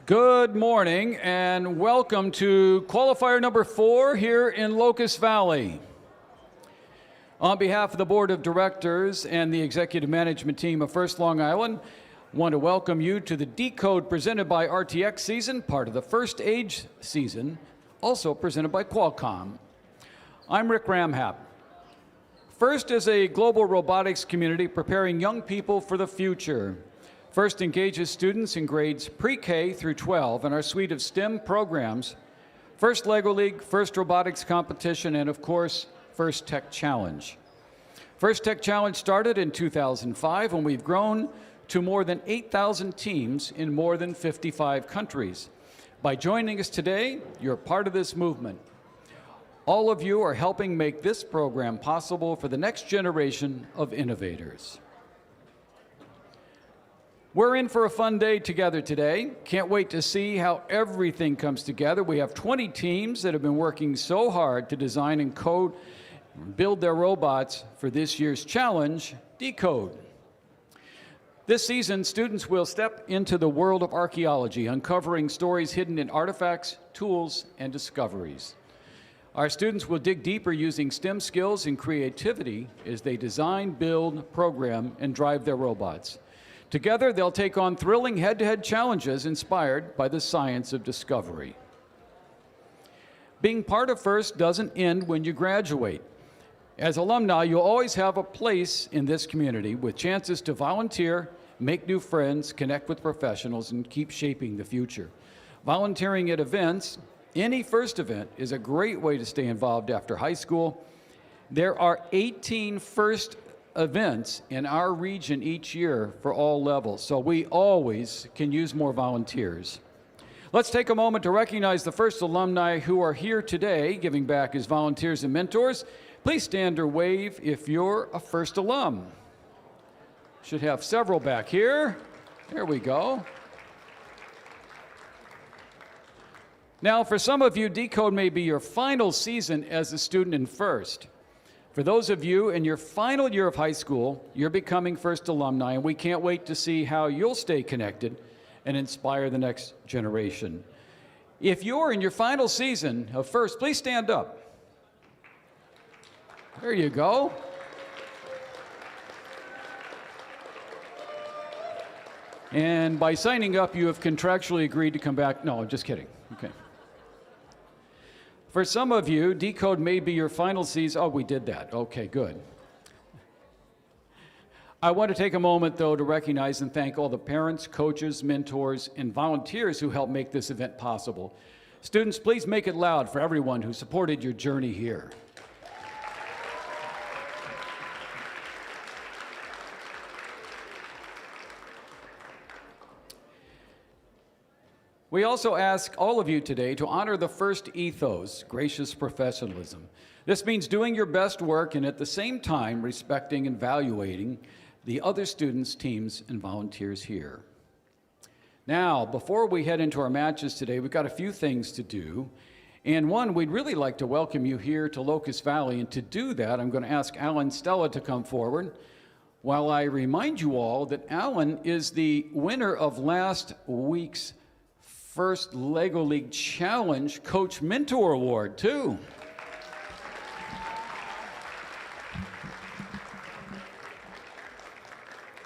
Good morning and welcome to Qualifier number 4 here in Locust Valley. On behalf of the Board of Directors and the Executive Management Team of First Long Island, I want to welcome you to the Decode presented by RTX season, part of the First Age season, also presented by Qualcomm. I'm Rick Ramhap. First is a global robotics community preparing young people for the future. First engages students in grades pre-K through 12 in our suite of STEM programs, First Lego League, First Robotics Competition, and of course, First Tech Challenge. First Tech Challenge started in 2005, and we've grown to more than 8,000 teams in more than 55 countries. By joining us today, you're part of this movement. All of you are helping make this program possible for the next generation of innovators. We're in for a fun day together today. Can't wait to see how everything comes together. We have 20 teams that have been working so hard to design and code and build their robots for this year's challenge, Decode. This season, students will step into the world of archaeology, uncovering stories hidden in artifacts, tools, and discoveries. Our students will dig deeper using STEM skills and creativity as they design, build, program, and drive their robots. Together, they'll take on thrilling head-to-head challenges inspired by the science of discovery. Being part of FIRST doesn't end when you graduate. As alumni, you'll always have a place in this community with chances to volunteer, make new friends, connect with professionals, and keep shaping the future. Volunteering at events, any FIRST event, is a great way to stay involved after high school. There are 18 FIRST events in our region each year for all levels, so we always can use more volunteers. Let's take a moment to recognize the FIRST alumni who are here today, giving back as volunteers and mentors. Please stand or wave if you're a FIRST alum. Should have several back here. There we go. Now, for some of you, Decode may be your final season as a student in FIRST. For those of you in your final year of high school, you're becoming FIRST alumni, and we can't wait to see how you'll stay connected and inspire the next generation. If you're in your final season of FIRST, please stand up. There you go. And by signing up, you have contractually agreed to come back. No, I'm just kidding. Okay. For some of you, Decode may be your final season. Oh, we did that. Okay, good. I want to take a moment, though, to recognize and thank all the parents, coaches, mentors, and volunteers who helped make this event possible. Students, please make it loud for everyone who supported your journey here. We also ask all of you today to honor the FIRST ethos, gracious professionalism. This means doing your best work and at the same time respecting and valuing the other students, teams, and volunteers here. Now, before we head into our matches today, we've got a few things to do. And one, we'd really like to welcome you here to Locust Valley. And to do that, I'm going to ask Alan Stella to come forward. While I remind you all that Alan is the winner of last week's First Lego League Challenge Coach Mentor Award, too.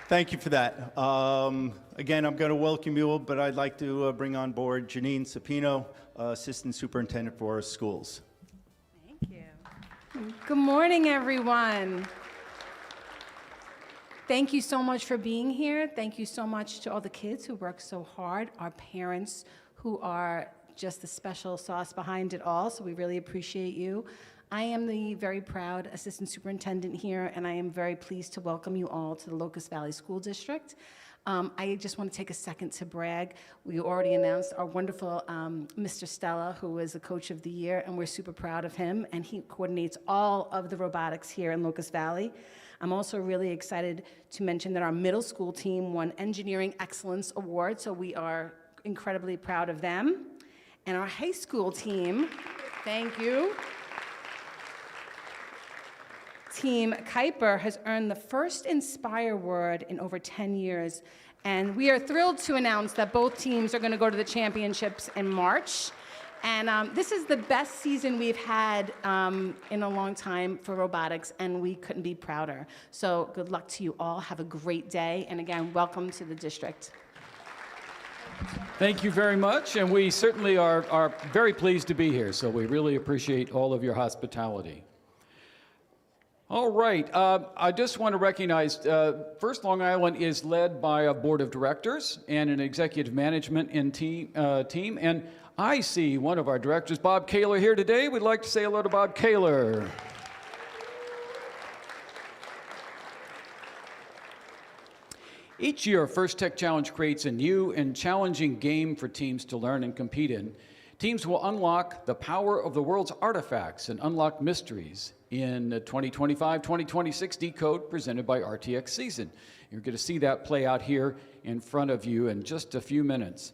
Thank you for that. Again, I'm going to welcome you all, but I'd like to bring on board Janine Sapino, Assistant Superintendent for our schools. Thank you. Good morning, everyone. Thank you so much for being here. Thank you so much to all the kids who work so hard, our parents who are just the special sauce behind it all, so we really appreciate you. I am the very proud Assistant Superintendent here, and I am very pleased to welcome you all to the Locust Valley School District. I just want to take a second to brag. We already announced our wonderful Mr. Stella, who is the Coach of the Year, and we're super proud of him, and he coordinates all of the robotics here in Locust Valley. I'm also really excited to mention that our middle school team won Engineering Excellence Award, so we are incredibly proud of them. And our high school team, thank you. Team Kuiper has earned the first Inspire Award in over 10 years, And we are thrilled to announce that both teams are going to go to the championships in March. And this is the best season we've had in a long time for robotics, and we couldn't be prouder. So good luck to you all. Have a great day. And again, welcome to the district. Thank you very much, and we certainly are very pleased to be here, so we really appreciate all of your hospitality. All right, I just want to recognize, First Long Island is led by a board of directors and an executive management team, and I see one of our directors, Bob Kaler, here today. We'd like to say hello to Bob Kaler. Each year, First Tech Challenge creates a new and challenging game for teams to learn and compete in. Teams will unlock the power of the world's artifacts and unlock mysteries in the 2025-2026 Decode presented by RTX Season. You're going to see that play out here in front of you in just a few minutes.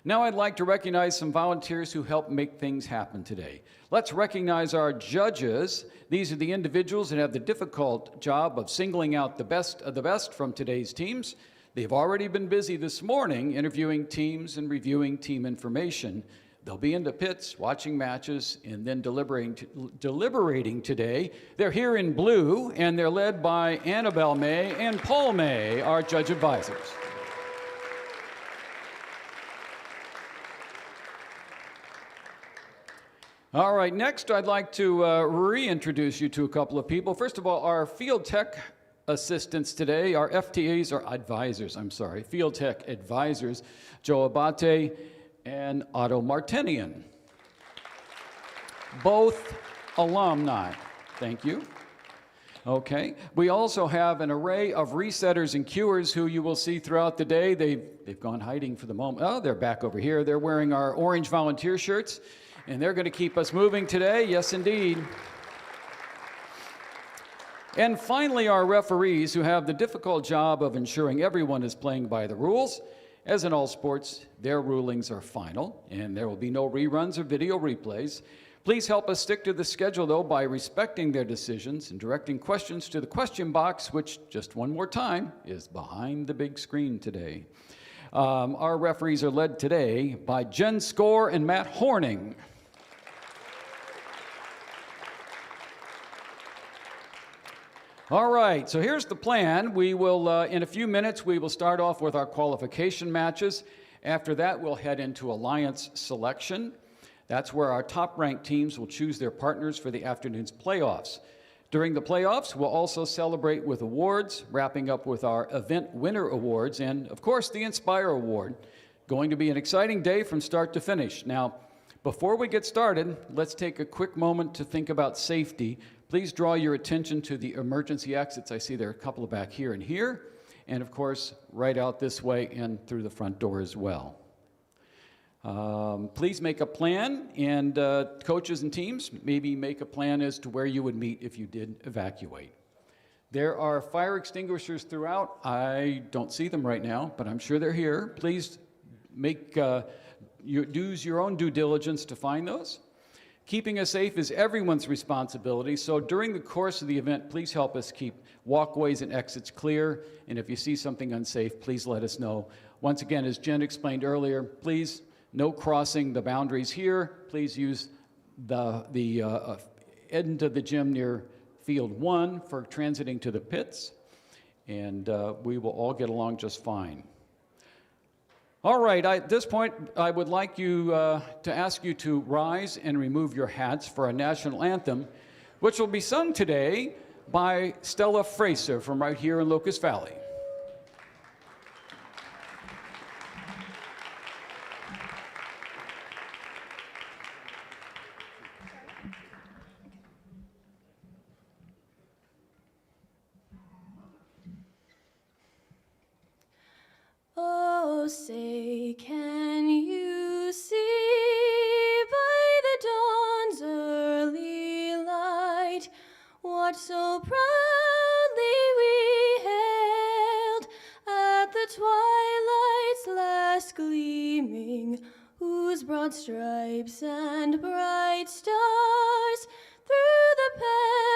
Now I'd like to recognize some volunteers who helped make things happen today. Let's recognize our judges. These are the individuals that have the difficult job of singling out the best of the best from today's teams. They've already been busy this morning interviewing teams and reviewing team information. They'll be in the pits watching matches and then deliberating today. They're here in blue, and they're led by Annabelle May and Paul May, our judge advisors. All right, next I'd like to reintroduce you to a couple of people. First of all, our field tech assistants today, our FTAs, or advisors, I'm sorry, field tech advisors, Joe Abate and Otto Martinian. Both alumni. Thank you. Okay. We also have an array of resetters and cuers who you will see throughout the day. They've gone hiding for the moment. Oh, they're back over here. They're wearing our orange volunteer shirts, and they're going to keep us moving today. Yes, indeed. And finally, our referees, who have the difficult job of ensuring everyone is playing by the rules. As in all sports, their rulings are final, and there will be no reruns or video replays. Please help us stick to the schedule, though, by respecting their decisions and directing questions to the question box, which, just one more time, is behind the big screen today. Our referees are led today by Jen Score and Matt Horning. All right, so here's the plan. We will, in a few minutes, we will start off with our qualification matches. After that, we'll head into alliance selection. That's where our top-ranked teams will choose their partners for the afternoon's playoffs. During the playoffs, we'll also celebrate with awards, wrapping up with our event winner awards and, of course, the Inspire Award. Going to be an exciting day from start to finish. Now, before we get started, let's take a quick moment to think about safety. Please draw your attention to the emergency exits. I see there are a couple back here and here, and of course, right out this way and through the front door as well. Please make a plan, and coaches and teams, maybe make a plan as to where you would meet if you did evacuate. There are fire extinguishers throughout. I don't see them right now, but I'm sure they're here. Please use your own due diligence to find those. Keeping us safe is everyone's responsibility, so during the course of the event, please help us keep walkways and exits clear, and if you see something unsafe, please let us know. Once again, as Jen explained earlier, please no crossing the boundaries here. Please use the end of the gym near Field 1 for transiting to the pits, and we will all get along just fine. All right, at this point, I would like to ask you to rise and remove your hats for our national anthem, which will be sung today by Stella Fraser from right here in Locust Valley. Oh, say, can you see by the dawn's early light what so proudly we hailed at the twilight's last gleaming, whose broad stripes and bright stars through the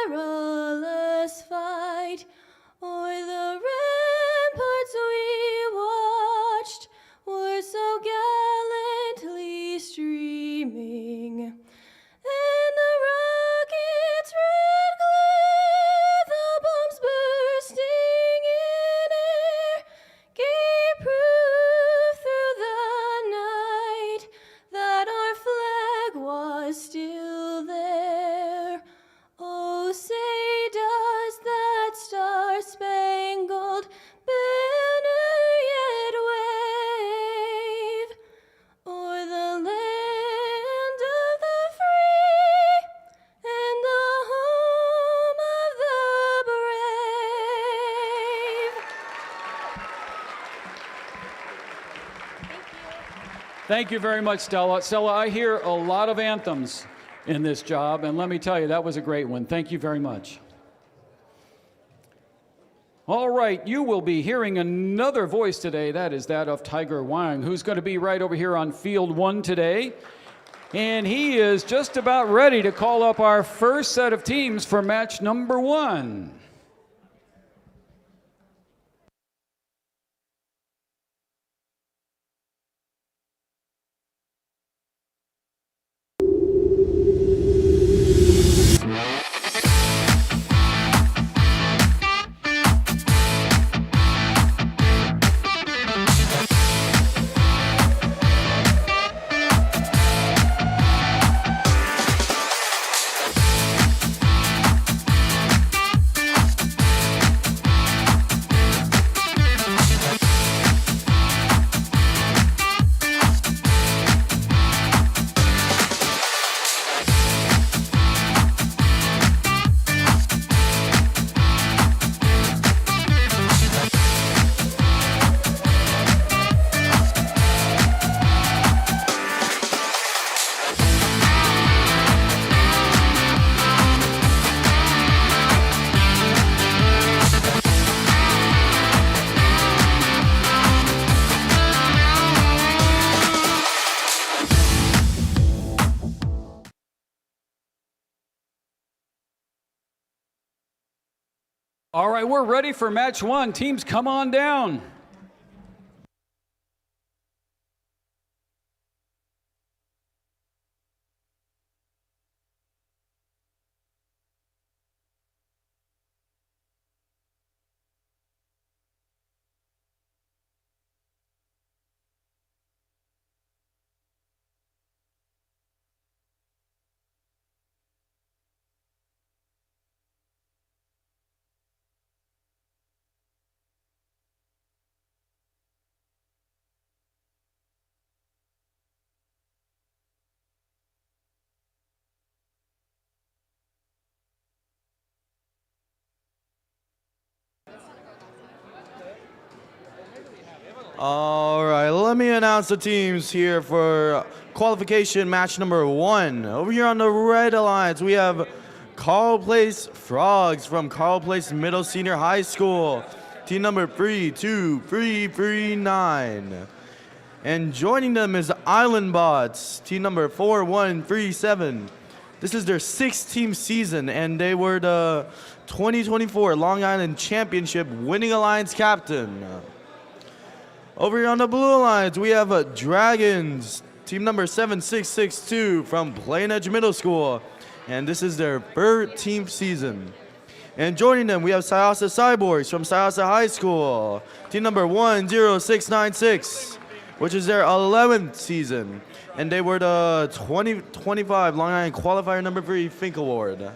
perilous fight o'er the ramparts we Thank you very much, Stella. Stella, I hear a lot of anthems in this job, and let me tell you, that was a great one. Thank you very much. All right, you will be hearing another voice today. That is that of Tiger Wang, who's going to be right over here on field 1 today. And he is just about ready to call up our first set of teams for match number 1. All right, we're ready for match 1. Teams, come on down. All right, let me announce the teams here for qualification match number 1. Over here on the red alliance, we have Carl Place Frogs from Carl Place Middle Senior High School, team number 32339. And joining them is Island Bots, team number 4137. This is their 6th team season, and they were the 2024 Long Island Championship winning alliance captain. Over here on the blue alliance, we have Dragons, team number 7662 from Plain Edge Middle School, and this is their 13th season. And joining them, we have Syosset Cyborgs from Syosset High School, team number 10696, which is their 11th season, and they were the 2025 Long Island Qualifier number 3 Fink Award.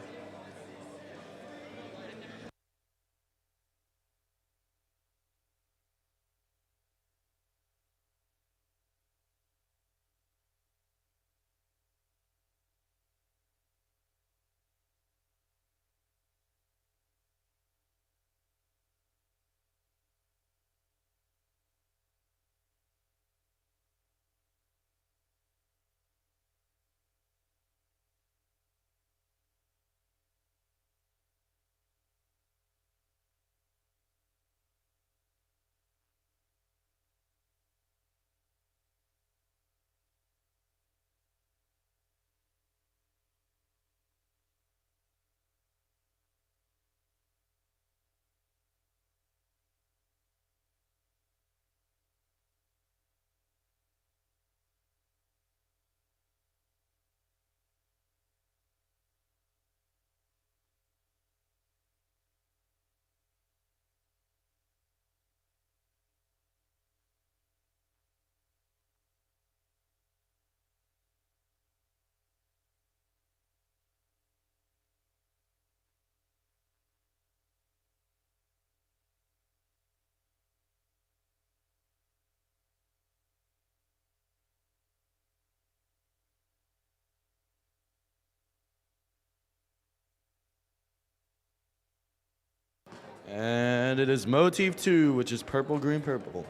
And it is Motif 2, which is purple, green, purple.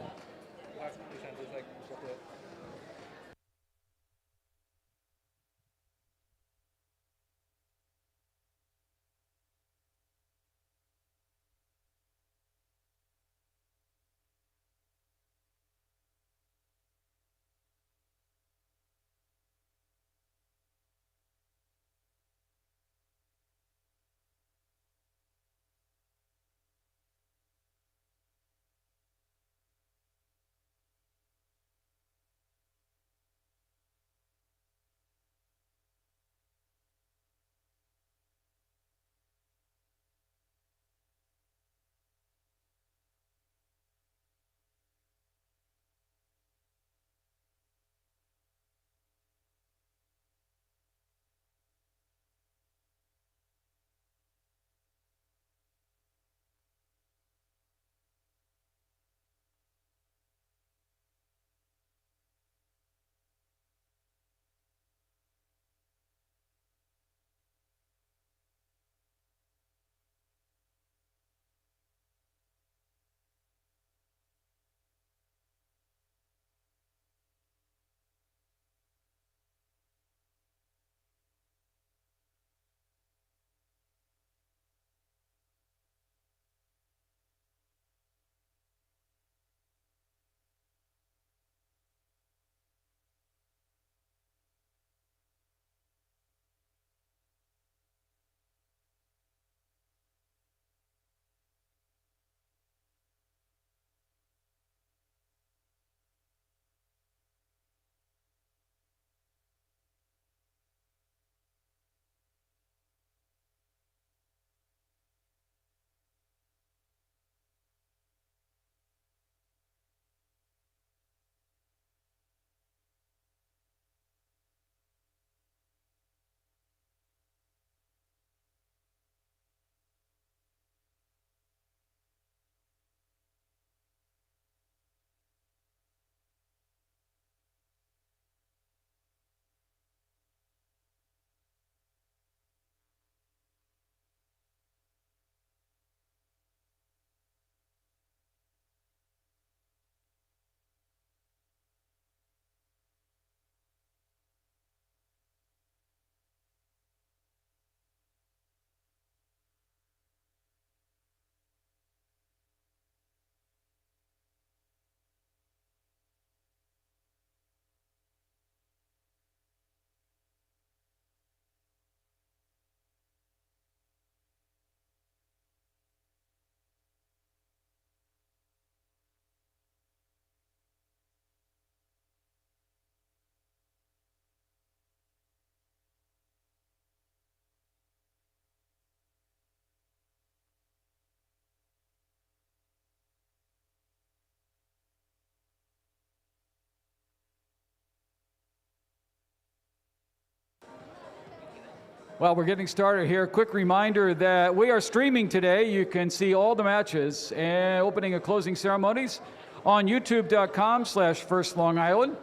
Well, we're getting started here. Quick reminder that we are streaming today. You can see all the matches and opening and closing ceremonies on youtube.com/First Long Island.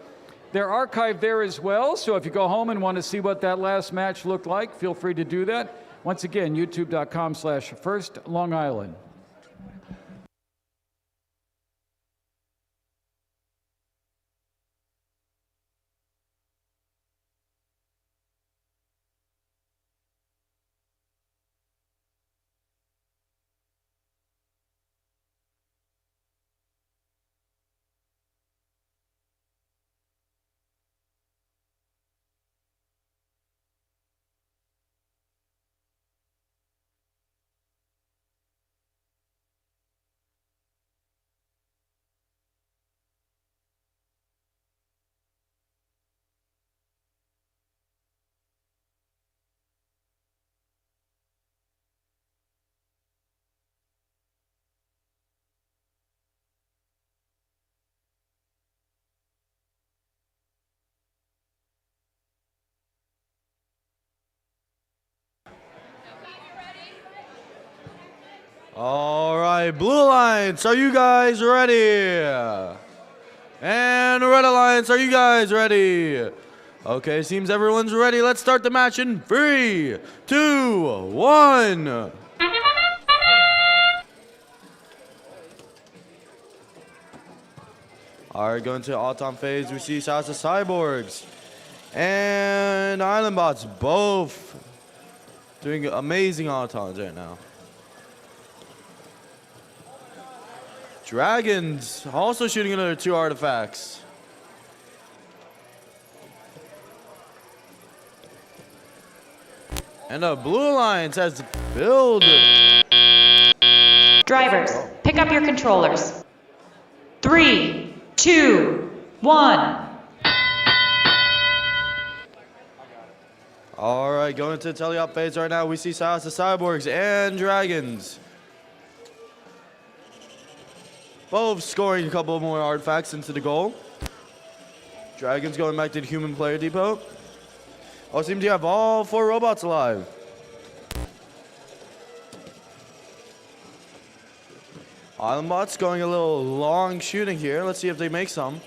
They're archived there as well, so if you go home and want to see what that last match looked like, feel free to do that. Once again, youtube.com/First Long Island. All right, Blue Alliance, are you guys ready? And Red Alliance, are you guys ready? Okay, seems everyone's ready. Let's start the match in 3, 2, 1. All right, going to Autumn phase, we see Sasa Cyborgs and Island Bots both doing amazing autons right now. Dragons also shooting another 2 artifacts. And the Blue Alliance has build. Drivers, pick up your controllers. 3, 2, 1. All right, going to the teleop phase right now. We see Sasa Cyborgs and Dragons both scoring a couple more artifacts into the goal. Dragons going back to the human player depot. Oh, seems you have all 4 robots alive. Island Bots going a little long shooting here. Let's see if they make some.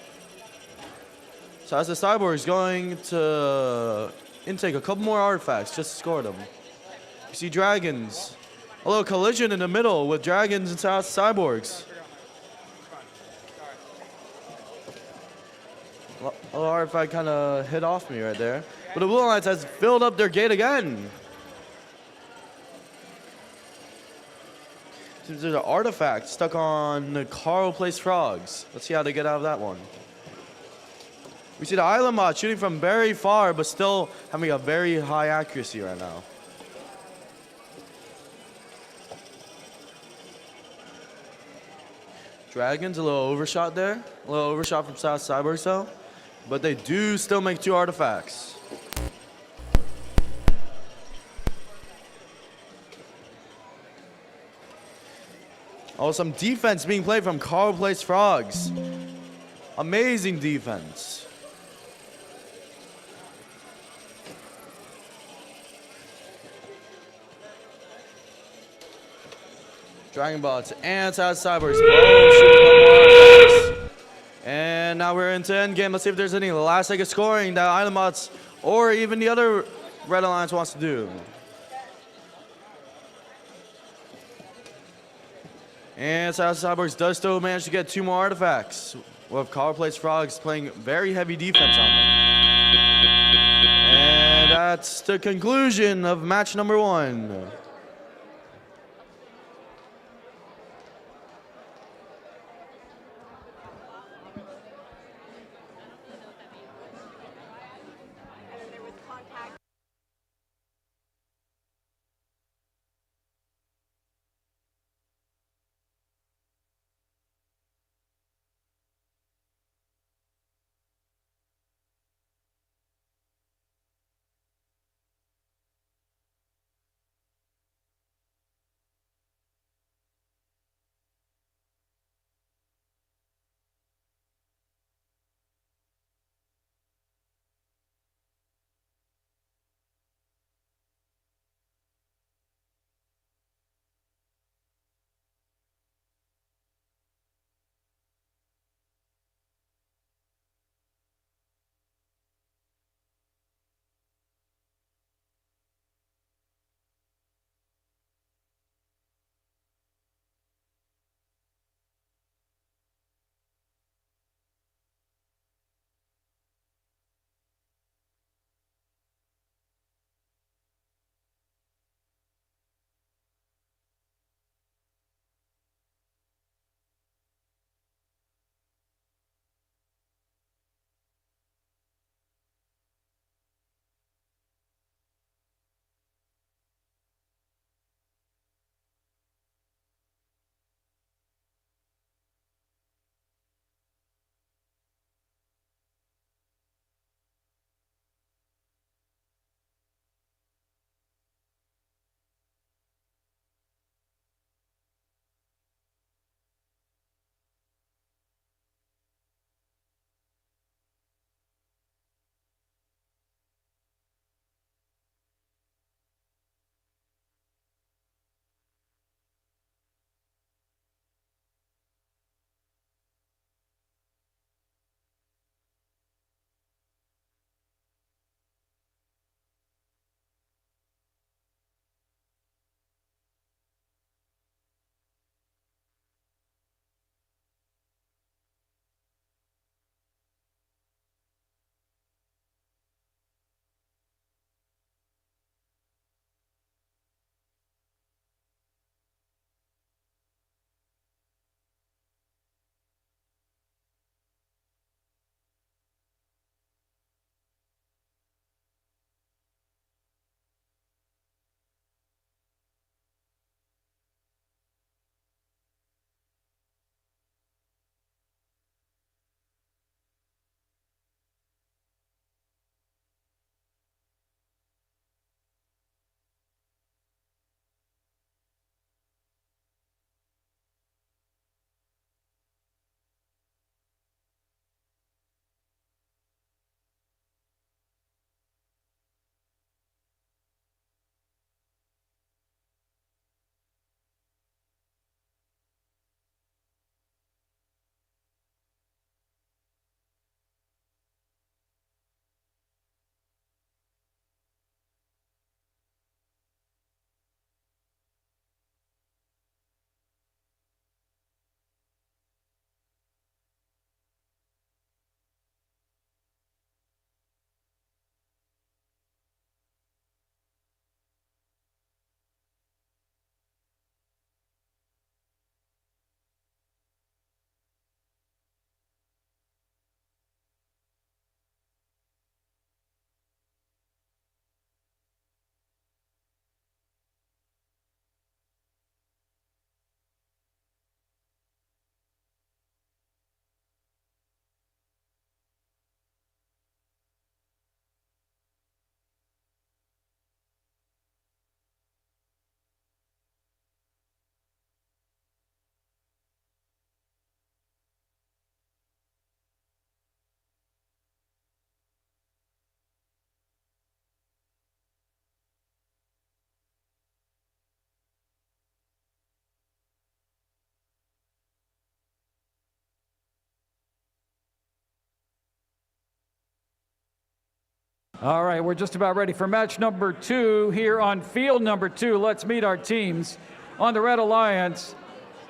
Sasa Cyborgs going to intake a couple more artifacts just to score them. You see Dragons. A little collision in the middle with Dragons and Sasa Cyborgs. A little artifact kind of hit off me right there. But the Blue Alliance has filled up their gate again. Seems there's an artifact stuck on the Carl Place Frogs. Let's see how they get out of that one. We see the Island Bot shooting from very far, but still having a very high accuracy right now. Dragons, a little overshot there. A little overshot from South Cyborgs though. But they do still make 2 artifacts. Oh, some defense being played from Carl Place Frogs. Amazing defense. Dragon Bots and South Cyborgs both shooting more artifacts. And now we're into endgame. Let's see if there's any last second scoring that Island Bots or even the other Red Alliance wants to do. And South Cyborgs does still manage to get 2 more artifacts, with Carl Place Frogs playing very heavy defense on them. And that's the conclusion of match number 1. All right, we're just about ready for match number 2 here on field number 2. Let's meet our teams. On the Red Alliance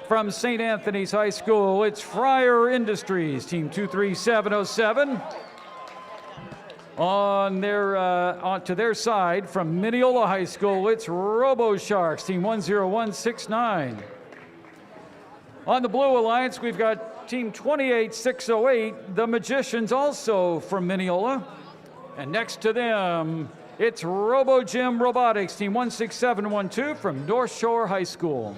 from St. Anthony's High School, it's Fryer Industries, team 23707. To their side from Mineola High School, it's Robo Sharks, team 10169. On the Blue Alliance, we've got team 28608, the Magicians, also from Mineola. And next to them, it's Robo Gym Robotics, team 16712 from North Shore High School.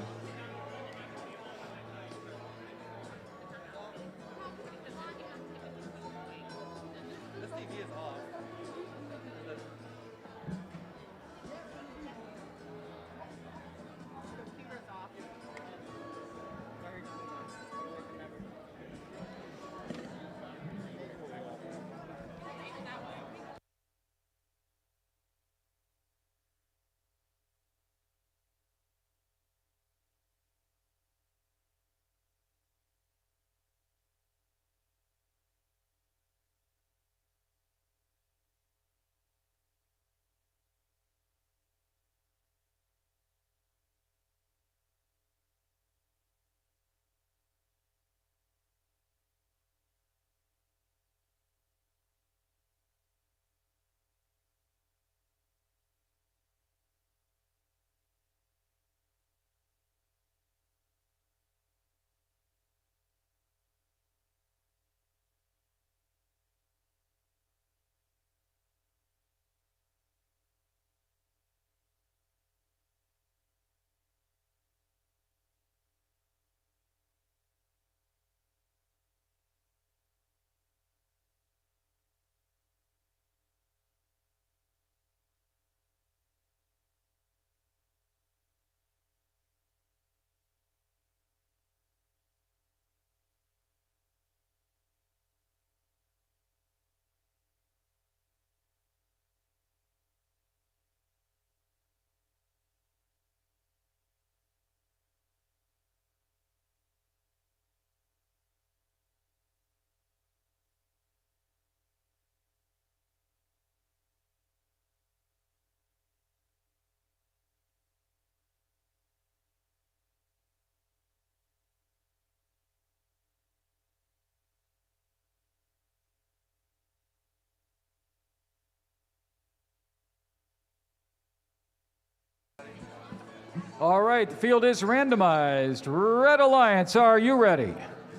All right, the field is randomized. Red Alliance, are you ready?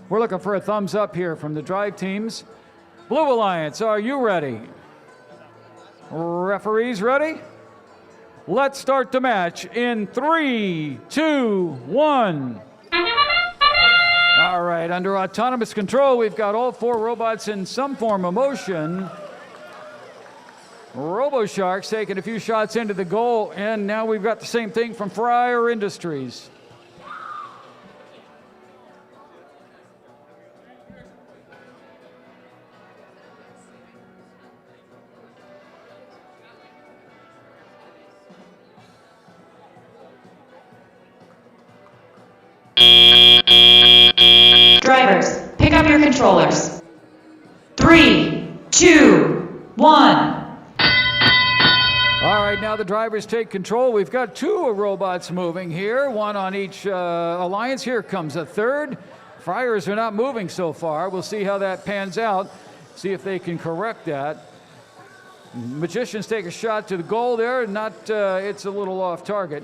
We're looking for a thumbs up here from the drive teams. Blue Alliance, are you ready? Referees ready? Let's start the match in 3, 2, 1. All right, under autonomous control, we've got all 4 robots in some form of motion. Robo Sharks taking a few shots into the goal, and now we've got the same thing from Fryer Industries. Drivers, pick up your controllers. 3, 2, 1. All right, now the drivers take control. We've got 2 robots moving here, 1 on each alliance. Here comes a third. Fryers are not moving so far. We'll see how that pans out, see if they can correct that. Magicians take a shot to the goal there. It's a little off target.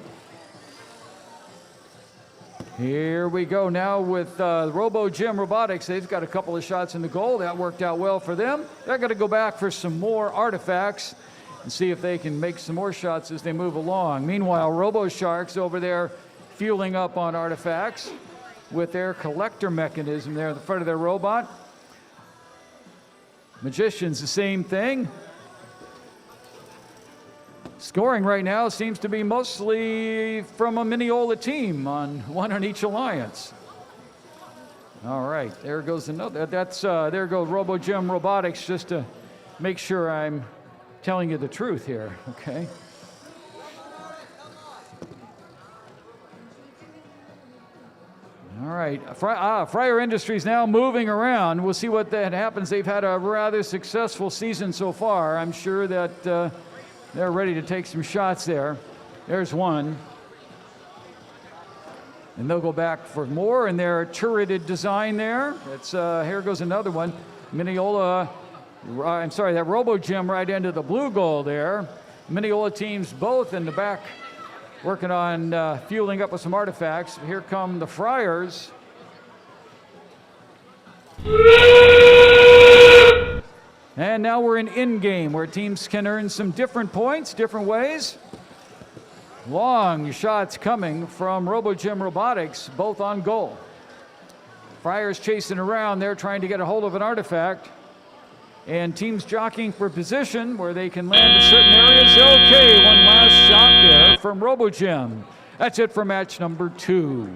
Here we go now with Robo Gym Robotics. They've got a couple of shots in the goal. That worked out well for them. They're going to go back for some more artifacts and see if they can make some more shots as they move along. Meanwhile, Robo Sharks over there fueling up on artifacts with their collector mechanism there in the front of their robot. Magicians, the same thing. Scoring right now seems to be mostly from a Mineola team, one on each alliance. All right, there goes another. There goes Robo Gym Robotics, just to make sure I'm telling you the truth here, okay? All right. Fryer Industries now moving around. We'll see what that happens. They've had a rather successful season so far. I'm sure that they're ready to take some shots there. There's one. And they'll go back for more in their turreted design there. It's, here goes another one. Mineola, I'm sorry, that Robo-Gym right into the blue goal there. Mineola teams both in the back working on fueling up with some artifacts. Here come the Friars. And now we're in game where teams can earn some different points, different ways. Long shots coming from Robo-Gym Robotics, both on goal. Friars chasing around, they're trying to get a hold of an artifact. And teams jockeying for position where they can land in certain areas. Okay, one last shot there from Robo-Gym. That's it for match number 2.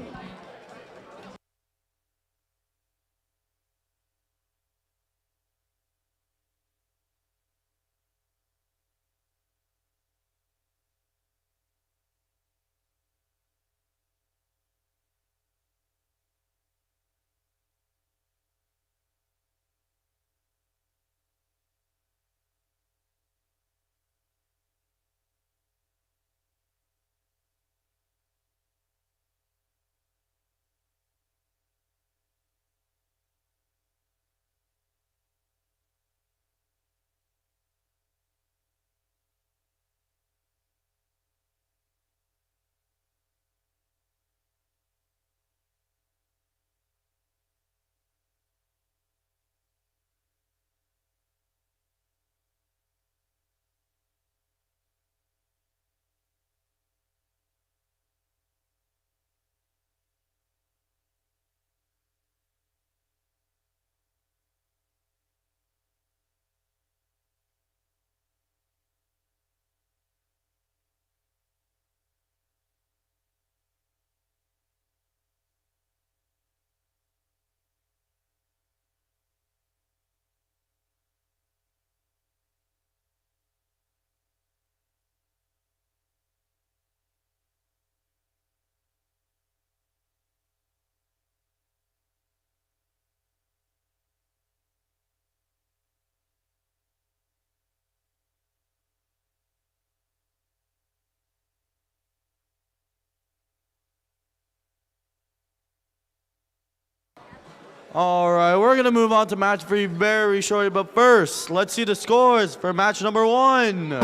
All right, we're going to move on to match 3 very shortly, but first, let's see the scores for match number 1. And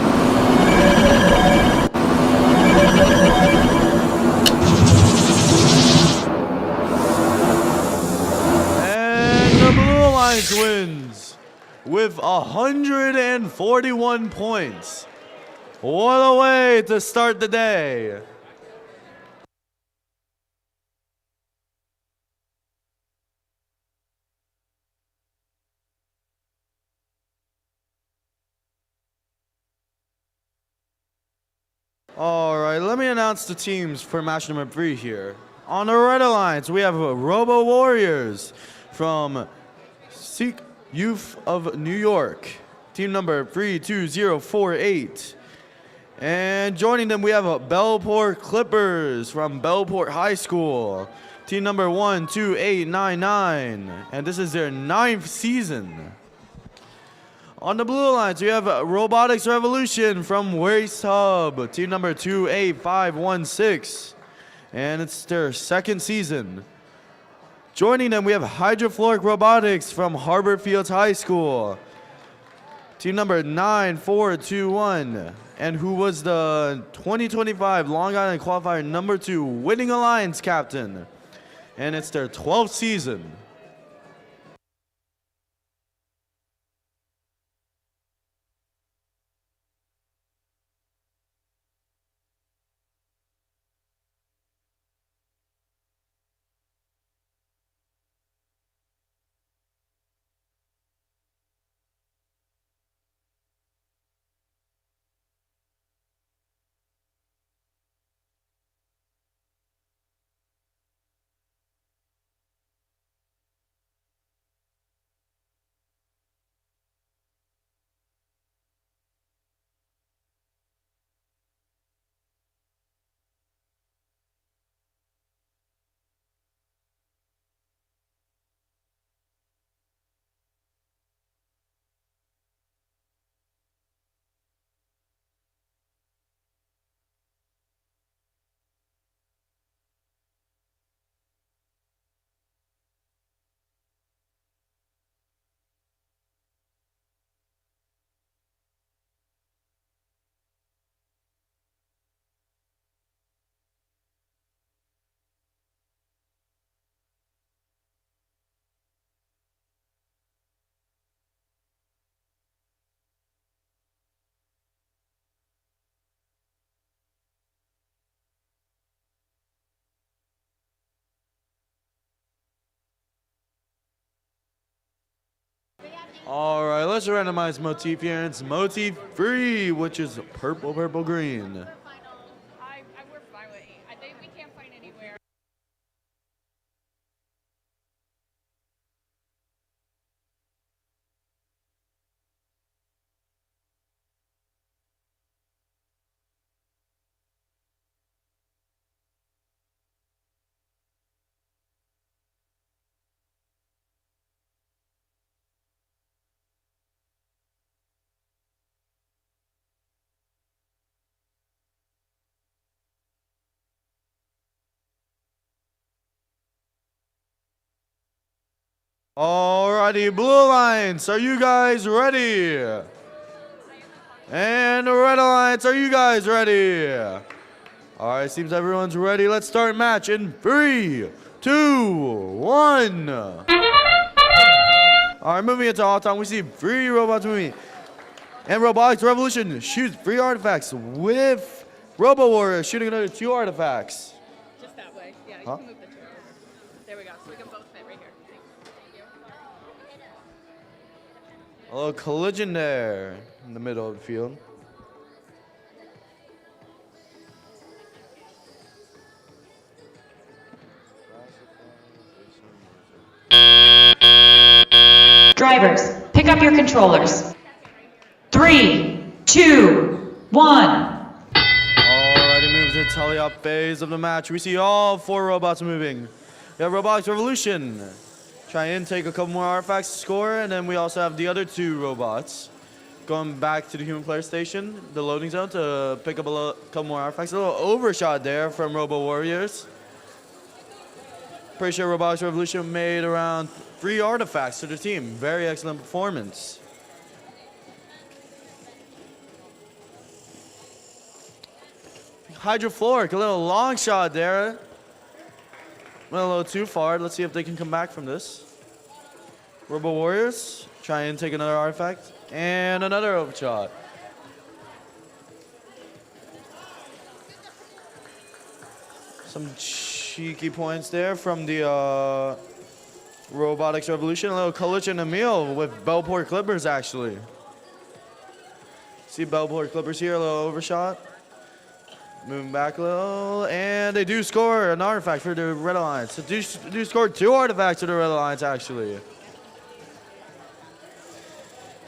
the Blue Alliance wins with 141 points. What a way to start the day. All right, let me announce the teams for match number 3 here. On the Red Alliance, we have Robo Warriors from Sikh Youth of New York, team number 32048. And joining them, we have Bellport Clippers from Bellport High School, team number 12899. And this is their 9th season. On the Blue Alliance, we have Robotics Revolution from Waste Hub, team number 28516, and it's their 2nd season. Joining them, we have Hydrofluoric Robotics from Harbor Fields High School, team number 9421, and who was the 2025 Long Island Qualifier number 2 winning Alliance captain, and it's their 12th season. All right, let's randomize motif here. It's motif 3, which is purple, purple, green. We're fine with 8. I think we can't find anywhere. Alrighty, Blue Alliance, are you guys ready? And Red Alliance, are you guys ready? Alright, seems everyone's ready. Let's start match in 3, 2, 1. Alright, moving into all time, we see 3 robots moving. And Robotics Revolution shoots 3 artifacts with Robo Warrior shooting another 2 artifacts. Just that way. Yeah, you Huh? can move the chair over. There we go. So we can both fit right here. Thank you. A little collision there in the middle of the field. Drivers, pick up your controllers. 3, 2, 1. Alrighty, moves to teleop phase of the match. We see all 4 robots moving. We have Robotics Revolution. Try and take a couple more artifacts to score, and then we also have the other 2 robots going back to the human player station, the loading zone, to pick up a couple more artifacts. A little overshot there from Robo Warriors. Pretty sure Robotics Revolution made around 3 artifacts to the team. Very excellent performance. Hydrofluoric, a little long shot there. Went a little too far. Let's see if they can come back from this. Robo Warriors, try and take another artifact. And another overshot. Some cheeky points there from the Robotics Revolution. A little collision Emil with Bellport Clippers, actually. See Bellport Clippers here, a little overshot. Moving back a little, and they do score an artifact for the Red Alliance. So do score 2 artifacts for the Red Alliance, actually.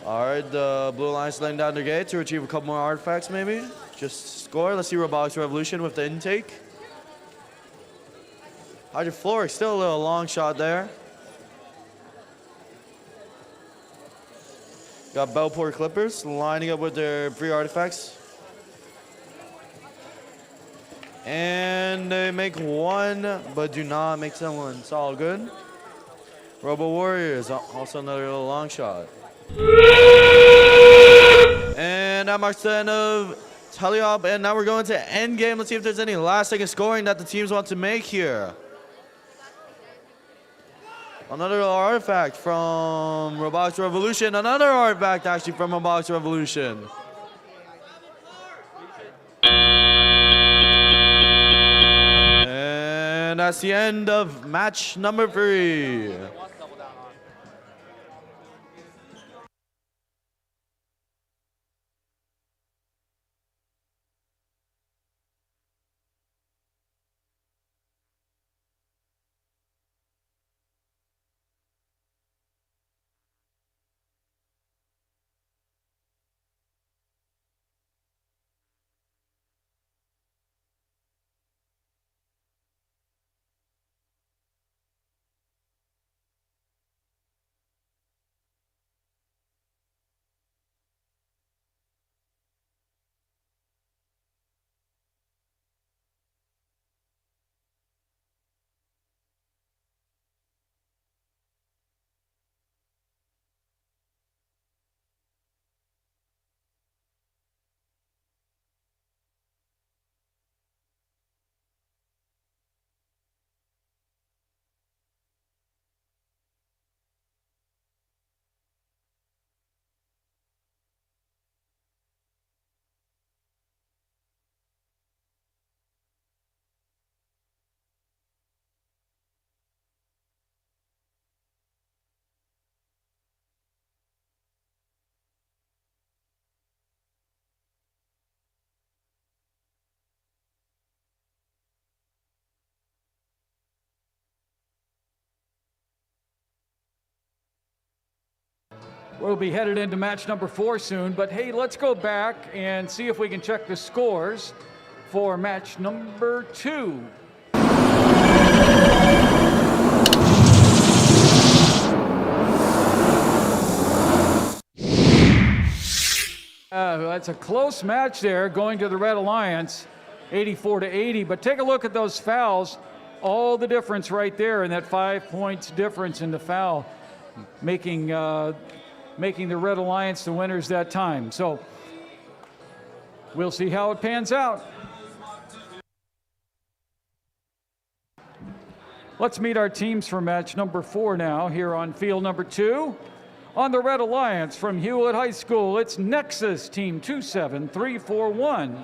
All right, the Blue Alliance laying down their gate to achieve a couple more artifacts, maybe. Just score. Let's see Robotics Revolution with the intake. Hydrofluoric, still a little long shot there. Got Bellport Clippers lining up with their 3 artifacts. And they make 1, but do not make someone. It's all good. Robo Warriors, also another little long shot. And that marks the end of teleop, and now we're going to end game. Let's see if there's any last second scoring that the teams want to make here. Another little artifact from Robotics Revolution. Another artifact actually from Robotics Revolution. And that's the end of match number 3. We'll be headed into match number 4 soon, but hey, let's go back and see if we can check the scores for match number 2. That's a close match there, going to the Red Alliance, 84-80. But take a look at those fouls. All the difference right there, and that 5 points difference in the foul, making the Red Alliance the winners that time. So we'll see how it pans out. Let's meet our teams for match number 4 now here on field number 2. On the Red Alliance from Hewlett High School, it's Nexus, team 27341.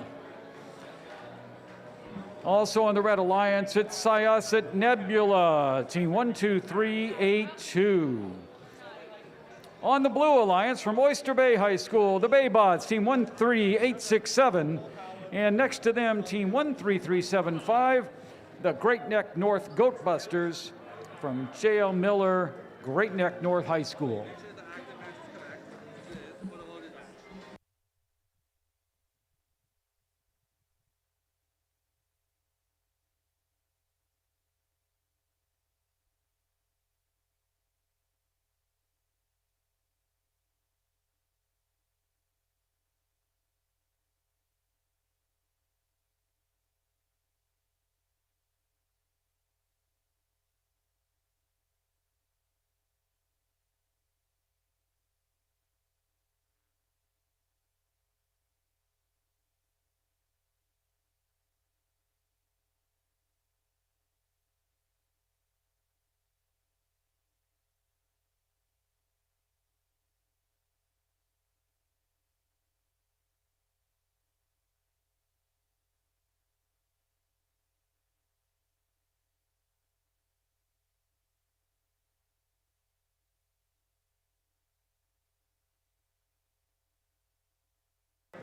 Also on the Red Alliance, it's Syosset Nebula, team 12382. On the Blue Alliance from Oyster Bay High School, the Baybots, team 13867. And next to them, team 13375, the Great Neck North Goatbusters from J.L. Miller, Great Neck North High School.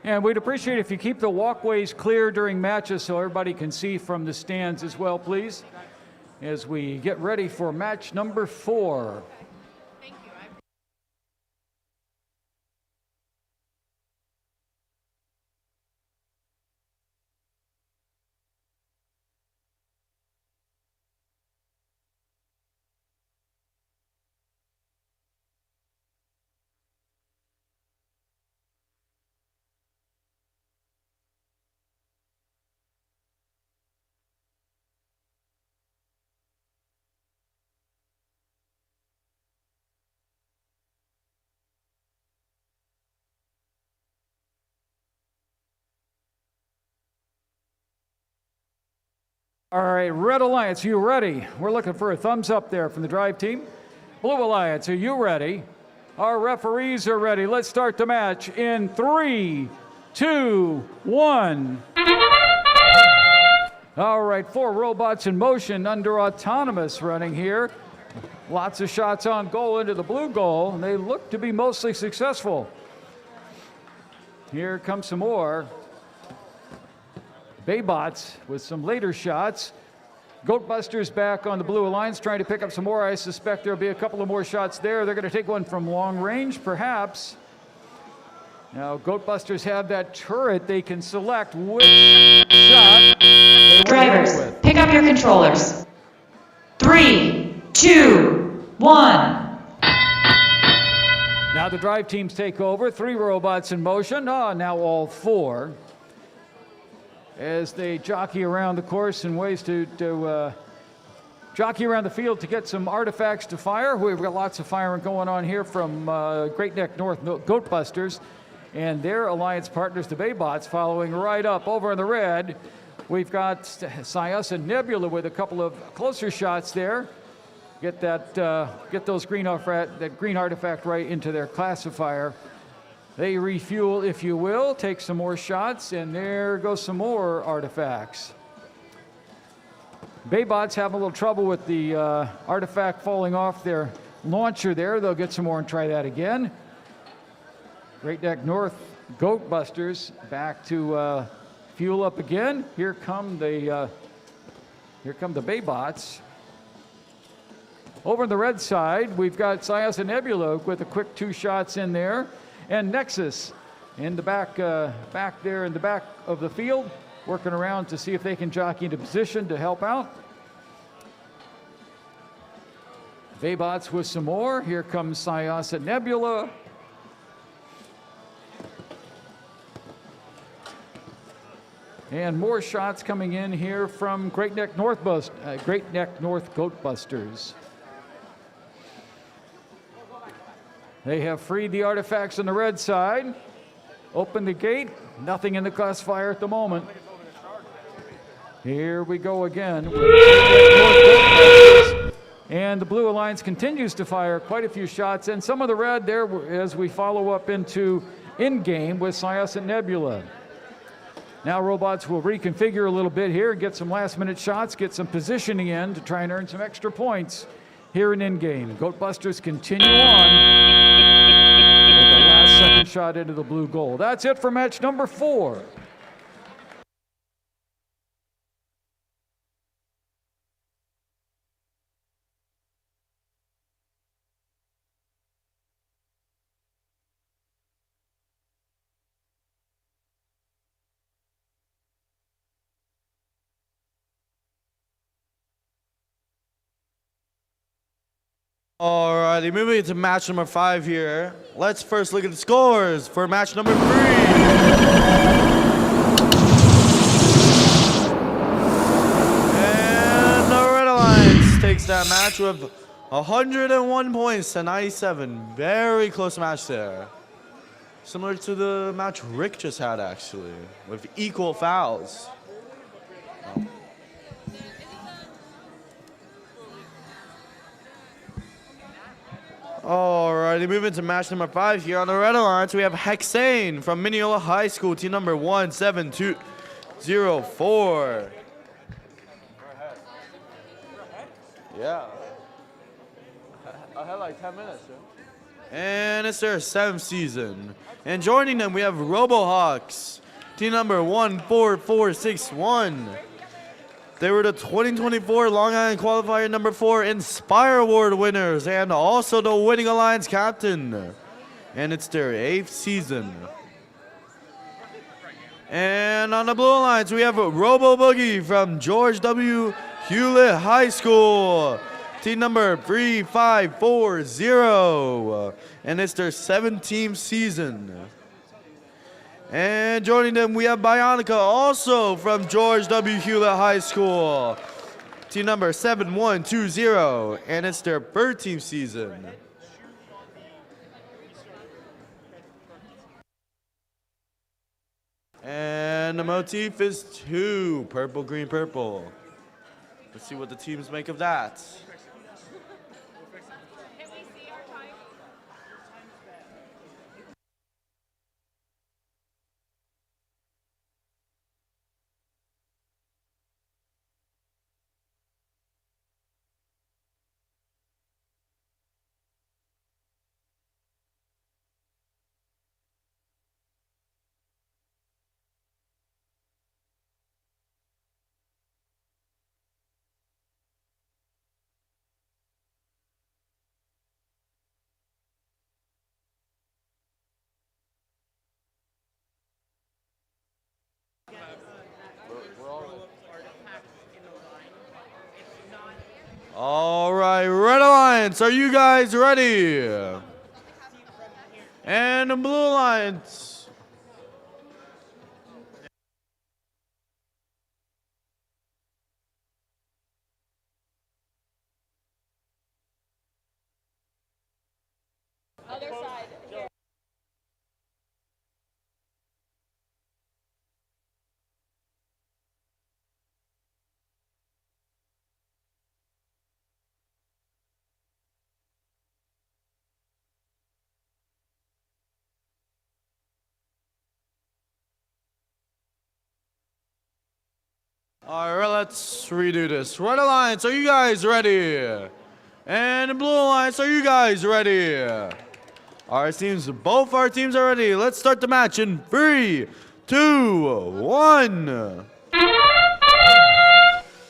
And we'd appreciate if you keep the walkways clear during matches so everybody can see from the stands as well, please, as we get ready for match number 4. All right, Red Alliance, you ready? We're looking for a thumbs up there from the drive team. Blue Alliance, are you ready? Our referees are ready. Let's start the match in 3, 2, 1. All right, 4 robots in motion under autonomous running here. Lots of shots on goal into the blue goal, and they look to be mostly successful. Here comes some more. Baybots with some later shots. Goatbusters back on the Blue Alliance trying to pick up some more. I suspect there'll be a couple of more shots there. They're going to take one from long range, perhaps. Now, Goatbusters have that turret. They can select which shot they want to go Drivers, with. pick up your controllers. 3, 2, 1. Now the drive teams take over. 3 robots in motion. Now all 4. As they jockey around the course in ways to jockey around the field to get some artifacts to fire. We've got lots of firing going on here from Great Neck North Goatbusters and their alliance partners, the Baybots, following right up. Over in the red, we've got Syosset Nebula with a couple of closer shots there. Get those green artifact right into their classifier. They refuel, if you will, take some more shots, and there goes some more artifacts. Baybots have a little trouble with the artifact falling off their launcher there. They'll get some more and try that again. Great Neck North Goatbusters back to fuel up again. Here come the Baybots. Over on the red side, we've got Syos and Nebula with a quick 2 shots in there. And Nexus in the back there in the back of the field, working around to see if they can jockey into position to help out. Vaybots with some more. Here comes Syos and Nebula. And more shots coming in here from Great Neck North Goat Busters. They have freed the artifacts on the red side. Open the gate. Nothing in the classifier at the moment. Here we go again. And the Blue Alliance continues to fire quite a few shots. And some of the red there as we follow up into in-game with Syos and Nebula. Now robots will reconfigure a little bit here, get some last-minute shots, get some positioning in to try and earn some extra points here in-game. Goat Busters continue on with the last second shot into the blue goal. That's it for match number 4. Alrighty, moving into match number 5 here. Let's first look at the scores for match number 3. And the Red Alliance takes that match with 101 points to 97. Very close match there. Similar to the match Rick just had, actually, with equal fouls. Alrighty, moving to match number 5 here on the Red Alliance. We have Hexane from Mineola High School, team number 17204. Yeah. I had like 10 minutes, yeah. And it's their 7th season. And joining them, we have RoboHawks, team number 14461. They were the 2024 Long Island Qualifier number 4 Inspire Award winners and also the winning Alliance captain. And it's their 8th season. And on the Blue Alliance, we have Robo Boogie from George W. Hewlett High School, team number 3540. And it's their 17th season. And joining them, we have Bionica, also from George W. Hewlett High School, team number 7120, and it's their 13th season. And the motif is 2, purple, green, purple. Let's see what the teams make of that. All right, Red Alliance, are you guys ready? And the Blue Alliance. Other side. Here. All right, let's redo this. Red Alliance, are you guys ready? And the Blue Alliance, are you guys ready? All right, teams, both our teams are ready. Let's start the match in 3, 2, 1.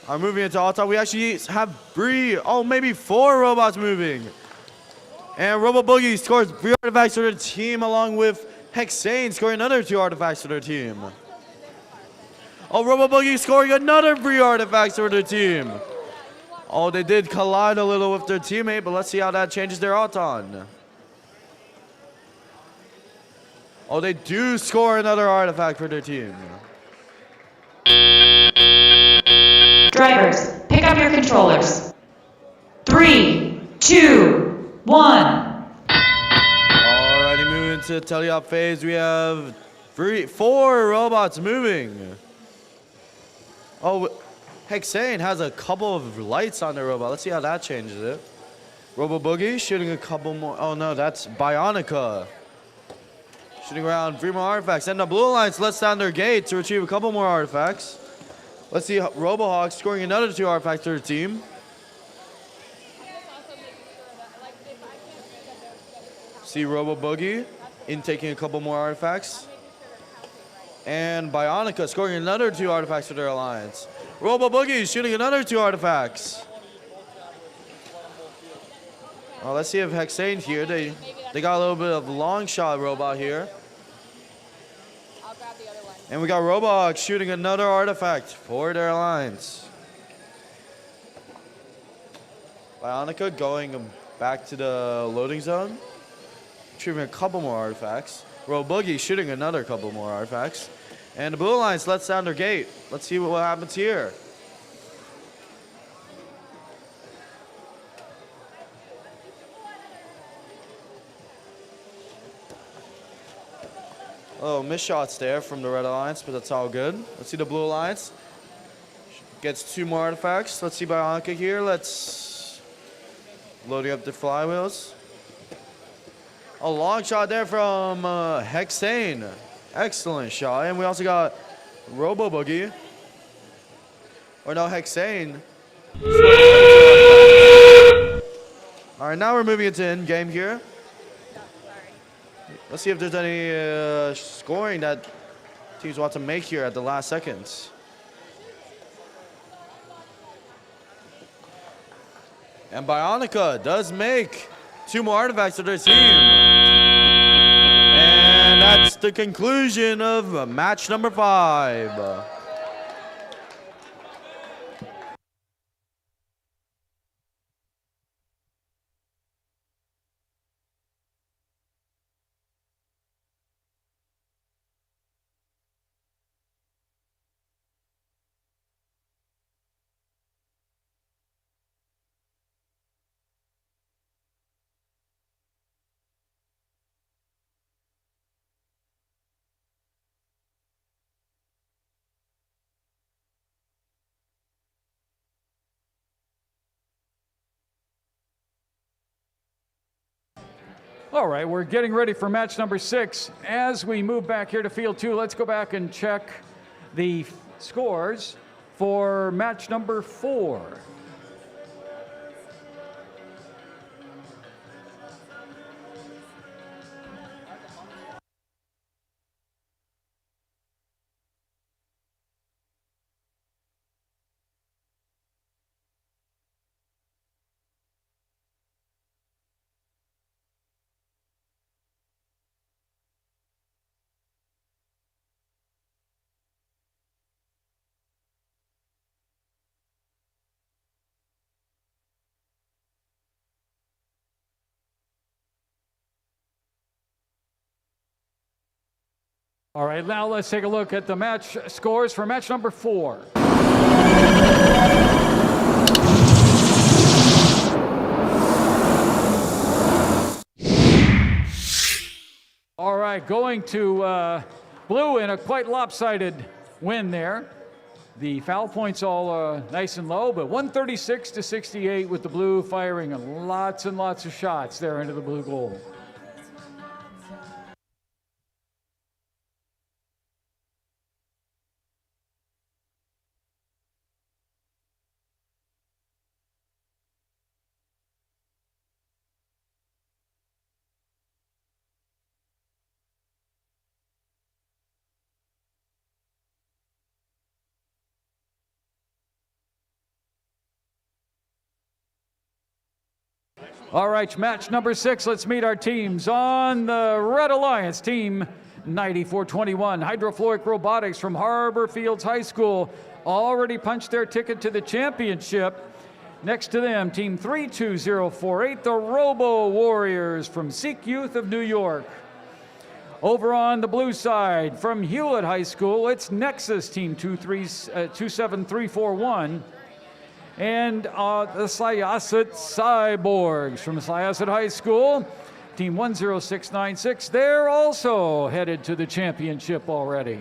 are moving into Alta. We actually have maybe 4 robots moving. And Robo Boogie scores 3 artifacts for their team, along with Hexane scoring another 2 artifacts for their team. Oh, Robo Boogie scoring another 3 artifacts for their team. Oh, they did collide a little with their teammate, but let's see how that changes their Auton. Oh, they do score another artifact for their team. Drivers, pick up your controllers. 3, 2, 1. Alrighty, moving to teleop phase. We have 4 robots moving. Oh, Hexane has a couple of lights on their robot. Let's see how that changes it. Robo Boogie shooting a couple more. Oh no, that's Bionica. Shooting around 3 more artifacts. And the Blue Alliance lets down their gate to retrieve a couple more artifacts. Let's see RoboHawk scoring another 2 artifacts to their team. See Robo Boogie taking a couple more artifacts. And Bionica scoring another 2 artifacts for their alliance. Robo Boogie shooting another 2 artifacts. Well, let's see if Hexane here. They got a little bit of long shot robot here. I'll grab the other one. And we got RoboHawk shooting another artifact for their alliance. Bionica going back to the loading zone. Retrieving a couple more artifacts. Robo Boogie shooting another couple more artifacts. And the Blue Alliance lets down their gate. Let's see what happens here. Oh, missed shots there from the Red Alliance, but that's all good. Let's see the Blue Alliance. Gets 2 more artifacts. Let's see Bionica here. Let's loading up the flywheels. A long shot there from Hexane. Excellent shot. And we also got Robo Boogie. Or no, Hexane. All right, now we're moving into in-game here. Let's see if there's any scoring that teams want to make here at the last seconds. And Bionica does make 2 more artifacts to their team. And that's the conclusion of match number 5. All right, we're getting ready for match number 6. As we move back here to field 2, let's go back and check the scores for match number 4. All right, now let's take a look at the match scores for match number 4. All right, going to blue in a quite lopsided win there. The foul points all nice and low, but 136 to 68 with the blue firing lots and lots of shots there into the blue goal. All right, match number 6. Let's meet our teams. On the Red Alliance, team 9421, Hydrofluoric Robotics from Harbor Fields High School, already punched their ticket to the championship. Next to them, team 32048, the Robo Warriors from Sikh Youth of New York. Over on the blue side, from Hewlett High School, it's Nexus, team 27341. And the Syosset Cyborgs from Syosset High School, team 10696. They're also headed to the championship already.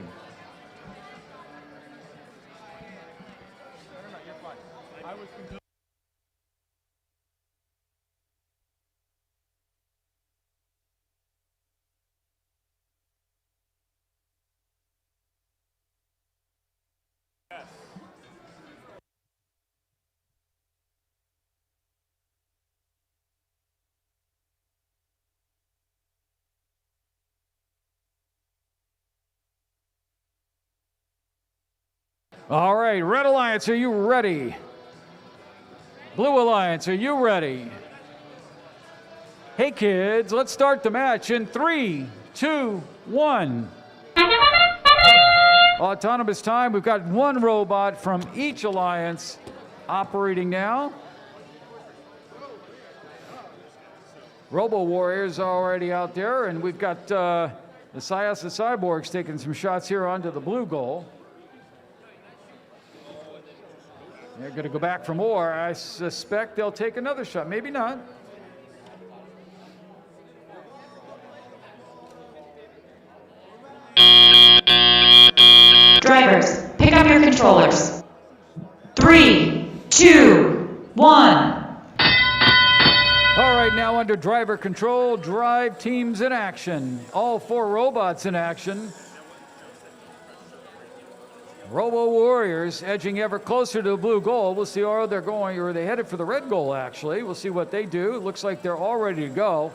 All right, Red Alliance, are you ready? Blue Alliance, are you ready? Hey kids, let's start the match in 3, 2, 1. Autonomous time, we've got one robot from each alliance operating now. Robo Warriors are already out there, and we've got the Syosset Cyborgs taking some shots here onto the blue goal. They're going to go back for more. I suspect they'll take another shot. Maybe not. Drivers, pick up your controllers. 3, 2, 1. All right, now under driver control, drive teams in action. All 4 robots in action. Robo Warriors edging ever closer to the blue goal. We'll see where they're going, or they headed for the red goal, actually. We'll see what they do. It looks like they're all ready to go.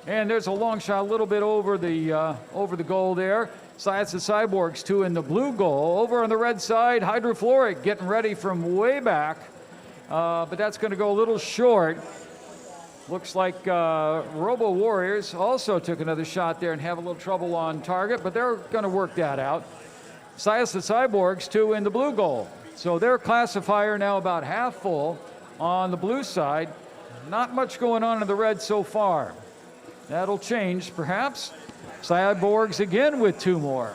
And there's a long shot a little bit over the goal there. Syosset Cyborgs 2 in the blue goal. Over on the red side, Hydrofluoric getting ready from way back. But that's going to go a little short. Looks like Robo Warriors also took another shot there and have a little trouble on target, but they're going to work that out. Syosset Cyborgs 2 in the blue goal. So their classifier now about half full on the blue side. Not much going on in the red so far. That'll change, perhaps. Cyborgs again with 2 more.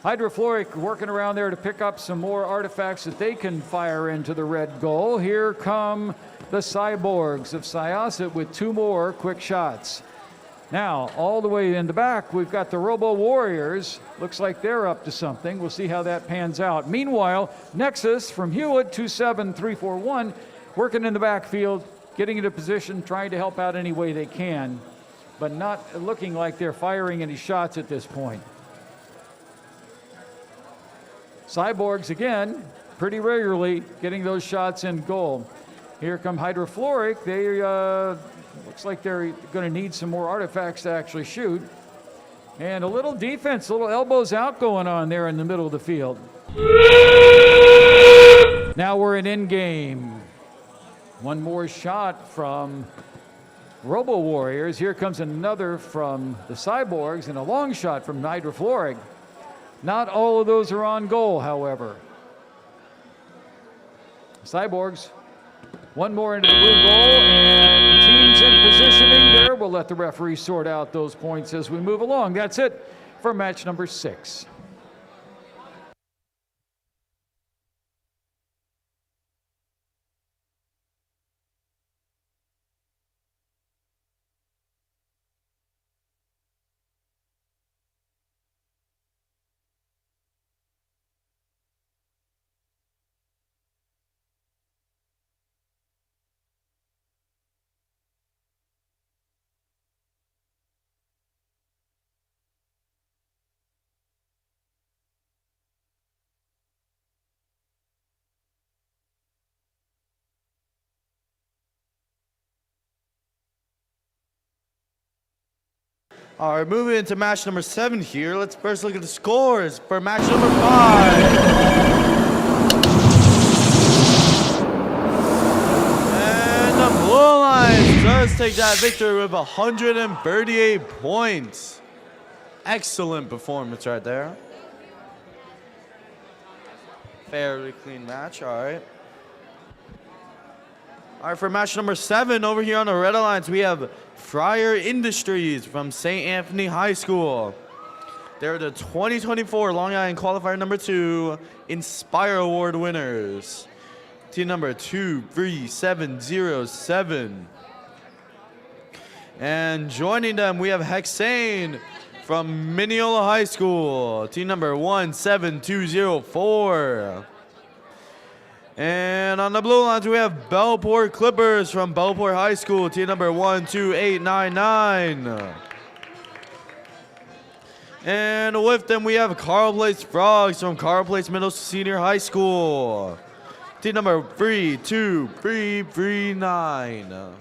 Hydrofluoric working around there to pick up some more artifacts that they can fire into the red goal. Here come the Cyborgs of Syosset with 2 more quick shots. Now, all the way in the back, we've got the Robo Warriors. Looks like they're up to something. We'll see how that pans out. Meanwhile, Nexus from Hewlett, 27341, working in the backfield, getting into position, trying to help out any way they can, but not looking like they're firing any shots at this point. Cyborgs, again, pretty regularly getting those shots in goal. Here come Hydrofluoric. They looks like they're going to need some more artifacts to actually shoot. And a little defense, a little elbows out going on there in the middle of the field. Now we're in game. One more shot from Robo Warriors. Here comes another from the Cyborgs and a long shot from Hydrofluoric. Not all of those are on goal, however. Cyborgs, one more into the blue goal, and teams in positioning there. We'll let the referee sort out those points as we move along. That's it for match number 6. All right, moving into match number 7 here. Let's first look at the scores for match number 5. And the Blue Alliance does take that victory with 138 points. Excellent performance right there. Fairly clean match, all right. All right, for match number 7 over here on the Red Alliance, we have Fryer Industries from St. Anthony High School. They're the 2024 Long Island Qualifier number 2 Inspire Award winners. Team number 23707. And joining them, we have Hexane from Mineola High School. Team number 17204. And on the blue lines, we have Bellport Clippers from Bellport High School. Team number 12899. And with them, we have Carl Place Frogs from Carl Place Middle Senior High School. Team number 32339.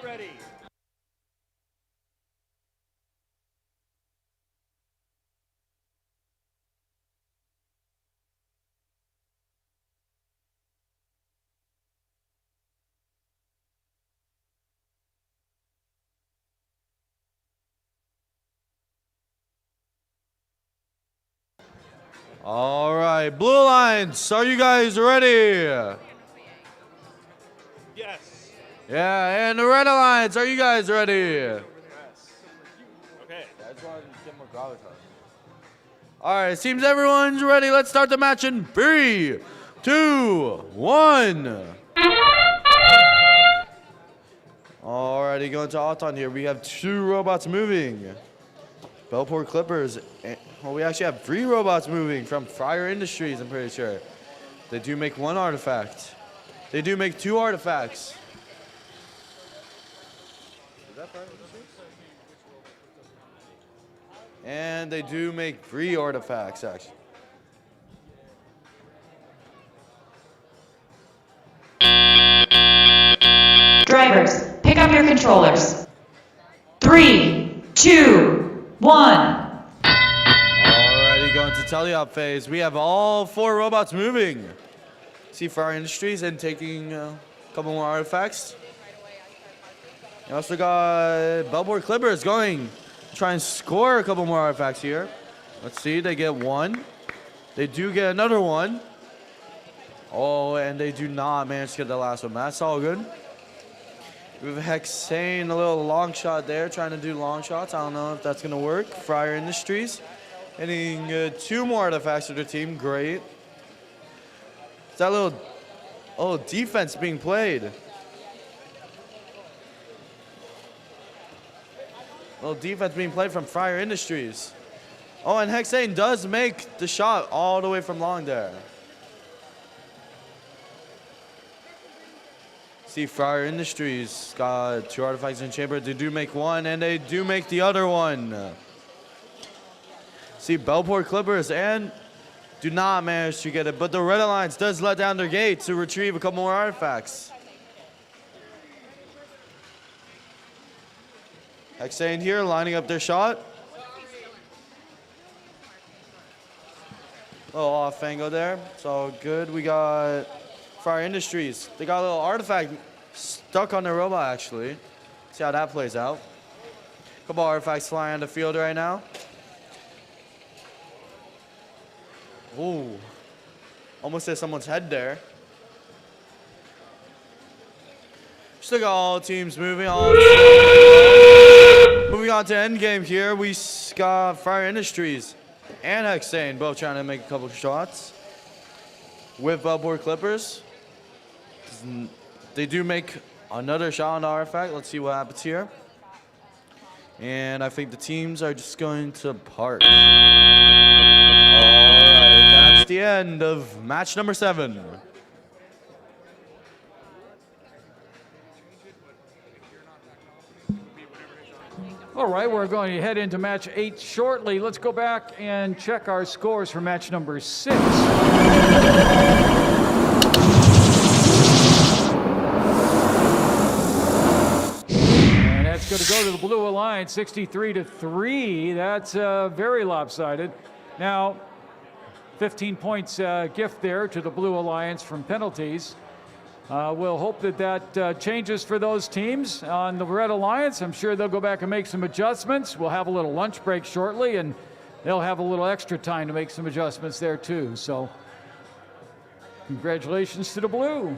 Ready. All right, blue lines, are you guys ready? Yes. Yeah, and the red alliance, are you guys ready? Yes. Okay. I just wanted to get more gravitas. All right, seems everyone's ready. Let's start the match in 3, 2, 1. Alrighty, going to Auton here. We have 2 robots moving. Bellport Clippers. Well, we actually have 3 robots moving from Fryer Industries, I'm pretty sure. They do make 1 artifact. They do make 2 artifacts. Is that Fryer Industries? And they do make 3 artifacts, actually. Drivers, pick up your controllers. 3, 2, 1. Alrighty, going to teleop phase. We have all 4 robots moving. See Fryer Industries and taking a couple more artifacts. You also got Bellport Clippers going to try and score a couple more artifacts here. Let's see, they get 1. They do get another 1. Oh, and they do not manage to get the last one. That's all good. We have Hexane, a little long shot there, trying to do long shots. I don't know if that's going to work. Fryer Industries hitting 2 more artifacts to their team. Great. It's that little defense being played. Little defense being played from Fryer Industries. Oh, and Hexane does make the shot all the way from long there. See, Fryer Industries got 2 artifacts in chamber. They do make 1, and they do make the other one. See, Bellport Clippers and do not manage to get it, but the Red Alliance does let down their gate to retrieve a couple more artifacts. Hexane here lining up their shot. Little off angle there. It's all good. We got Fryer Industries. They got a little artifact stuck on their robot, actually. See how that plays out. Couple artifacts flying on the field right now. Ooh. Almost hit someone's head there. Still got all teams moving on. Moving on to endgame here. We got Fryer Industries and Hexane both trying to make a couple shots with Bellport Clippers. They do make another shot on the artifact. Let's see what happens here. And I think the teams are just going to part. All right, that's the end of match number 7. All right, we're going to head into match 8 shortly. Let's go back and check our scores for match number 6. And that's going to go to the Blue Alliance, 63-3. That's very lopsided. Now, 15 points gift there to the Blue Alliance from penalties. We'll hope that that changes for those teams. On the Red Alliance, I'm sure they'll go back and make some adjustments. We'll have a little lunch break shortly, and they'll have a little extra time to make some adjustments there too. So congratulations to the Blue.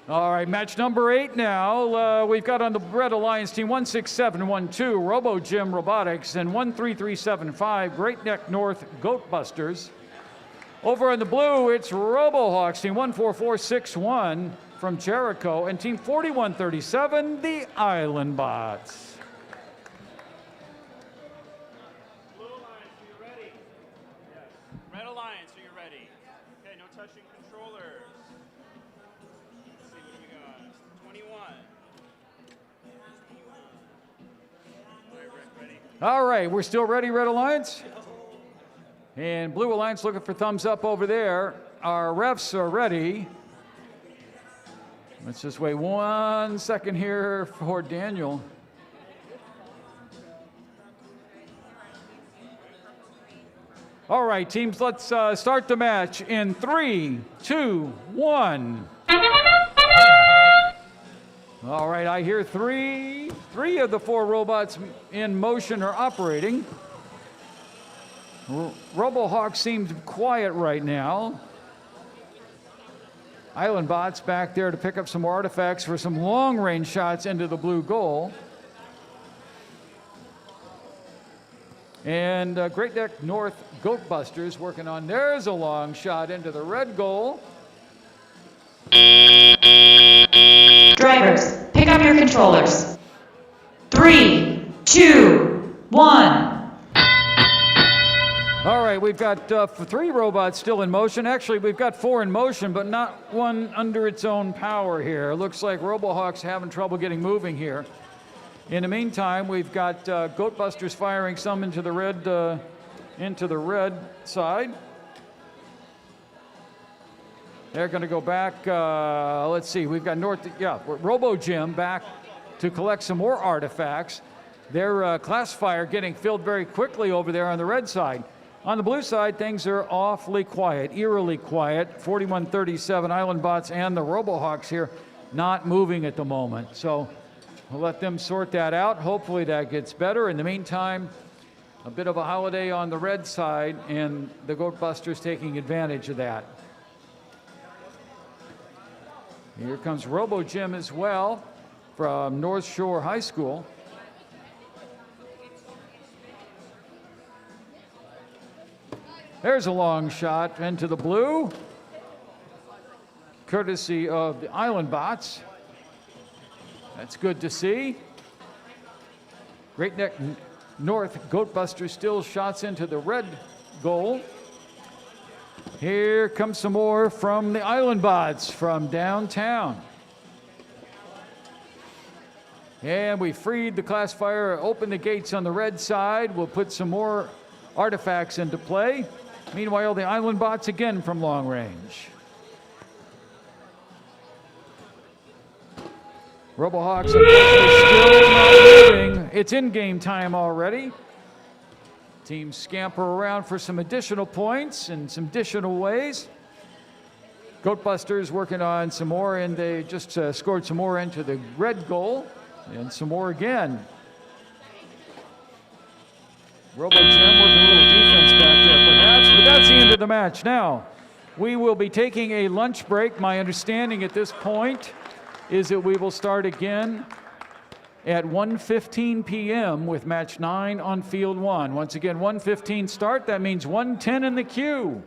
All right, match number 8 now. We've got on the Red Alliance team 16712, Robo Gym Robotics, and 13375, Great Neck North Goat Busters. Over on the blue, it's RoboHawks, team 14461 from Jericho, and team 4137, the Island Bots. Concussion controllers. Let's see, what do we got? 21. All right, Rick, ready? All right, we're still ready, Red Alliance? And Blue Alliance looking for thumbs up over there. Our refs are ready. Let's just wait 1 second here for Daniel. All right, teams, let's start the match in 3, 2, 1. All right, I hear three of the 4 robots in motion are operating. RoboHawk seems quiet right now. Island Bots back there to pick up some more artifacts for some long-range shots into the blue goal. And Great Neck North Goat Busters working on, there's a long shot into the red goal. Drivers, pick up your controllers. 3, 2, 1. All right, we've got 3 robots still in motion. Actually, we've got 4 in motion, but not one under its own power here. Looks like RoboHawk's having trouble getting moving here. In the meantime, we've got Goat Busters firing some into the red side. They're going to go back. Let's see. We've got Robo Jim back to collect some more artifacts. Their classifier getting filled very quickly over there on the red side. On the blue side, things are awfully quiet, eerily quiet. 4137 Island Bots and the RoboHawks here not moving at the moment. So we'll let them sort that out. Hopefully that gets better. In the meantime, a bit of a holiday on the red side, and the Goat Busters taking advantage of that. Here comes Robo Jim as well from North Shore High School. There's a long shot into the blue, courtesy of the Island Bots. That's good to see. Great Neck North Goat Buster still shots into the red goal. Here comes some more from the Island Bots from downtown. And we freed the classifier, opened the gates on the red side. We'll put some more artifacts into play. Meanwhile, the Island Bots again from long range. RoboHawks still not moving. It's in-game time already. Teams scamper around for some additional points in some additional ways. Goat Busters working on some more, and they just scored some more into the red goal, and some more again. Robo Jim working a little defense back there perhaps, but that's the end of the match. Now, we will be taking a lunch break. My understanding at this point is that we will start again at 1:15 p.m. with match 9 on field 1. Once again, 1:15 start. That means 1:10 in the queue.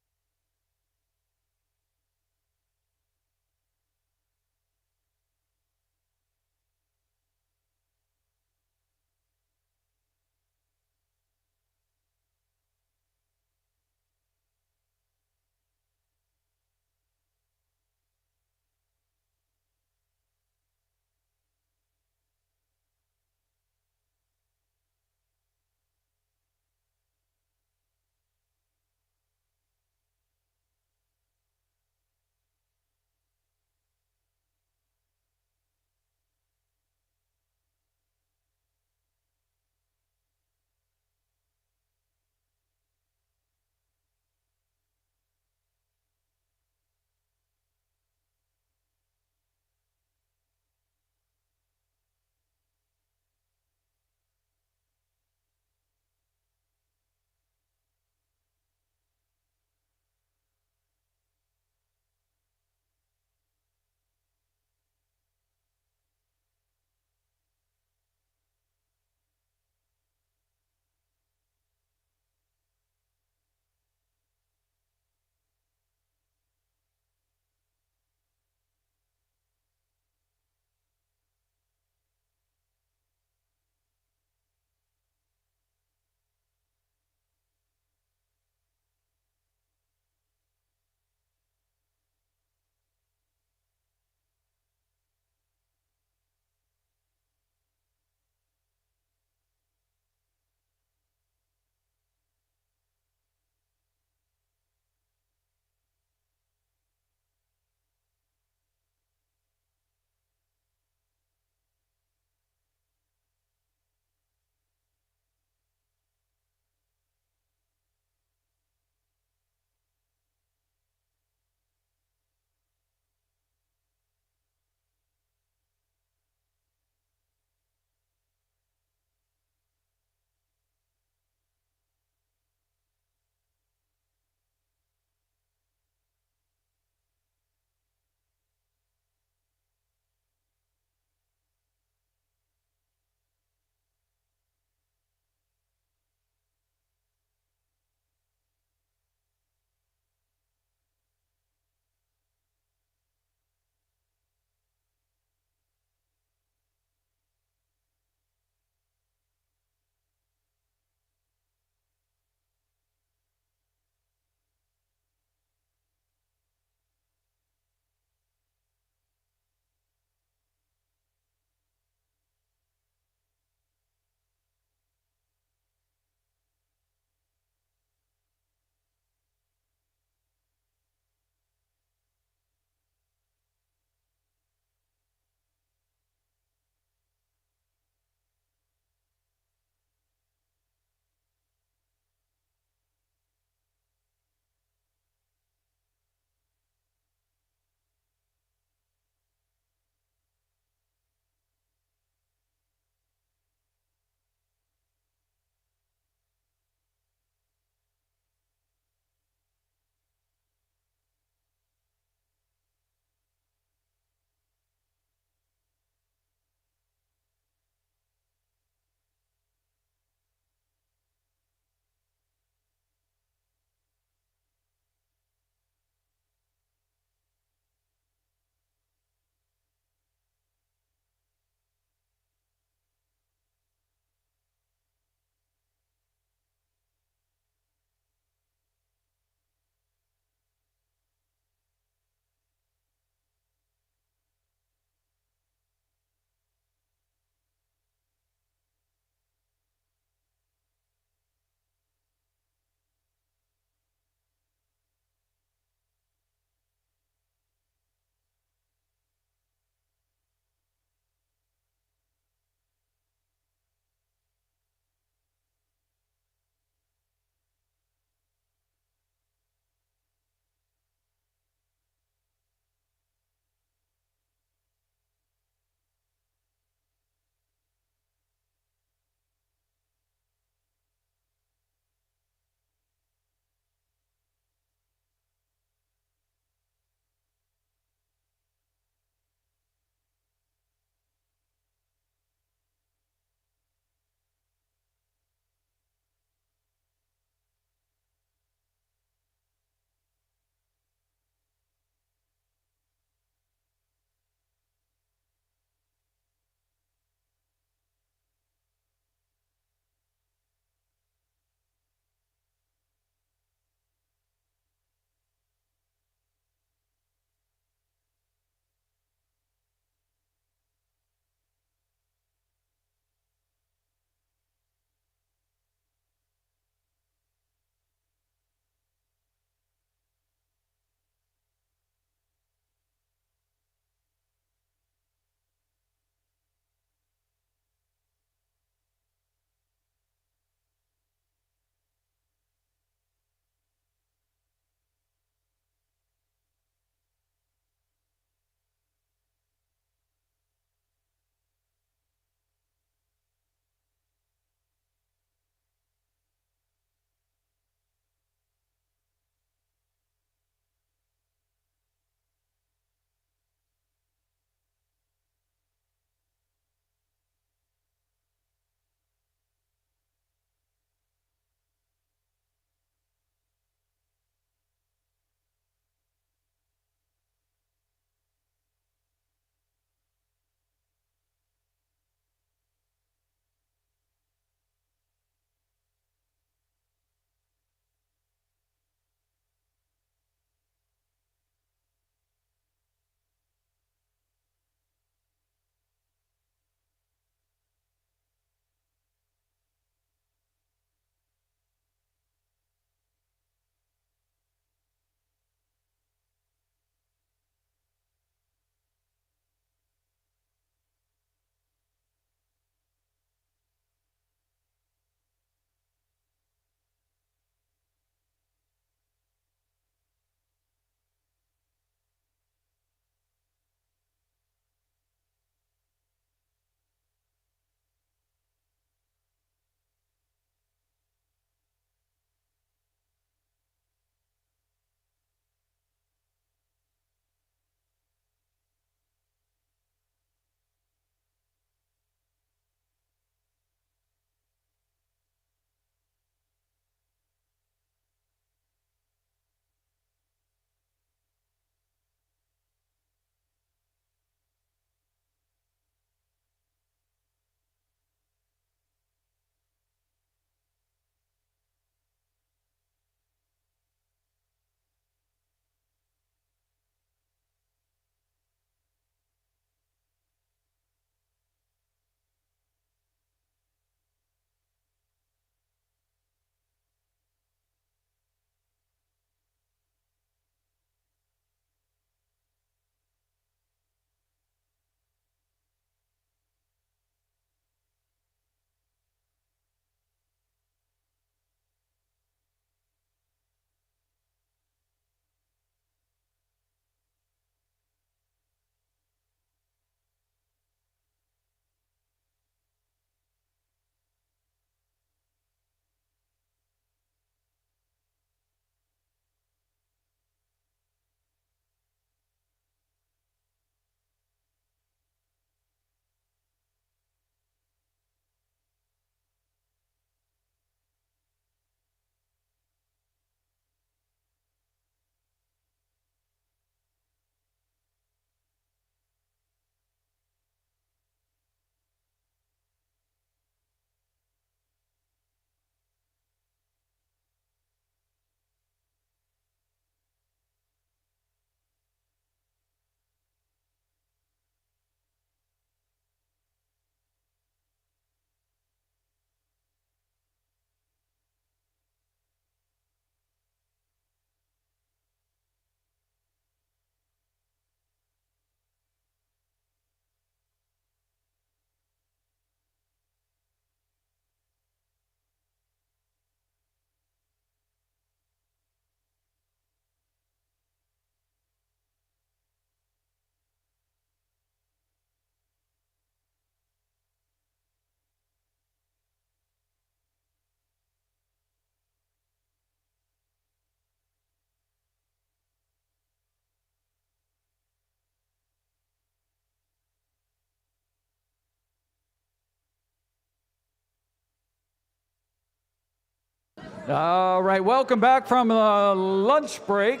All right, welcome back from lunch break.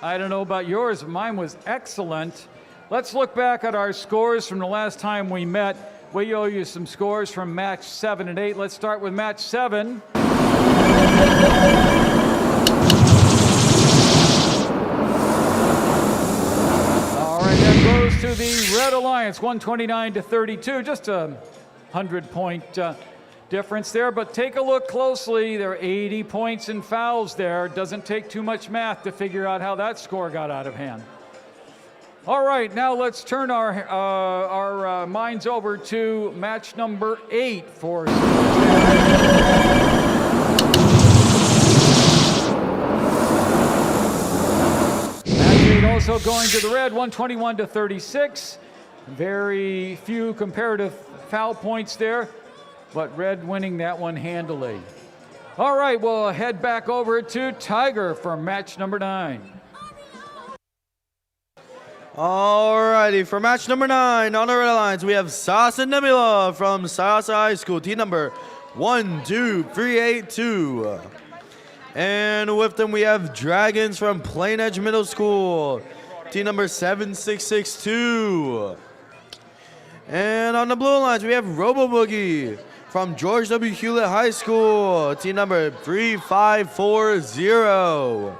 I don't know about yours, mine was excellent. Let's look back at our scores from the last time we met. We owe you some scores from match 7 and 8. Let's start with match 7. All right, that goes to the Red Alliance, 129 to 32, just a 100-point difference there, but take a look closely. There are 80 points and fouls there. Doesn't take too much math to figure out how that score got out of hand. All right, now let's turn our minds over to match number 8 for match 8 also going to the Red, 121 to 36. Very few comparative foul points there, but Red winning that one handily. All right, we'll head back over to Tiger for match number 9. Alrighty, for match number 9 on the Red Alliance, we have Sayasa Nebula from Sayasa High School, team number 12382. And with them, we have Dragons from Plain Edge Middle School, team number 7662. And on the Blue Alliance, we have Robo Boogie from George W. Hewlett High School, team number 3540.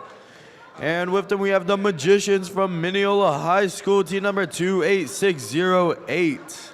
And with them, we have the Magicians from Mineola High School, team number 28608.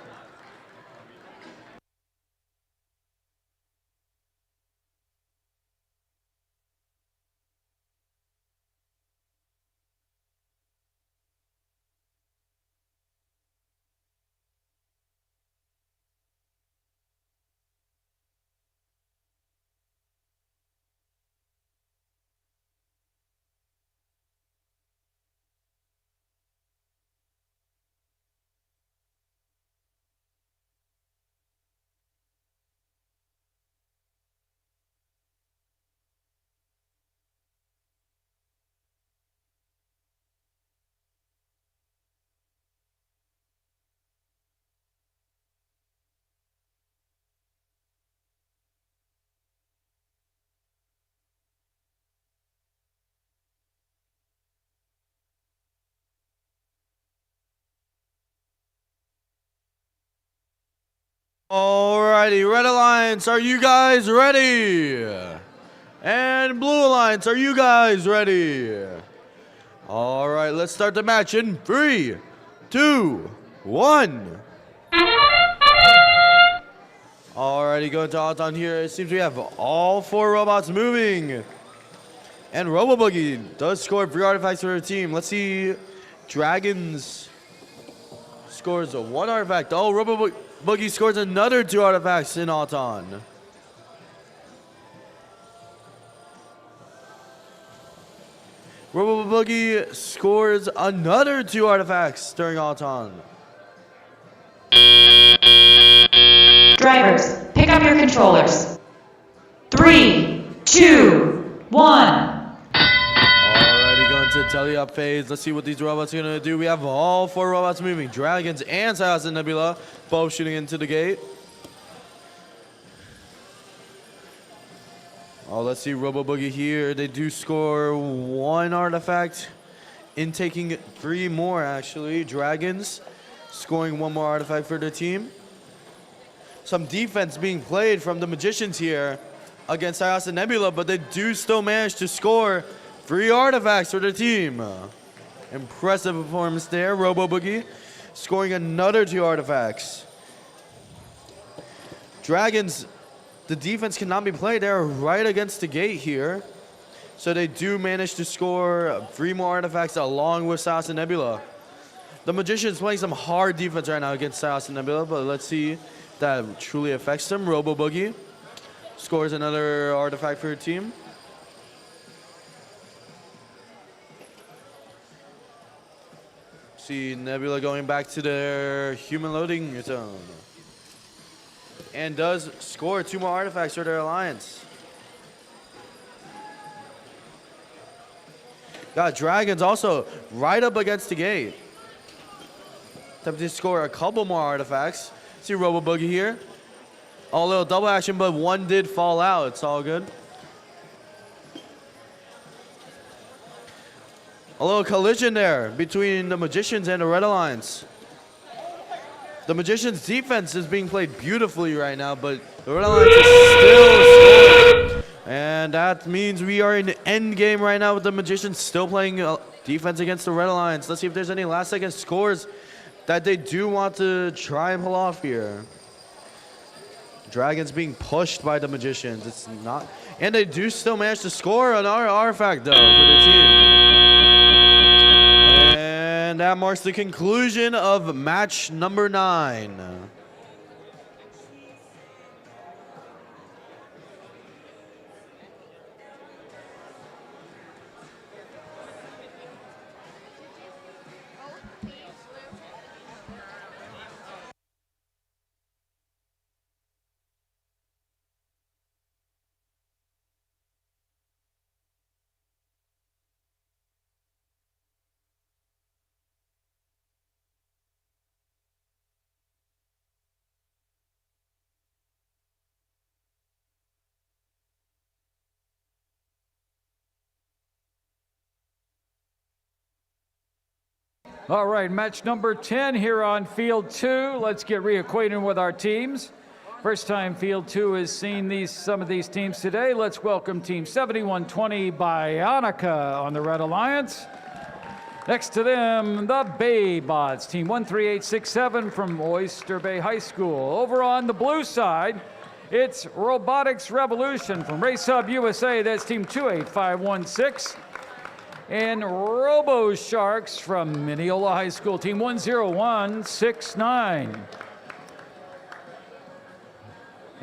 Alrighty, Red Alliance, are you guys ready? And Blue Alliance, are you guys ready? Alright, let's start the match in 3, 2, 1. Alrighty, going to Auton here. It seems we have all 4 robots moving. And Robo Boogie does score 3 artifacts for her team. Let's see. Dragons scores 1 artifact. Oh, Robo Boogie scores another 2 artifacts in Auton. Robo Boogie scores another 2 artifacts during Auton. Drivers, pick up your controllers. 3, 2, 1. Alrighty, going to tele-up phase. Let's see what these robots are going to do. We have all 4 robots moving. Dragons and Sayasa Nebula both shooting into the gate. Oh, let's see Robo Boogie here. They do score 1 artifact in taking 3 more, actually. Dragons scoring 1 more artifact for their team. Some defense being played from the Magicians here against Sayasa Nebula, but they do still manage to score 3 artifacts for their team. Impressive performance there. Robo Boogie scoring another 2 artifacts. Dragons, the defense cannot be played. They're right against the gate here. So they do manage to score 3 more artifacts along with Sayasa Nebula. The Magician's playing some hard defense right now against Sayasa Nebula, but let's see if that truly affects them. Robo Boogie scores another artifact for her team. See Nebula going back to their human loading zone. And does score 2 more artifacts for their alliance. Got Dragons also right up against the gate. Time to score a couple more artifacts. See Robo Boogie here. A little double action, but 1 did fall out. It's all good. A little collision there between the Magicians and the Red Alliance. The Magicians' defense is being played beautifully right now, but the Red Alliance is still scoring. And that means we are in the end game right now with the Magicians still playing defense against the Red Alliance. Let's see if there's any last-second scores that they do want to try and pull off here. Dragons being pushed by the Magicians. It's not, and they do still manage to score an artifact though for the team. And that marks the conclusion of match number 9. All right, match number 10 here on Field 2. Let's get reacquainted with our teams. First time Field 2 has seen some of these teams today. Let's welcome Team 7120 Bionica on the Red Alliance. Next to them, the Bay Bots, Team 13867 from Oyster Bay High School. Over on the blue side, it's Robotics Revolution from Race Hub USA. That's Team 28516. And Robo Sharks from Mineola High School, Team 10169.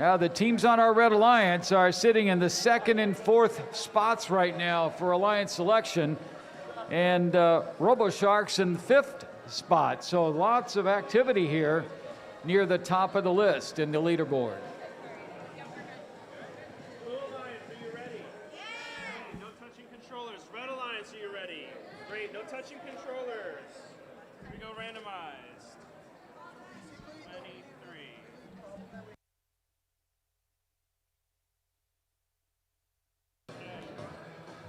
Now the teams on our Red Alliance are sitting in the 2nd and 4th spots right now for Alliance selection, and Robo Sharks in 5th spot. So lots of activity here near the top of the list in the leaderboard. Touching controllers. Here we go, randomized. 23.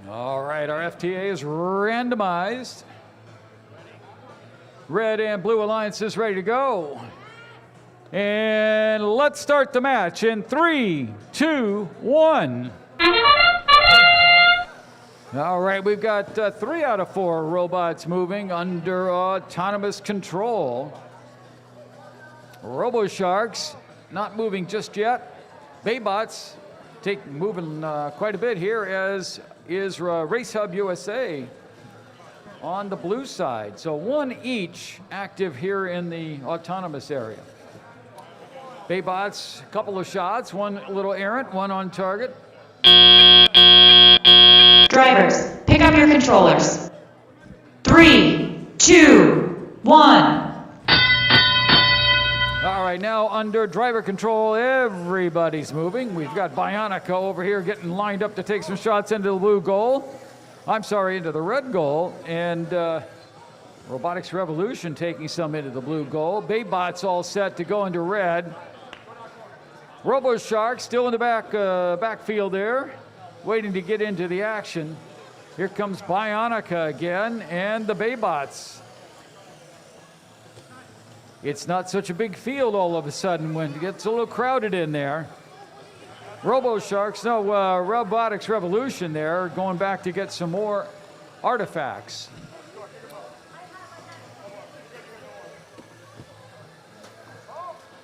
All right, our FTA is randomized. Red and blue alliances ready to go. And let's start the match in 3, 2, 1. All right, we've got 3 out of 4 robots moving under autonomous control. Robo Sharks not moving just yet. Baybots moving quite a bit here, as is Race Hub USA on the blue side. So 1 each active here in the autonomous area. Baybots, a couple of shots, 1 a little errant, 1 on target. Drivers, pick up your controllers. 3, 2, 1. All right, now under driver control, everybody's moving. We've got Bionica over here getting lined up to take some shots into the blue goal. I'm sorry, into the red goal. And Robotics Revolution taking some into the blue goal. Baybots all set to go into red. Robo Shark still in the backfield there, waiting to get into the action. Here comes Bionica again and the Baybots. It's not such a big field all of a sudden when it gets a little crowded in there. Robotics Revolution there, going back to get some more artifacts.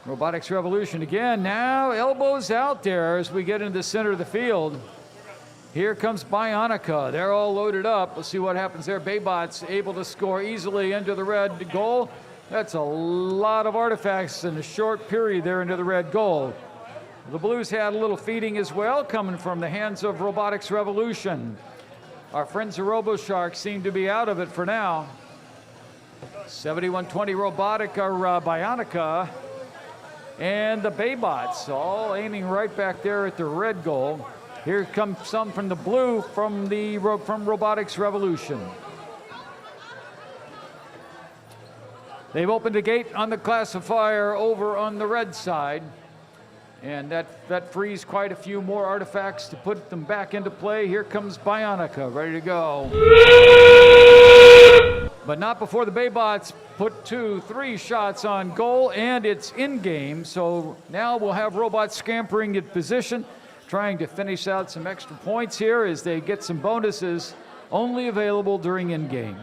Robotics Revolution again, now elbows out there as we get into the center of the field. Here comes Bionica. They're all loaded up. We'll see what happens there. Baybots able to score easily into the red goal. That's a lot of artifacts in a short period there into the red goal. The Blues had a little feeding as well, coming from the hands of Robotics Revolution. Our friends of RoboShark seem to be out of it for now. 7120 Bionica and the Baybots all aiming right back there at the red goal. Here comes some from the blue from Robotics Revolution. They've opened a gate on the classifier over on the red side, and that frees quite a few more artifacts to put them back into play. Here comes Bionica, ready to go. but not before the Baybots put 2-3 shots on goal, and it's in game. So now we'll have robots scampering in position, trying to finish out some extra points here as they get some bonuses only available during in game.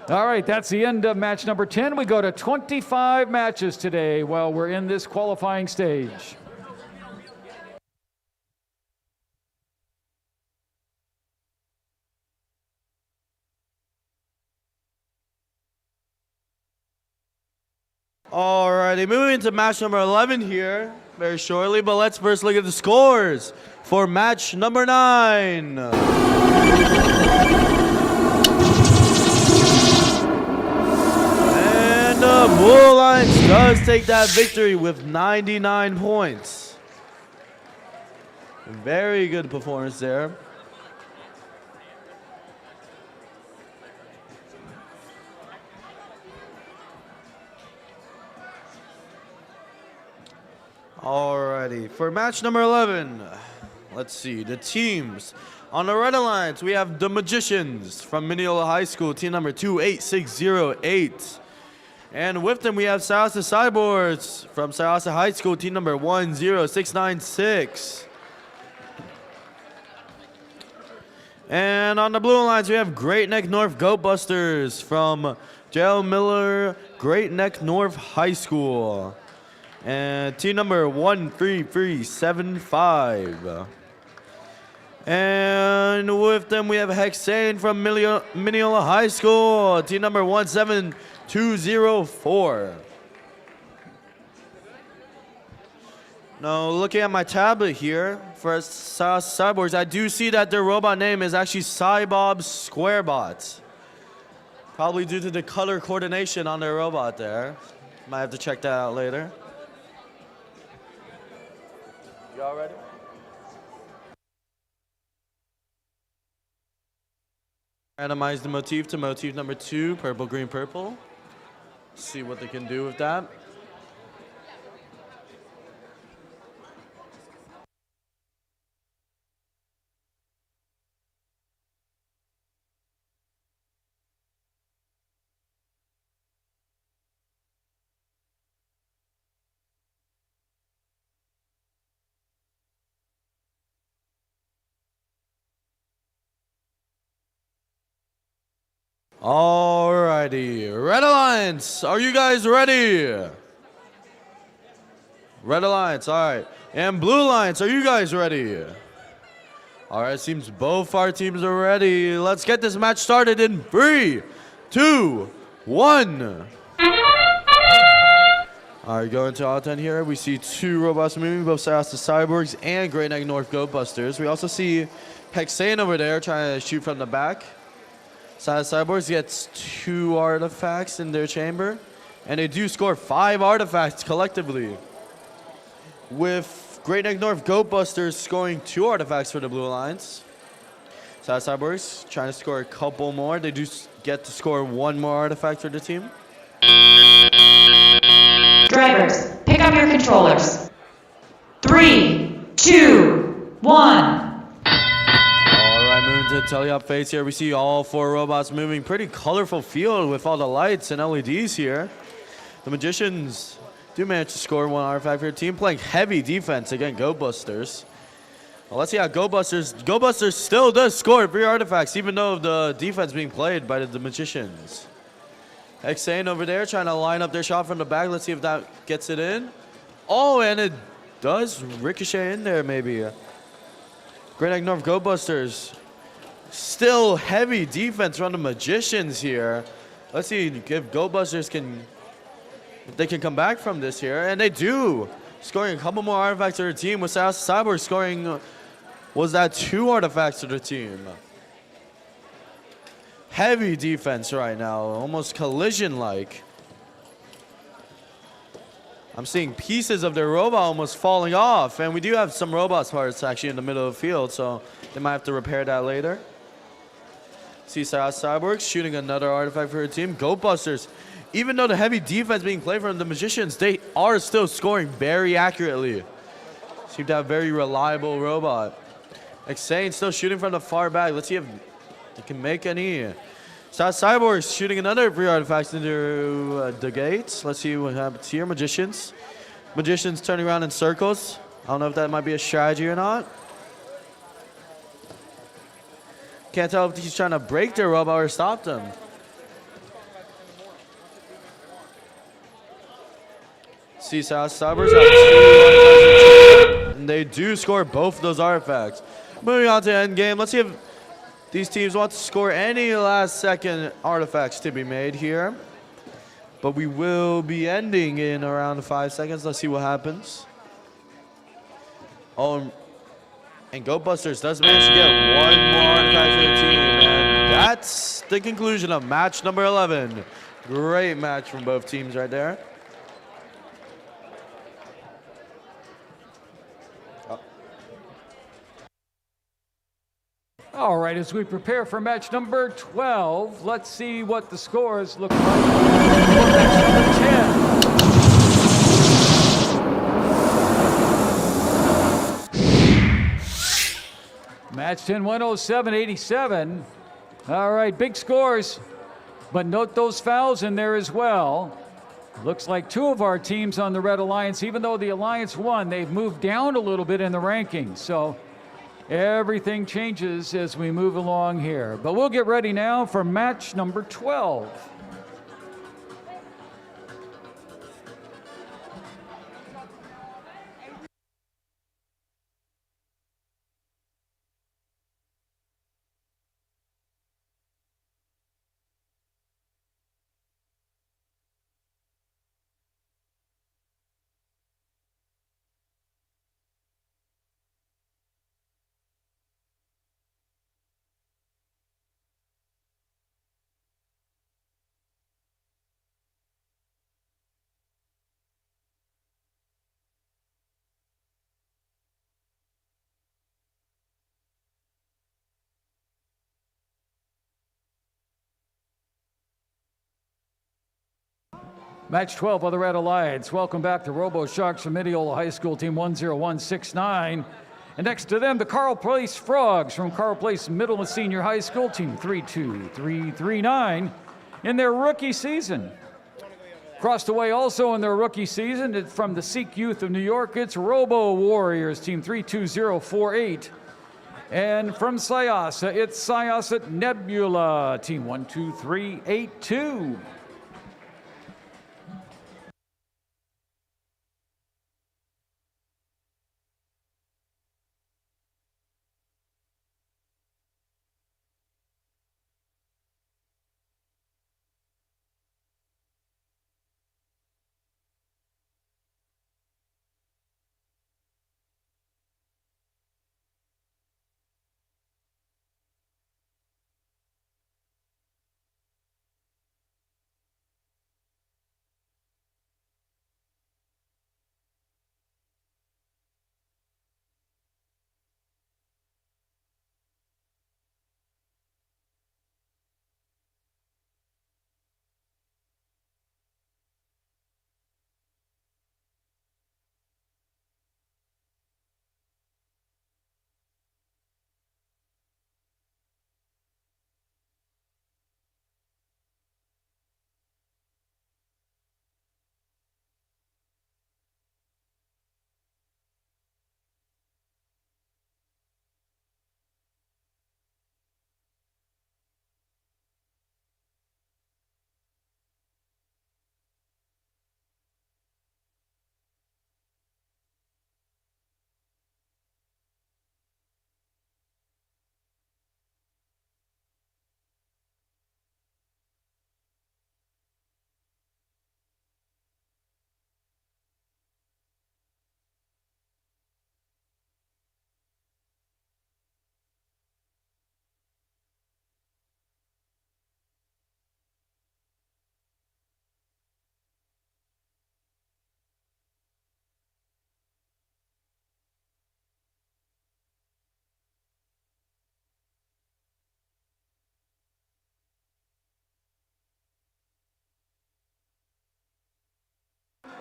All right, that's the end of match number 10. We go to 25 matches today while we're in this qualifying stage. Alrighty, moving into match number 11 here very shortly, but let's first look at the scores for match number 9. And the Blue Alliance does take that victory with 99 points. Very good performance there. Alrighty, for match number 11, let's see, the teams. On the Red Alliance, we have the Magicians from Mineola High School, team number 28608. And with them, we have Sarasa Cyborgs from Sarasa High School, team number 10696. And on the Blue Alliance, we have Great Neck North Goatbusters from J.L. Miller Great Neck North High School. And team number 13375. And with them, we have Hexane from Mineola High School, team number 17204. Now, looking at my tablet here for Cyborgs, I do see that their robot name is actually Cybob Squarebot. Probably due to the color coordination on their robot there. Might have to check that out later. Y'all ready? Randomize the motif to motif number 2, purple, green, purple. See what they can do with that. Alrighty, Red Alliance, are you guys ready? Red Alliance, alright. And Blue Alliance, are you guys ready? Alright, seems both our teams are ready. Let's get this match started in 3, 2, 1. Alright, going to all 10 here. We see 2 robots moving, both Sarasa Cyborgs and Great Neck North Goatbusters. We also see Hexane over there trying to shoot from the back. Cyborgs gets 2 artifacts in their chamber, and they do score 5 artifacts collectively, with Great Neck North Goatbusters scoring 2 artifacts for the Blue Alliance. Cyborgs trying to score a couple more. They do get to score 1 more artifact for the team. Drivers, pick up your controllers. 3, 2, 1. Moving to the teleop phase here, we see all 4 robots moving. Pretty colorful field with all the lights and LEDs here. The Magicians do manage to score 1 artifact for your team, playing heavy defense against Goatbusters. Well, let's see how Goatbusters still does score 3 artifacts, even though the defense being played by the Magicians. Hexane over there trying to line up their shot from the back. Let's see if that gets it in. Oh, and it does ricochet in there maybe. Great Neck North Goatbusters. Still heavy defense from the Magicians here. Let's see if Goatbusters can come back from this here, and they do, scoring a couple more artifacts to their team. With Cyborg scoring, was that 2 artifacts to their team? Heavy defense right now, almost collision-like. I'm seeing pieces of their robot almost falling off, and we do have some robot parts actually in the middle of the field, so they might have to repair that later. See Cyborgs shooting another artifact for her team. Goatbusters, even though the heavy defense being played from the Magicians, they are still scoring very accurately. Seem to have a very reliable robot. Xane still shooting from the far back. Let's see if he can make any. Cyborg's shooting another free artifacts into the gates. Let's see what happens here. Magicians. Magicians turning around in circles. I don't know if that might be a strategy or not. Can't tell if he's trying to break their robot or stop them. See, Cyborg's have 2 artifacts, and they do score both of those artifacts. Moving on to end game. Let's see if these teams want to score any last-second artifacts to be made here. But we will be ending in around 5 seconds. Let's see what happens. Oh, and Goat Busters does manage to get 1 more artifact for the team. And that's the conclusion of match number 11. Great match from both teams right there. All right, as we prepare for match number 12, let's see what the scores look like for match number 10. Match 10, 107-87. All right, big scores, but note those fouls in there as well. Looks like 2 of our teams on the Red Alliance, even though the Alliance won, they've moved down a little bit in the rankings. So everything changes as we move along here. But we'll get ready now for match number 12. Match 12 of the Red Alliance. Welcome back to Robo Sharks from Mineola High School, team 10169. And next to them, the Carl Place Frogs from Carl Place Middle and Senior High School, team 32339, in their rookie season. Crossed away also in their rookie season from the Sikh Youth of New York, it's Robo Warriors, team 32048. And from Syasa, it's Syasa Nebula, team 12382.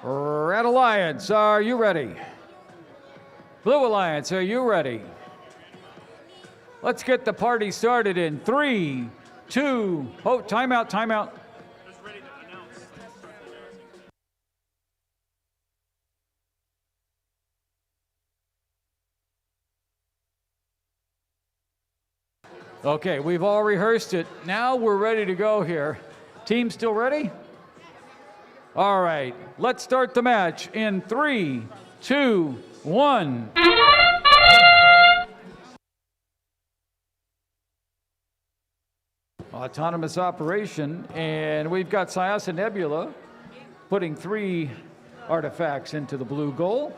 Red Alliance, are you ready? Blue Alliance, are you ready? Let's get the party started in 3, 2, oh, timeout, timeout. Who's ready to announce? Okay, we've all rehearsed it. Now we're ready to go here. Team still ready? All right, let's start the match in 3, 2, 1. Autonomous operation, and we've got Syasa Nebula putting 3 artifacts into the blue goal.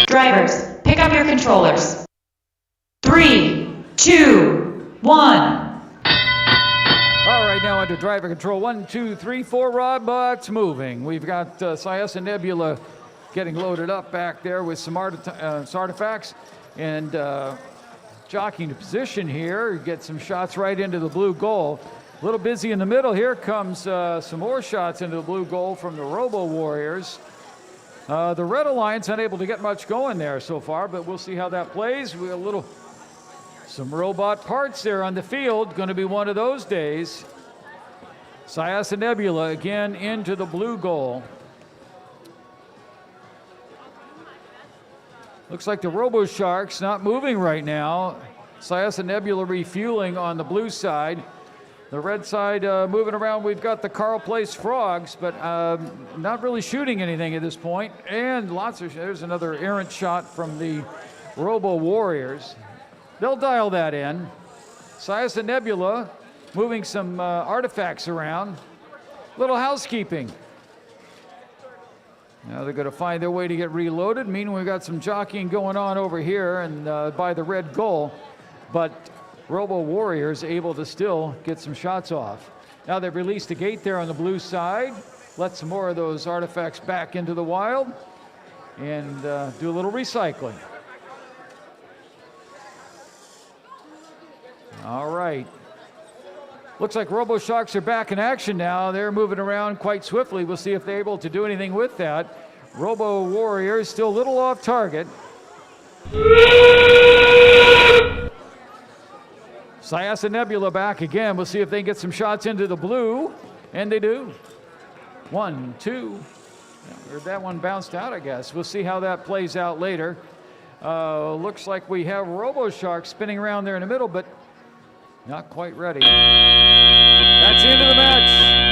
Drivers, pick up your controllers. 3, 2, 1. All right, now under driver control. 1, 2, 3, 4 robots moving. We've got Syasa Nebula getting loaded up back there with some artifacts and jockeying to position here. Get some shots right into the blue goal. A little busy in the middle. Here comes some more shots into the blue goal from the Robo Warriors. The Red Alliance unable to get much going there so far, but we'll see how that plays. We have some robot parts there on the field. Going to be one of those days. Syasa Nebula again into the blue goal. Looks like the Robo Sharks not moving right now. Syasa Nebula refueling on the blue side. The red side moving around. We've got the Carl Place Frogs, but not really shooting anything at this point. And there's another errant shot from the Robo Warriors. They'll dial that in. Syasa Nebula moving some artifacts around. Little housekeeping. Now they're going to find their way to get reloaded. Meanwhile, we've got some jockeying going on over here and by the red goal. But Robo Warriors able to still get some shots off. Now they've released a gate there on the blue side. Let some more of those artifacts back into the wild and do a little recycling. All right. Looks like Robo Sharks are back in action now. They're moving around quite swiftly. We'll see if they're able to do anything with that. Robo Warriors still a little off target. Syasa Nebula back again. We'll see if they can get some shots into the blue. And they do. 1, 2. Or that one bounced out, I guess. We'll see how that plays out later. Looks like we have Robo Shark spinning around there in the middle, but not quite ready. That's the end of the match.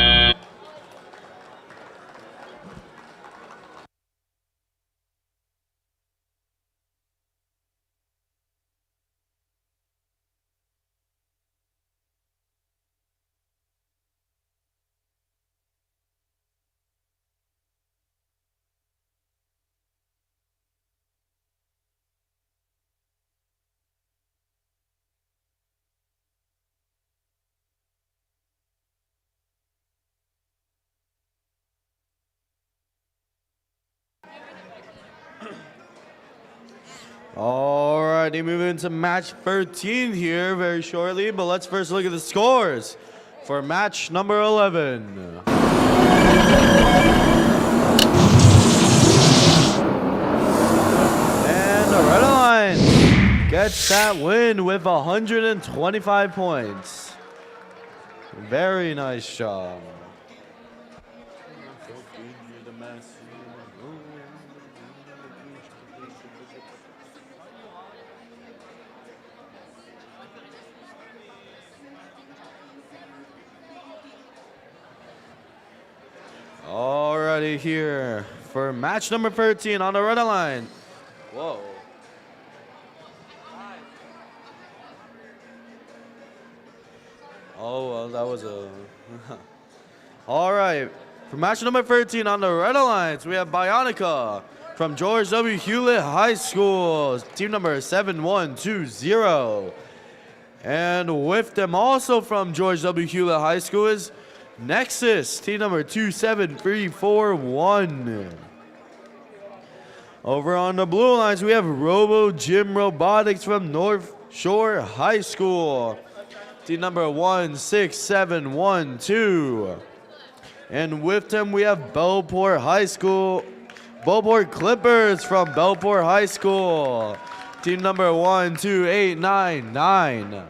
Alrighty, moving into match 13 here very shortly, but let's first look at the scores for match number 11. And the Red Alliance gets that win with 125 points. Very nice job. Alrighty, here for match number 13 on the Red Line. Whoa. Oh, well, that was a... All right, for match number 13 on the Red Alliance, we have Bionica from George W. Hewlett High School, team number 7120. And with them also from George W. Hewlett High School is Nexus, team number 27341. Over on the blue lines, we have Robo Gym Robotics from North Shore High School. Team number 16712. And with them, we have Bellport Clippers from Bellport High School. Team number 12899.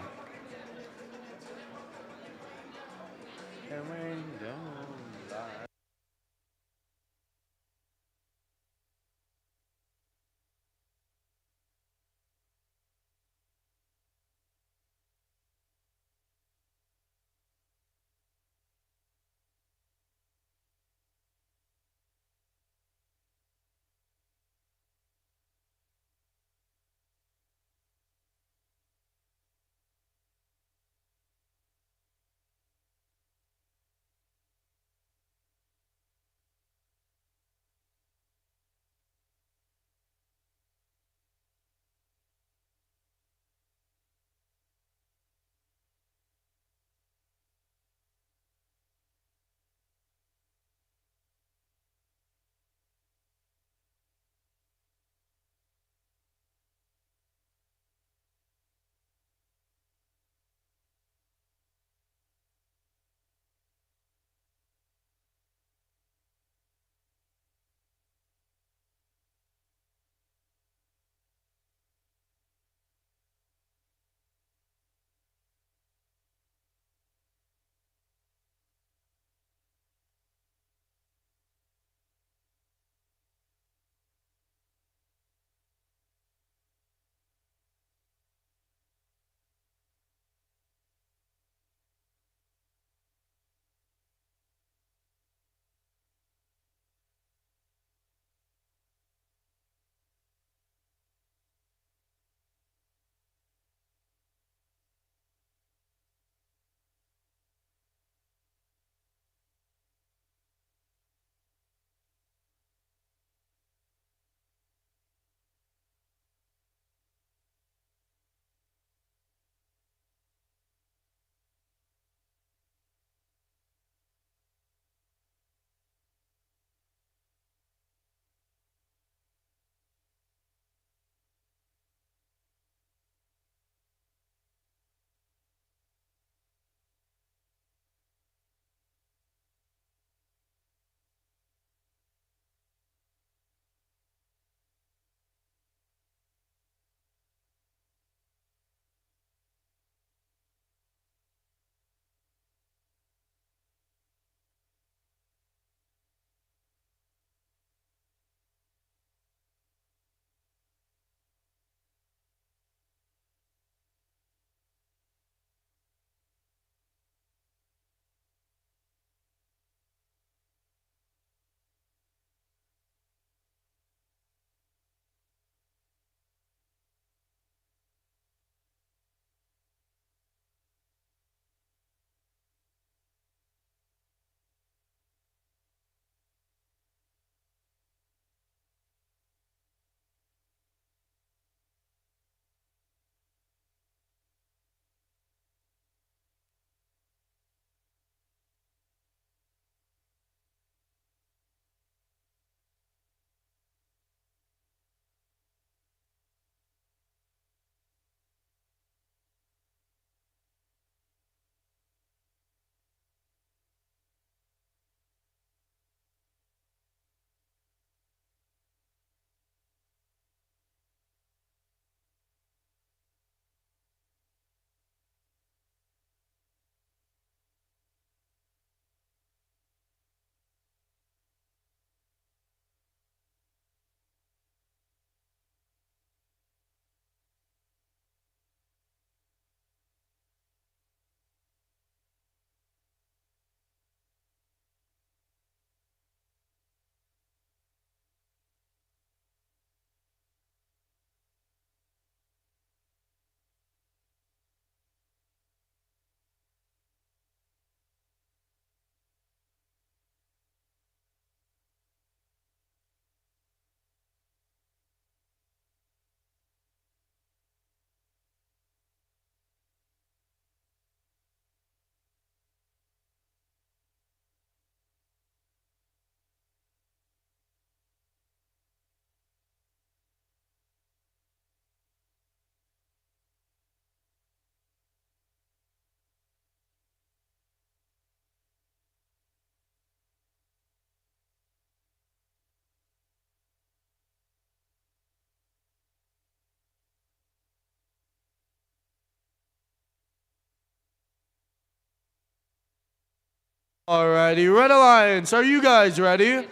Alrighty, Red Alliance, are you guys ready?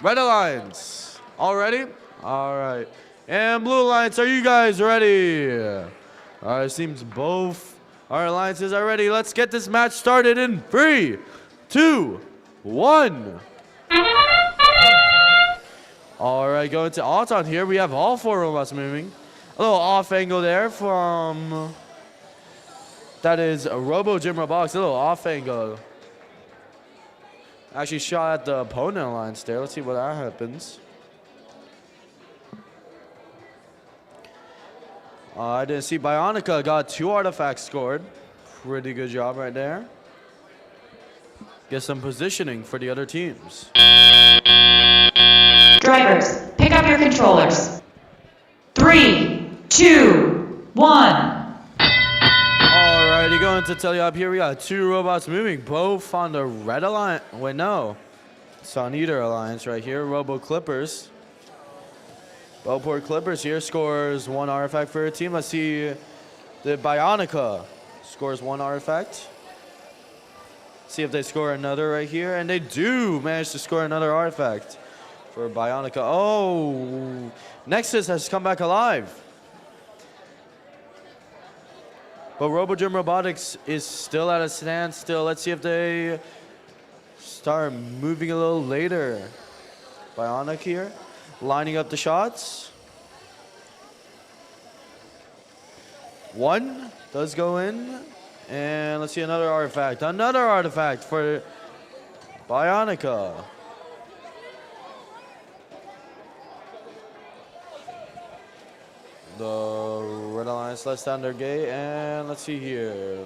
Red Alliance, all ready? All right. And Blue Alliance, are you guys ready? All right, seems both our alliances are ready. Let's get this match started in 3, 2, 1. All right, going to Auton here. We have all 4 robots moving. A little off angle there from, that is a Robo Gym Robotics, a little off angle. Actually shot at the opponent alliance there. Let's see what that happens. I didn't see Bionica got 2 artifacts scored. Pretty good job right there. Get some positioning for the other teams. Drivers, pick up your controllers. 3, 2, 1. Alrighty, going to tell you up here, we got 2 robots moving, both on the red alliance. Wait, no. It's on either alliance right here. Robo Clippers. Bellport Clippers here scores 1 artifact for a team. Let's see the Bionica scores 1 artifact. See if they score another right here. And they do manage to score another artifact for Bionica. Oh, Nexus has come back alive. But RoboGym Robotics is still at a standstill. Let's see if they start moving a little later. Bionic here, lining up the shots. 1 does go in. And let's see another artifact. Another artifact for Bionica. The Red Alliance lets down their gate, and let's see here.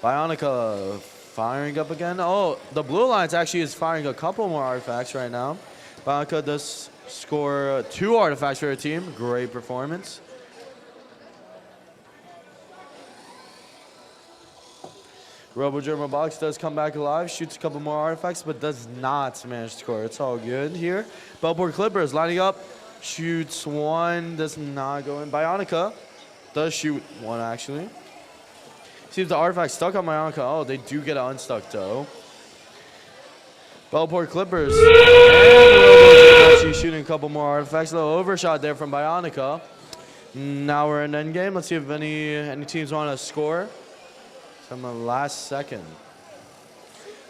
Bionica firing up again. Oh, the Blue Alliance actually is firing a couple more artifacts right now. Bionica does score 2 artifacts for her team. Great performance. RoboGym Robotics does come back alive, shoots a couple more artifacts, but does not manage to score. It's all good here. Bellport Clippers lining up, shoots 1, does not go in. Bionica does shoot 1 actually. See if the artifact stuck on Bionica. Oh, they do get it unstuck though. Bellport Clippers. And RoboGym actually shooting a couple more artifacts. A little overshot there from Bionica. Now we're in endgame. Let's see if any teams want to score. From the last second.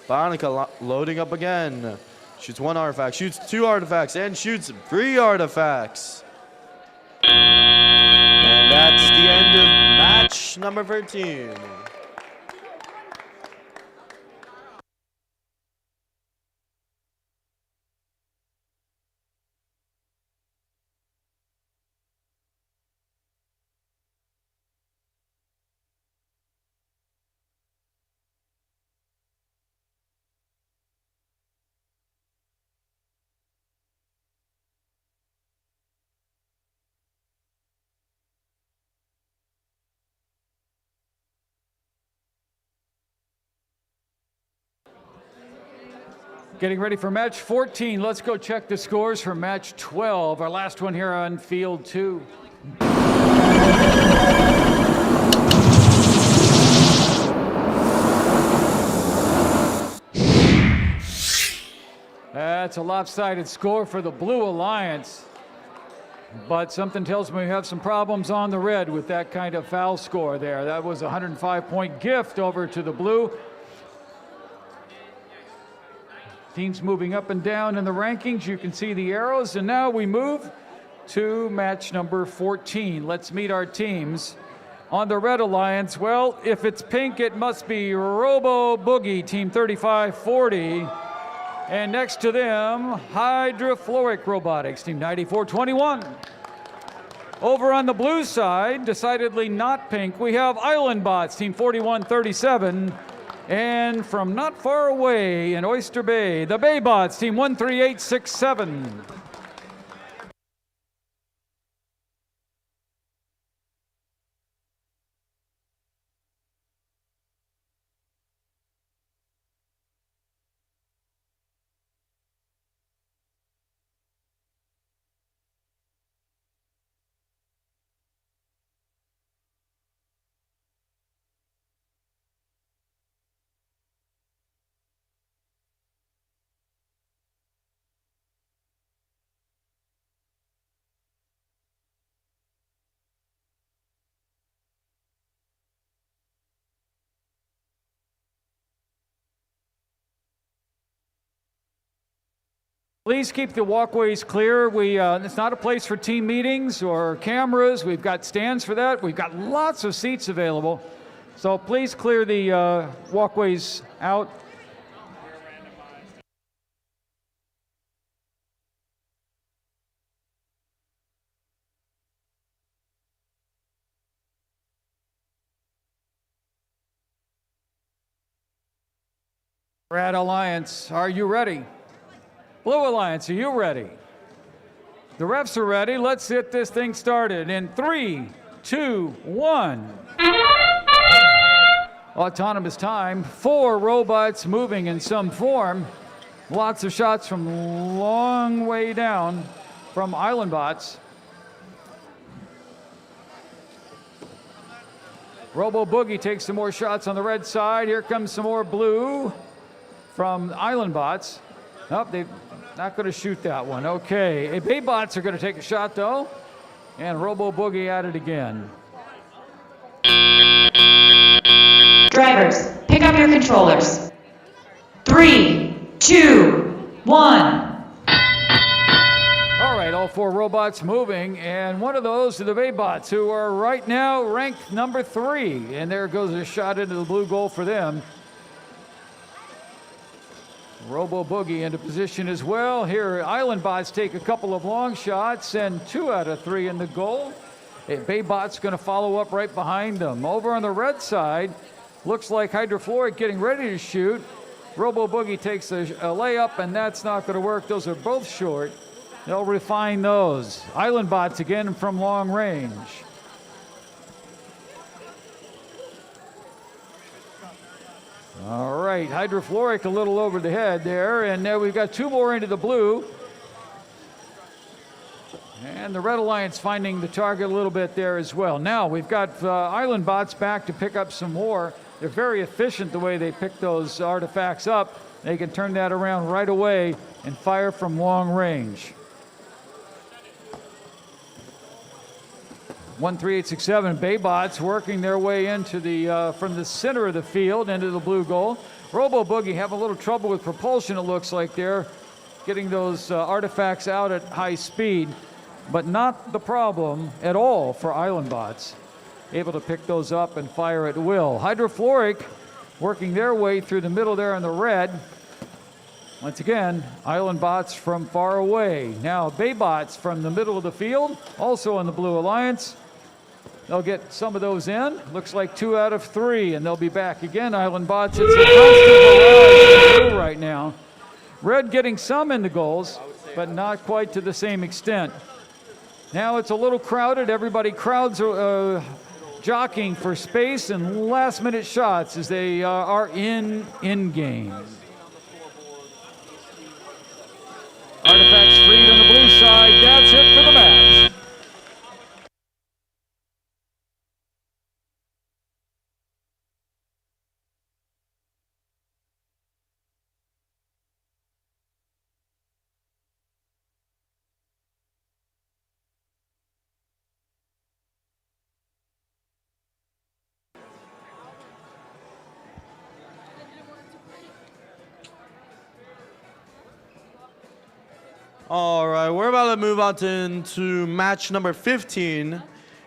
Bionica loading up again. Shoots 1 artifact, shoots 2 artifacts, and shoots 3 artifacts. And that's the end of match number 13. Getting ready for match 14. Let's go check the scores for match 12, our last one here on field 2. That's a lopsided score for the Blue Alliance. But something tells me we have some problems on the red with that kind of foul score there. That was a 105-point gift over to the Blue. Teams moving up and down in the rankings. You can see the arrows. And now we move to match number 14. Let's meet our teams. On the Red Alliance, well, if it's pink, it must be Robo Boogie, Team 3540. And next to them, Hydrofluoric Robotics, Team 9421. Over on the blue side, decidedly not pink, we have Island Bots, Team 4137. And from not far away in Oyster Bay, the Bay Bots, Team 13867. Please keep the walkways clear. It's not a place for team meetings or cameras. We've got stands for that. We've got lots of seats available. So please clear the walkways out. Red Alliance, are you ready? Blue Alliance, are you ready? The refs are ready. Let's get this thing started in 3, 2, 1. Autonomous time. 4 robots moving in some form. Lots of shots from long way down from Island Bots. Robo Boogie takes some more shots on the red side. Here comes some more blue from Island Bots. Nope, they're not going to shoot that one. Okay, Bay Bots are going to take a shot though. And Robo Boogie at it again. Drivers, pick up your controllers. 3, 2, 1. All right, all 4 robots moving, and one of those are the Bay Bots, who are right now ranked number 3. And there goes a shot into the blue goal for them. Robo Boogie into position as well. Here, Island Bots take a couple of long shots, and 2 out of 3 in the goal. Bay Bot's going to follow up right behind them. Over on the red side, looks like Hydrofluoric getting ready to shoot. Robo Boogie takes a layup, and that's not going to work. Those are both short. They'll refine those. Island Bots again from long range. All right, Hydrofluoric a little over the head there, and now we've got 2 more into the blue. And the Red Alliance finding the target a little bit there as well. Now we've got Island Bots back to pick up some more. They're very efficient the way they pick those artifacts up. They can turn that around right away and fire from long range. 13867 Bay Bots working their way into the from the center of the field into the blue goal. Robo Boogie have a little trouble with propulsion, it looks like they're getting those artifacts out at high speed, but not the problem at all for Island Bots. Able to pick those up and fire at will. Hydrofluoric working their way through the middle there in the red. Once again, Island Bots from far away. Now Bay Bots from the middle of the field, also in the Blue Alliance. They'll get some of those in. Looks like 2 out of 3, and they'll be back again. Island Bots, it's a constant barrage in blue right now. Red getting some in the goals, but not quite to the same extent. Now it's a little crowded. Everybody crowds jockeying for space and last-minute shots as they are in game. Artifacts freed on the blue side. That's it for the match. All right, we're about to move on into match number 15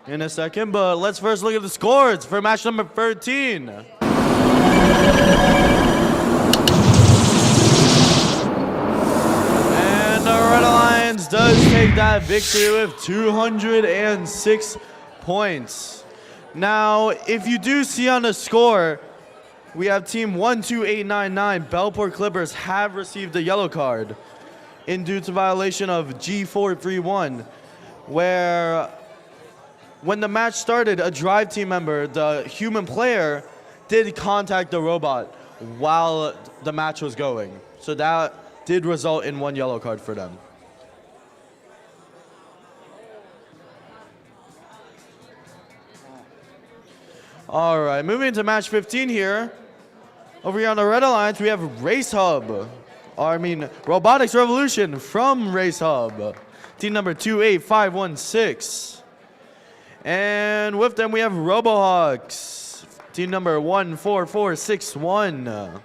in a second, but let's first look at the scores for match number 13. And the Red Alliance does take that victory with 206 points. Now, if you do see on the score, we have team 12899, Bellport Clippers, have received a yellow card in due to violation of G431, where when the match started, a drive team member, the human player, did contact the robot while the match was going. So that did result in 1 yellow card for them. All right, moving into match 15 here. Over here on the Red Alliance, we have Race Hub. Robotics Revolution from Race Hub. Team number 28516. And with them we have RoboHawks. Team number 14461.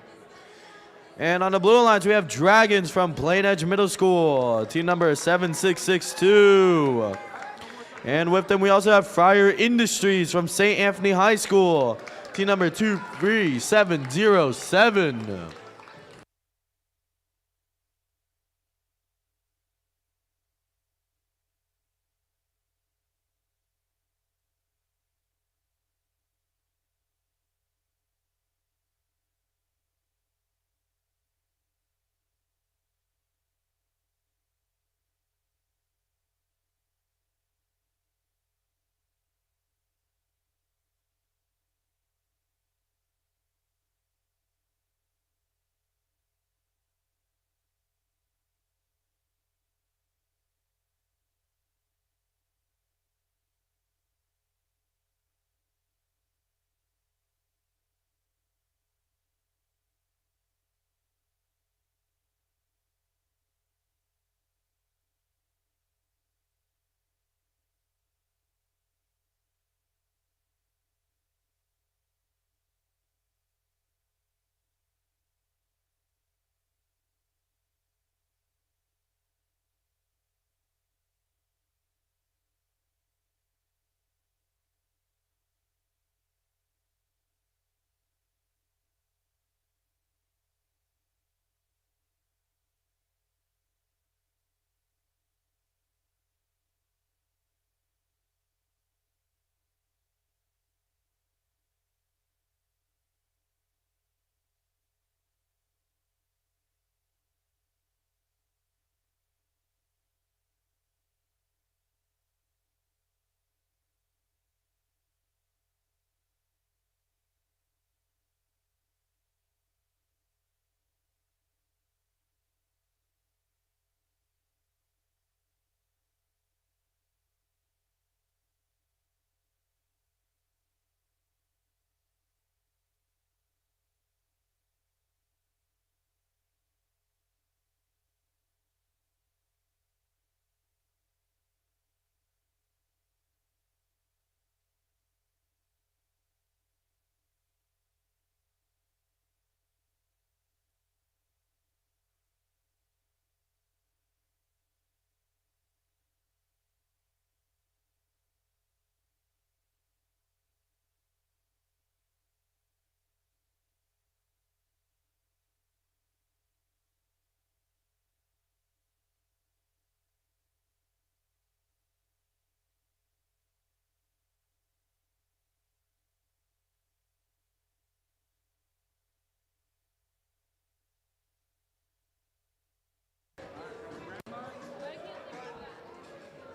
And on the blue alliance, we have Dragons from Plain Edge Middle School, team number 7662. And with them, we also have Fryer Industries from St. Anthony High School, team number 23707.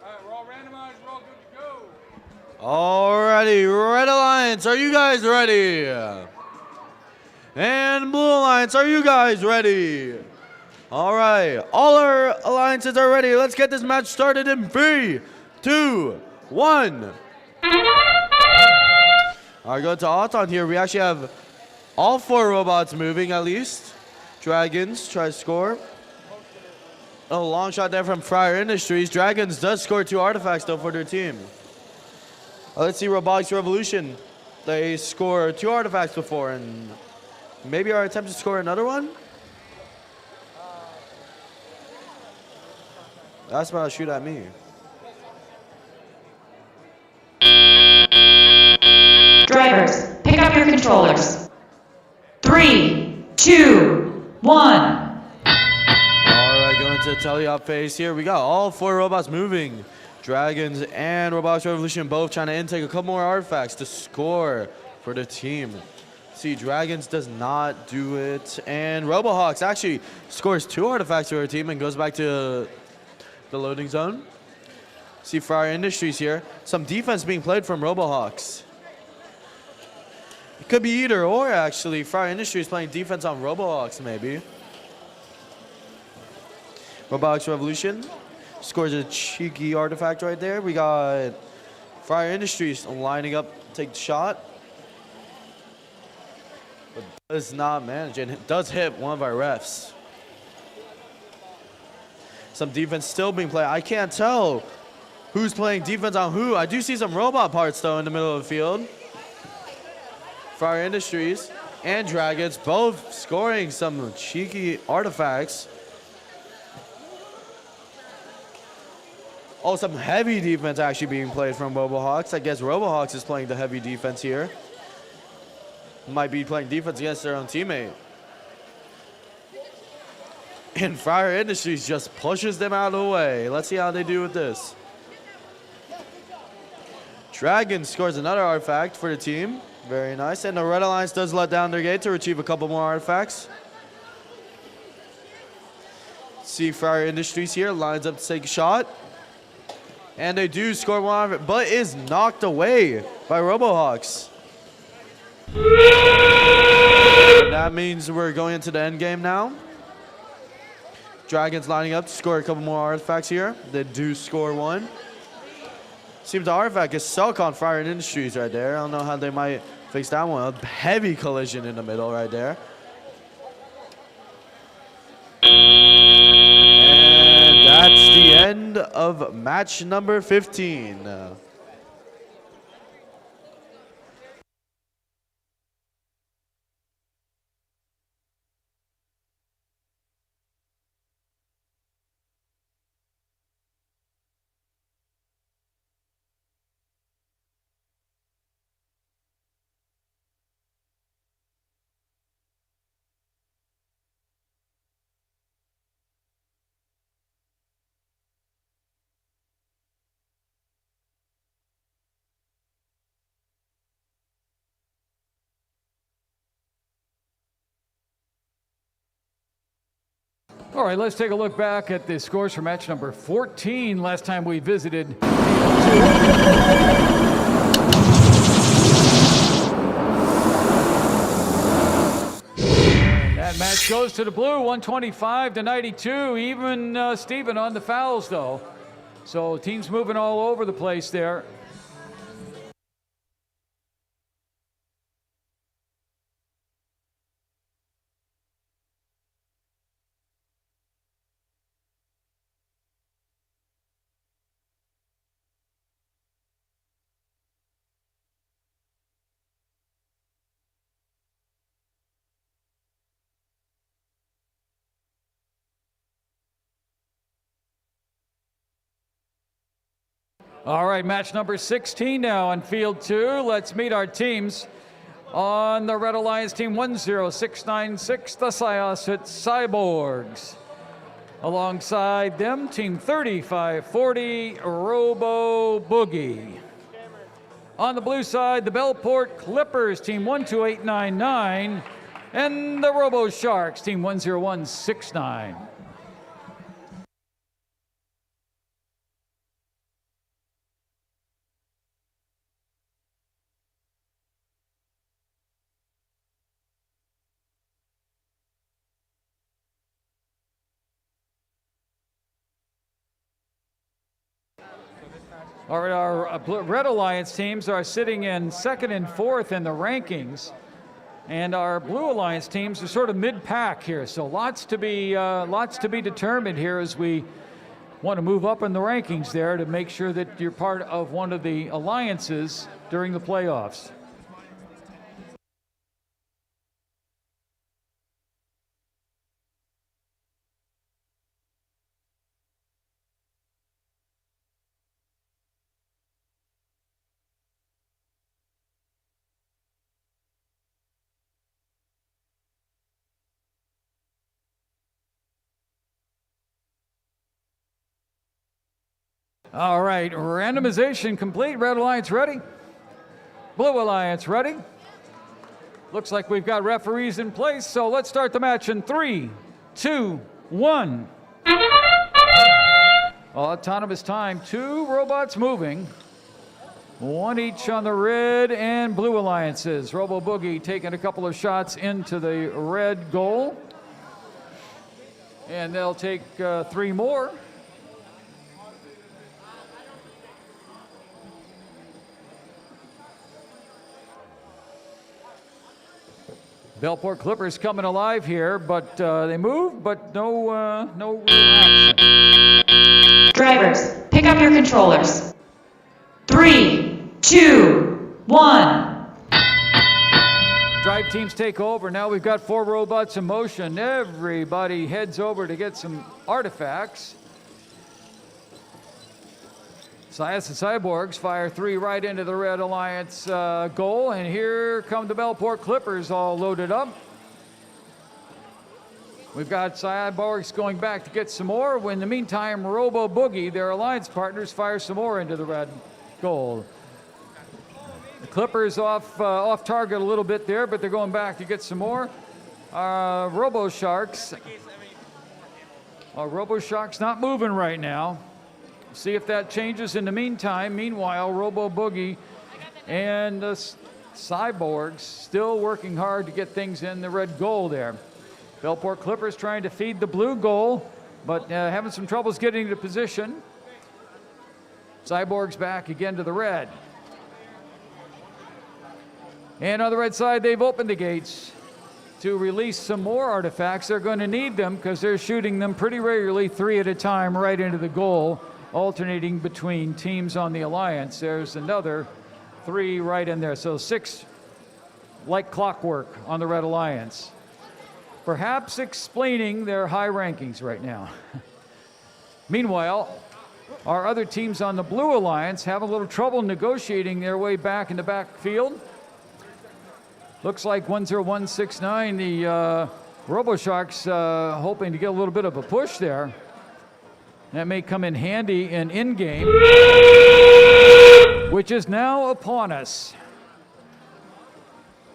All right, we're all randomized. We're all good to go. Alrighty, Red Alliance, are you guys ready? And Blue Alliance, are you guys ready? All right, all our alliances are ready. Let's get this match started in 3, 2, 1. All right, go to Auton here. We actually have all 4 robots moving at least. Dragons try to score. Oh, long shot there from Fryer Industries. Dragons does score 2 artifacts though for their team. Let's see Robotics Revolution. They score 2 artifacts before, and maybe our attempt to score another one? That's about to shoot at me. Drivers, pick up your controllers. 3, 2, 1. Alright, going to teleop phase here. We got all 4 robots moving. Dragons and Robotics Revolution both trying to intake a couple more artifacts to score for the team. See, Dragons does not do it. And Robohawks actually scores 2 artifacts for her team and goes back to the loading zone. See Fryer Industries here. Some defense being played from Robohawks. It could be either or, actually. Fryer Industries playing defense on Robohawks, maybe. Robotics Revolution scores a cheeky artifact right there. We got Fryer Industries lining up to take the shot. But does not manage, and it does hit one of our refs. Some defense still being played. I can't tell who's playing defense on who. I do see some robot parts, though, in the middle of the field. Fryer Industries and Dragons, both scoring some cheeky artifacts. Oh, some heavy defense actually being played from RoboHawks. I guess RoboHawks is playing the heavy defense here. Might be playing defense against their own teammate. And Fire Industries just pushes them out of the way. Let's see how they do with this. Dragon scores another artifact for the team. Very nice. And the Red Alliance does let down their gate to retrieve a couple more artifacts. See Fire Industries here, lines up to take a shot. And they do score one artifact, but is knocked away by RoboHawks. And that means we're going into the end game now. Dragons lining up to score a couple more artifacts here. They do score one. Seems the artifact is stuck on Fire Industries right there. I don't know how they might fix that one. A heavy collision in the middle right there. And that's the end of match number 15. All right, let's take a look back at the scores for match number 14. Last time we visited. That match goes to the blue, 125-92. Even Steven on the fouls, though. So teams moving all over the place there. All right, match number 16 now on field 2. Let's meet our teams. On the Red Alliance team 10696, the Syosset Cyborgs. Alongside them, team 3540, Robo Boogie. On the blue side, the Bellport Clippers, team 12899, and the Robo Sharks, team 10169. All right, our Red Alliance teams are sitting in second and fourth in the rankings, and our Blue Alliance teams are sort of mid-pack here. So lots to be determined here as we want to move up in the rankings there to make sure that you're part of one of the alliances during the playoffs. All right, randomization complete. Red Alliance ready? Blue Alliance ready? Looks like we've got referees in place, so let's start the match in 3, 2, 1. Autonomous time, 2 robots moving. 1 each on the Red and Blue Alliances. Robo Boogie taking a couple of shots into the red goal. And they'll take 3 more. Bellport Clippers coming alive here, but they move, but no action. Drivers, pick up your controllers. 3, 2, 1. Drivers 5 teams take over. Now we've got 4 robots in motion. Everybody heads over to get some artifacts. Science and Cyborgs fire 3 right into the Red Alliance goal, and here come the Bellport Clippers all loaded up. We've got Cyborgs going back to get some more. In the meantime, Robo Boogie, their alliance partners, fire some more into the red goal. The Clippers off target a little bit there, but they're going back to get some more. Robo Sharks. Robo Sharks not moving right now. See if that changes in the meantime. Meanwhile, Robo Boogie and the Cyborgs still working hard to get things in the red goal there. Bellport Clippers trying to feed the blue goal, but having some troubles getting into position. Cyborgs back again to the red. And on the red side, they've opened the gates to release some more artifacts. They're going to need them because they're shooting them pretty regularly, 3 at a time, right into the goal, alternating between teams on the Alliance. There's another 3 right in there. So 6 like clockwork on the Red Alliance. Perhaps explaining their high rankings right now. Meanwhile, our other teams on the Blue Alliance have a little trouble negotiating their way back in the backfield. Looks like 10169, the RoboSharks hoping to get a little bit of a push there. That may come in handy in game, which is now upon us.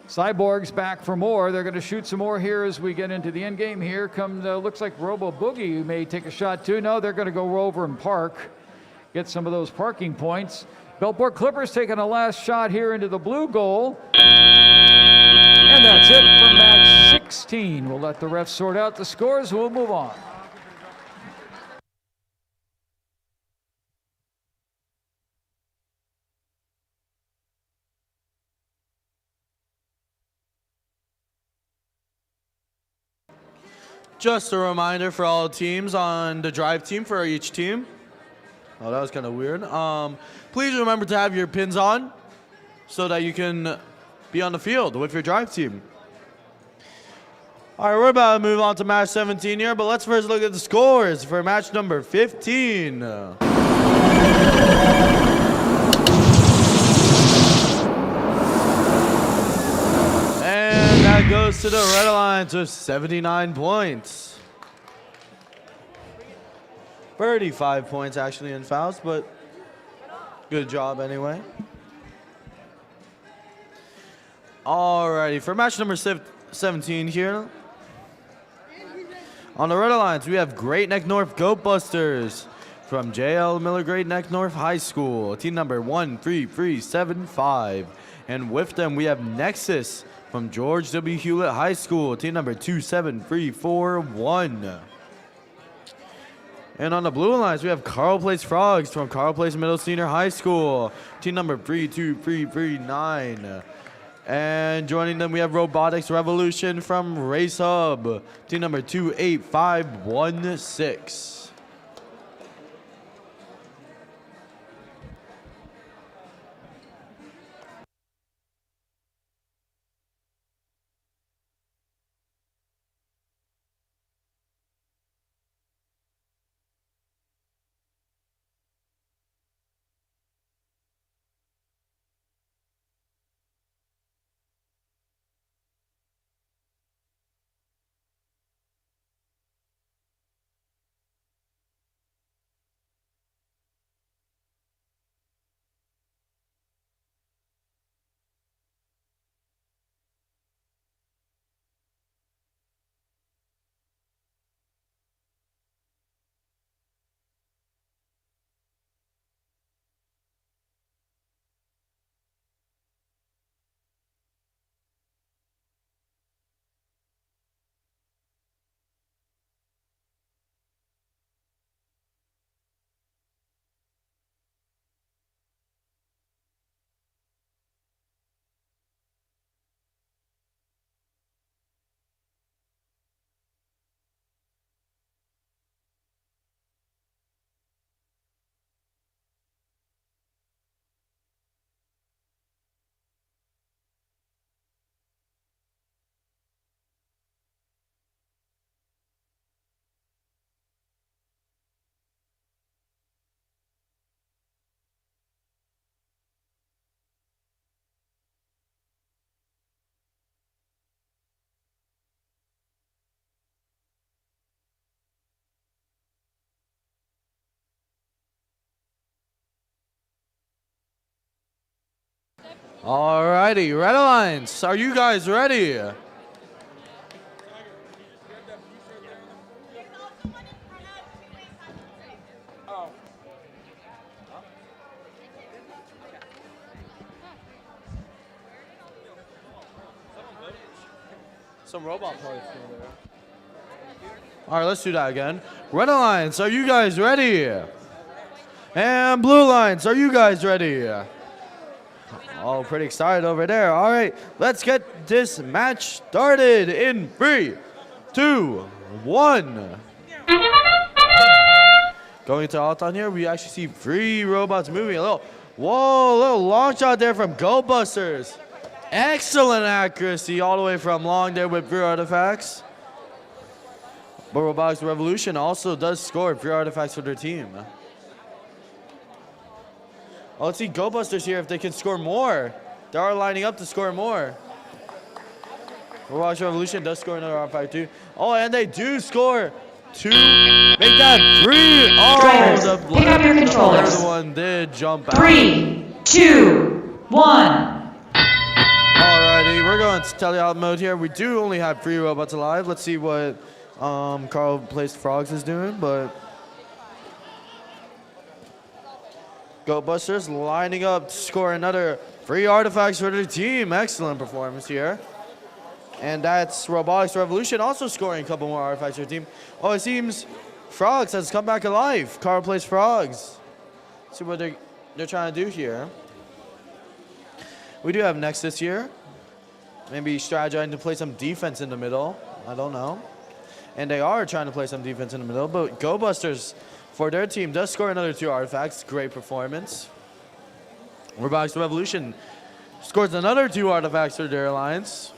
Cyborgs back for more. They're going to shoot some more here as we get into the end game. Here comes, looks like Robo Boogie may take a shot too. No, they're going to go over and park, get some of those parking points. Bellport Clippers taking a last shot here into the blue goal. And that's it for match 16. We'll let the refs sort out the scores. We'll move on. Just a reminder for all teams on the drive team for each team. Oh, that was kind of weird. Please remember to have your pins on so that you can be on the field with your drive team. All right, we're about to move on to match 17 here, but let's first look at the scores for match number 15. That goes to the Red Alliance with 79 points. 35 points actually in fouls, but good job anyway. Alrighty, for match number 17 here. On the Red Alliance, we have Great Neck North Goat Busters from J.L. Miller Great Neck North High School, team number 13375. And with them, we have Nexus from George W. Hewlett High School, team number 27341. And on the Blue Alliance, we have Carl Place Frogs from Carl Place Middle Senior High School, team number 32339. And joining them, we have Robotics Revolution from Race Hub, team number 28516. Alrighty, Red Alliance, are you guys ready? Some robot parts in there. All right, let's do that again. Red Alliance, are you guys ready? And Blue Alliance, are you guys ready? Oh, pretty excited over there. All right, let's get this match started in 3, 2, 1. Going to alt on here, we actually see 3 robots moving. A little long shot there from Go Busters. Excellent accuracy all the way from long there with 3 artifacts. But Robotics Revolution also does score 3 artifacts for their team. Oh, let's see Go Busters here if they can score more. They are lining up to score more. Robotics Revolution does score another artifact too. Oh, and they do score 2. Make that 3. Oh, Drivers, the pick up your controllers. third one did jump out. 3, 2, 1. Alrighty, we're going to tele-out mode here. We do only have 3 robots alive. Let's see what Carl Plays Frogs is doing, but Go Busters lining up to score another 3 artifacts for their team. Excellent performance here. And that's Robotics Revolution also scoring a couple more artifacts for their team. Oh, it seems Frogs has come back alive. Carl Plays Frogs. Let's see what they're trying to do here. We do have Nexus here. Maybe strategizing to play some defense in the middle. I don't know. And they are trying to play some defense in the middle, but Go Busters for their team does score another 2 artifacts. Great performance. Robotics Revolution scores another 2 artifacts for their alliance.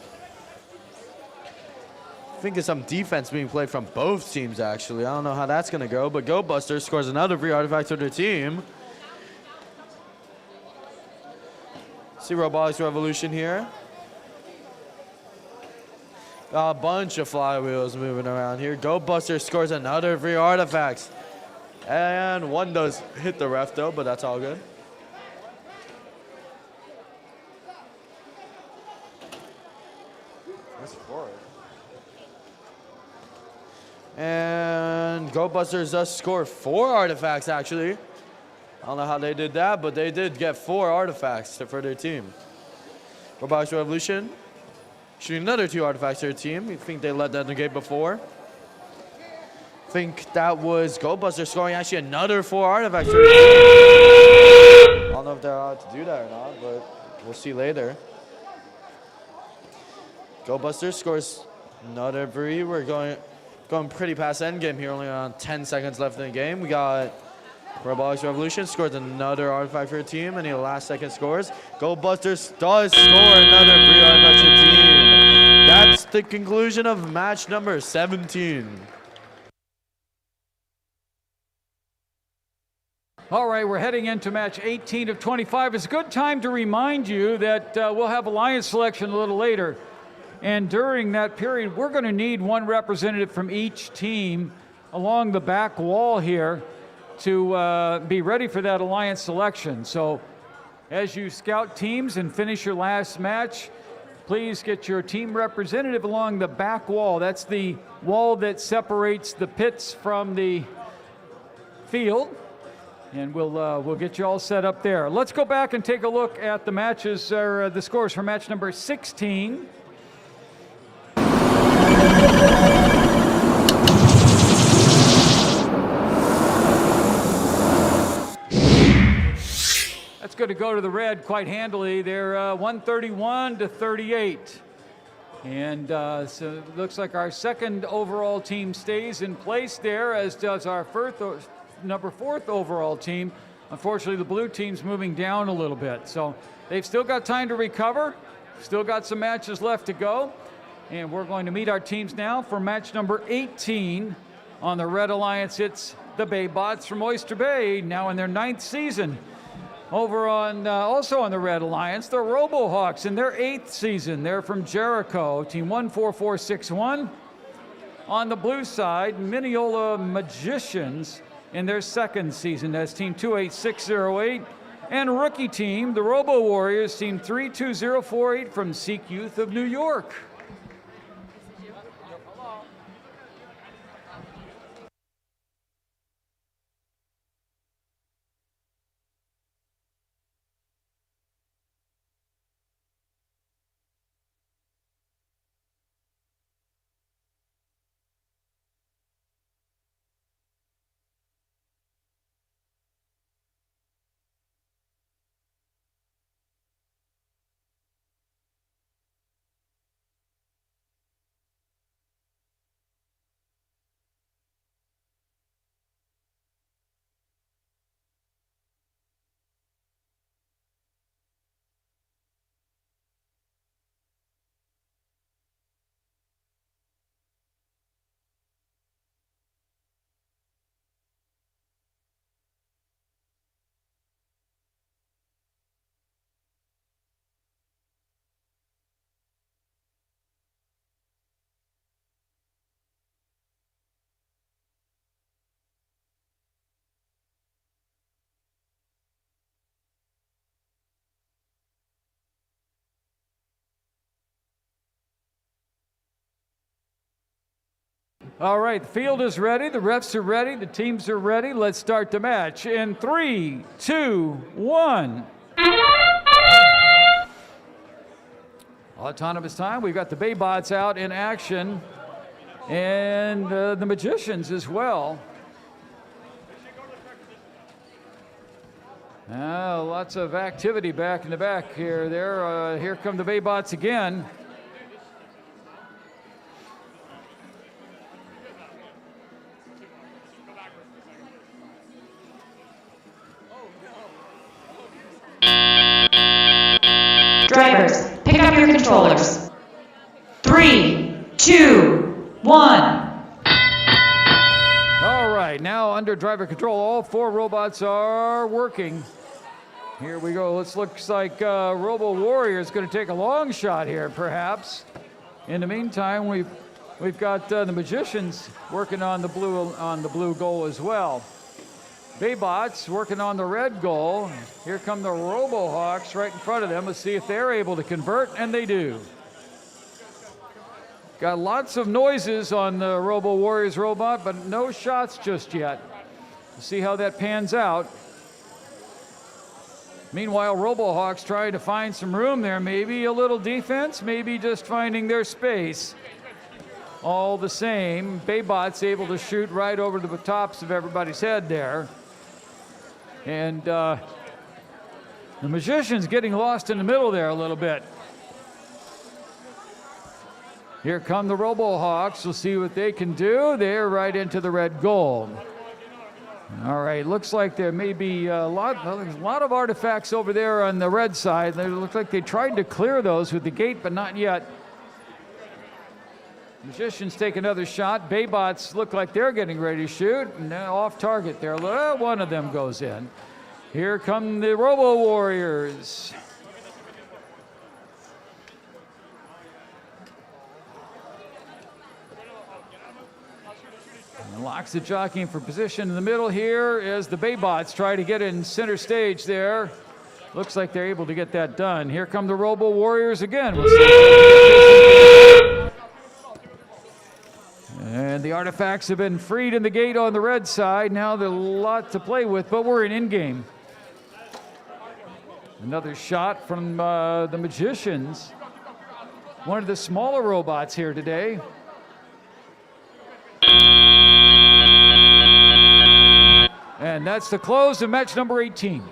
I think there's some defense being played from both teams, actually. I don't know how that's going to go, but Go Busters scores another 3 artifacts for their team. See Robotics Revolution here. Got a bunch of flywheels moving around here. Go Buster scores another 3 artifacts. And one does hit the ref though, but that's all good. That's 4. And Go Busters does score 4 artifacts actually. I don't know how they did that, but they did get 4 artifacts for their team. Robotics Revolution shooting another 2 artifacts to their team. You think they let that negate before? I think that was Go Busters scoring actually another 4 artifacts to their team. I don't know if they're allowed to do that or not, but we'll see later. Go Busters scores another 3. We're going pretty past endgame here, only around 10 seconds left in the game. We got Robotics Revolution scores another artifact for your team. Any last second scores. Go Busters does score another 3 artifacts for your team. That's the conclusion of match number 17. All right, we're heading into match 18 of 25. It's a good time to remind you that we'll have alliance selection a little later. And during that period, we're going to need 1 representative from each team along the back wall here to be ready for that alliance selection. So as you scout teams and finish your last match, please get your team representative along the back wall. That's the wall that separates the pits from the field. And we'll get you all set up there. Let's go back and take a look at the matches, or the scores for match number 16. That's going to go to the red quite handily. They're 131 to 38. And so it looks like our second overall team stays in place there, as does our number 4th overall team. Unfortunately, the blue team's moving down a little bit. So they've still got time to recover, still got some matches left to go. And we're going to meet our teams now for match number 18 on the Red Alliance. It's the Bay Bots from Oyster Bay, now in their 9th season. Over on, also on the Red Alliance, the RoboHawks in their 8th season. They're from Jericho, team 14461. On the blue side, Mineola Magicians in their 2nd season. That's team 28608. And rookie team, the Robo Warriors, team 32048 from Sikh Youth of New York. All right, the field is ready, the refs are ready, the teams are ready. Let's start the match in 3, 2, 1. Autonomous time. We've got the Baybots out in action and the Magicians as well. Lots of activity back in the back here. Here come the Baybots again. Drivers, pick up your controllers. 3, 2, 1. All right, now under driver control, all 4 robots are working. Here we go. Looks like Robo Warrior is going to take a long shot here, perhaps. In the meantime, we've got the Magicians working on the blue goal as well. Baybots working on the red goal. Here come the RoboHawks right in front of them. Let's see if they're able to convert, and they do. Got lots of noises on the Robo Warriors robot, but no shots just yet. We'll see how that pans out. Meanwhile, RoboHawks trying to find some room there. Maybe a little defense, maybe just finding their space. All the same, Baybots able to shoot right over the tops of everybody's head there. And the Magician's getting lost in the middle there a little bit. Here come the RoboHawks. We'll see what they can do. They're right into the red goal. All right, looks like there may be a lot of artifacts over there on the red side. They look like they tried to clear those with the gate, but not yet. Magicians take another shot. Baybots look like they're getting ready to shoot. And off target there. One of them goes in. Here come the Robo Warriors. And locks the jockeying for position in the middle here as the Baybots try to get in center stage there. Looks like they're able to get that done. Here come the Robo Warriors again. We'll see. And the artifacts have been freed in the gate on the red side. Now there's a lot to play with, but we're in game. Another shot from the Magicians. One of the smaller robots here today. And that's the close of match number 18.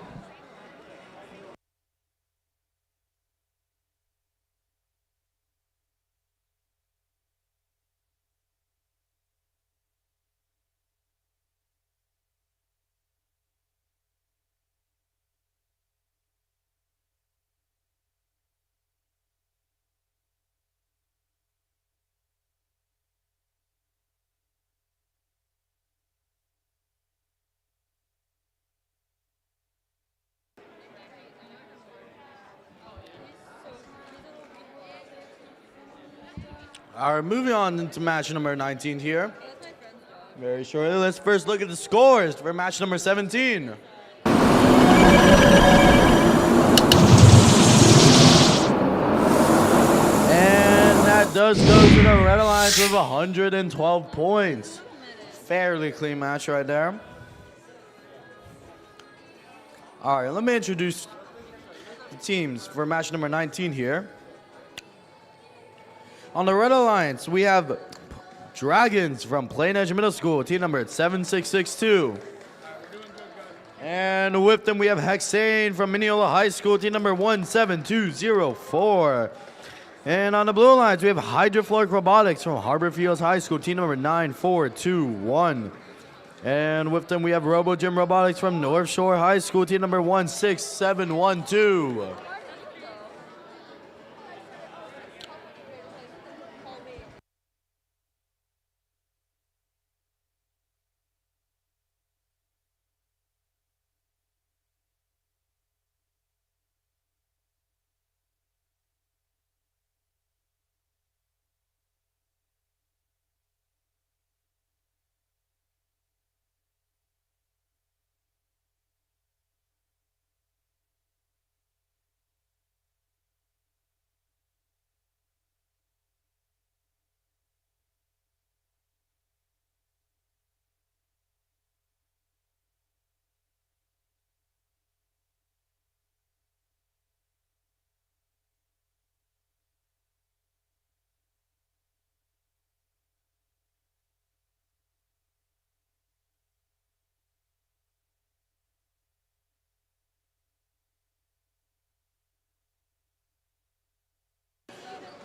All right, moving on into match number 19 here. Very shortly, let's first look at the scores for match number 17. does go to the Red Alliance with 112 points. Fairly clean match right there. All right, let me introduce the teams for match number 19 here. On the Red Alliance, we have Dragons from Plain Edge Middle School, team number 7662. And with them, we have Hexane from Mineola High School, team number 17204. And on the Blue Alliance, we have Hydrofluoric Robotics from Harbor Fields High School, team number 9421. And with them, we have Robo Gym Robotics from North Shore High School, team number 16712.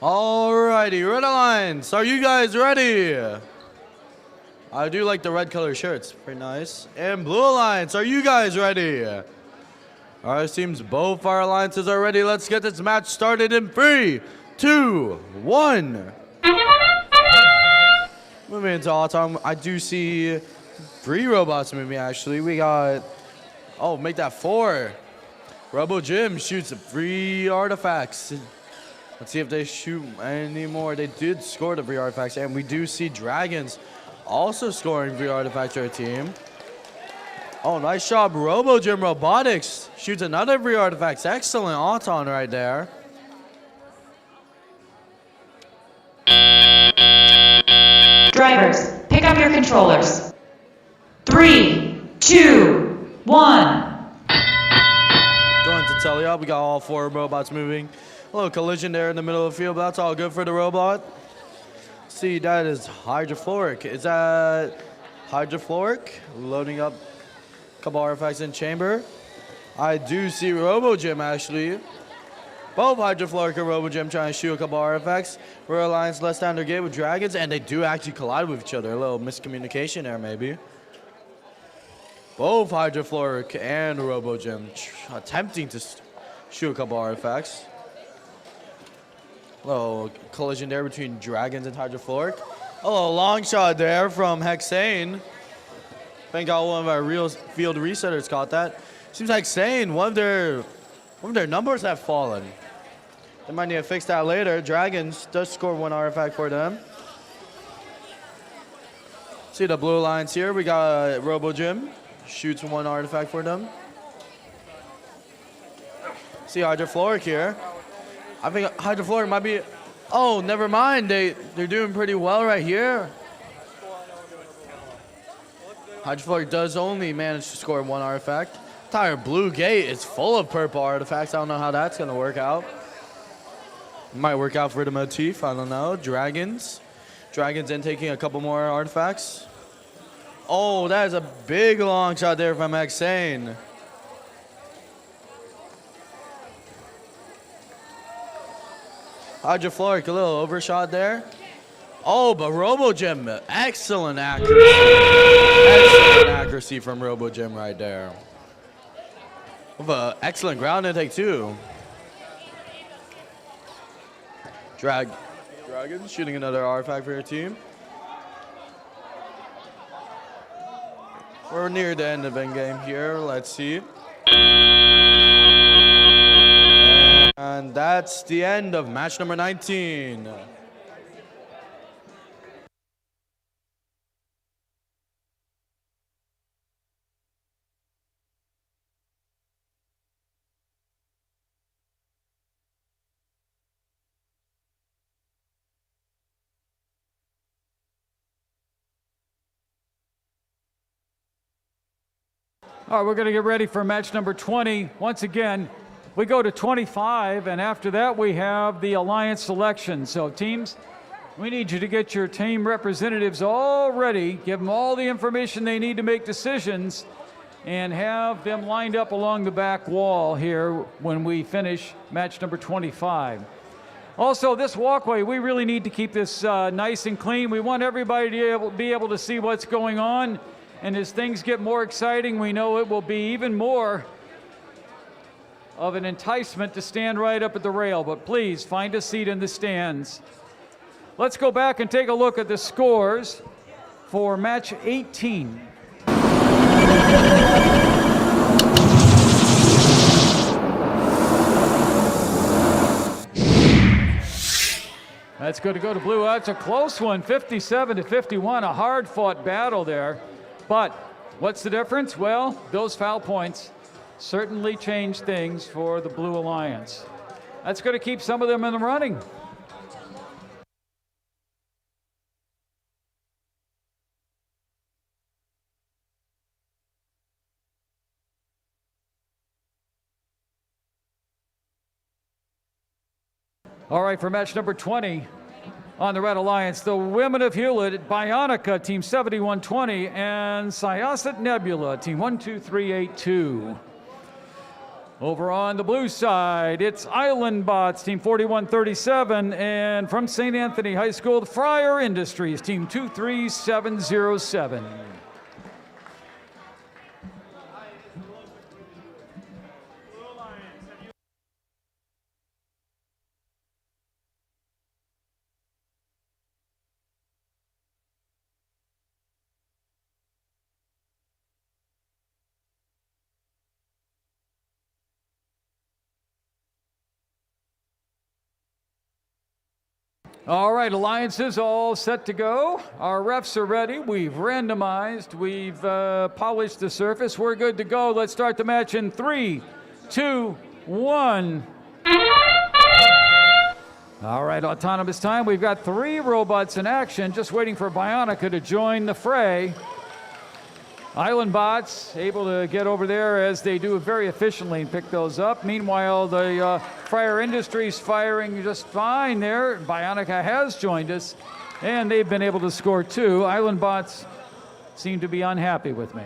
Alrighty, Red Alliance, are you guys ready? I do like the red color shirts, pretty nice. And Blue Alliance, are you guys ready? Alright, it seems both our alliances are ready. Let's get this match started in 3, 2, 1. Moving into Autumn, I do see 3 robots moving actually. We got, oh, make that 4. Robo Jim shoots 3 artifacts. Let's see if they shoot any more. They did score the 3 artifacts, and we do see Dragons also scoring 3 artifacts to our team. Oh, nice job. Robo Gym Robotics shoots another 3 artifacts. Excellent Auton right there. Drivers, pick up your controllers. 3, 2, 1. Going to tell you, we got all 4 robots moving. A little collision there in the middle of the field, but that's all good for the robot. See, that is Hydrofluoric. Is that Hydrofluoric? Loading up a couple artifacts in chamber. I do see Robo Gym actually. Both Hydrofluoric and Robo Gym trying to shoot a couple artifacts. Red Alliance lets down their gate with Dragons, and they do actually collide with each other. A little miscommunication there, maybe. Both Hydrofluoric and Robo Gym attempting to shoot a couple artifacts. Little collision there between Dragons and Hydrofluoric. A little long shot there from Hexane. Thank God one of our real field resetters caught that. Seems like Hexane, one of their numbers have fallen. They might need to fix that later. Dragons does score 1 artifact for them. See the Blue Alliance here. We got Robo Gym. Shoots 1 artifact for them. See Hydrofluoric here. I think Hydrofluoric might be, oh, never mind. They're doing pretty well right here. Hydrofluoric does only manage to score 1 artifact. Entire blue gate is full of purple artifacts. I don't know how that's going to work out. Might work out for the motif. I don't know. Dragons in taking a couple more artifacts. Oh, that is a big long shot there from Hexane. Hydrofluoric, a little overshot there. Oh, but Robo Gym, excellent accuracy. Excellent accuracy from Robo Gym right there. With an excellent ground intake too. Dragons shooting another artifact for your team. We're near the end of endgame here. Let's see. And that's the end of match number 19. All right, we're going to get ready for match number 20. Once again, we go to 25, and after that, we have the alliance selection. So, teams, we need you to get your team representatives all ready, give them all the information they need to make decisions, and have them lined up along the back wall here when we finish match number 25. Also, this walkway, we really need to keep this nice and clean. We want everybody to be able to see what's going on. And as things get more exciting, we know it will be even more of an enticement to stand right up at the rail. But please, find a seat in the stands. Let's go back and take a look at the scores for match 18. That's going to go to blue. That's a close one, 57-51, a hard-fought battle there. But what's the difference? Well, those foul points certainly change things for the Blue Alliance. That's going to keep some of them in the running. All right, for match number 20 on the Red Alliance, the women of Hewlett, Bionica, team 7120, and Syosset Nebula, team 12382. Over on the blue side, it's Island Bots, team 4137, and from St. Anthony High School, the Fryer Industries, team 23707. All right, alliances all set to go. Our refs are ready. We've randomized. We've polished the surface. We're good to go. Let's start the match in 3, 2, 1. All right, autonomous time. We've got 3 robots in action, just waiting for Bionica to join the fray. Island Bots able to get over there as they do very efficiently and pick those up. Meanwhile, the Fryer Industries firing just fine there. Bionica has joined us, and they've been able to score 2. Island Bots seem to be unhappy with me.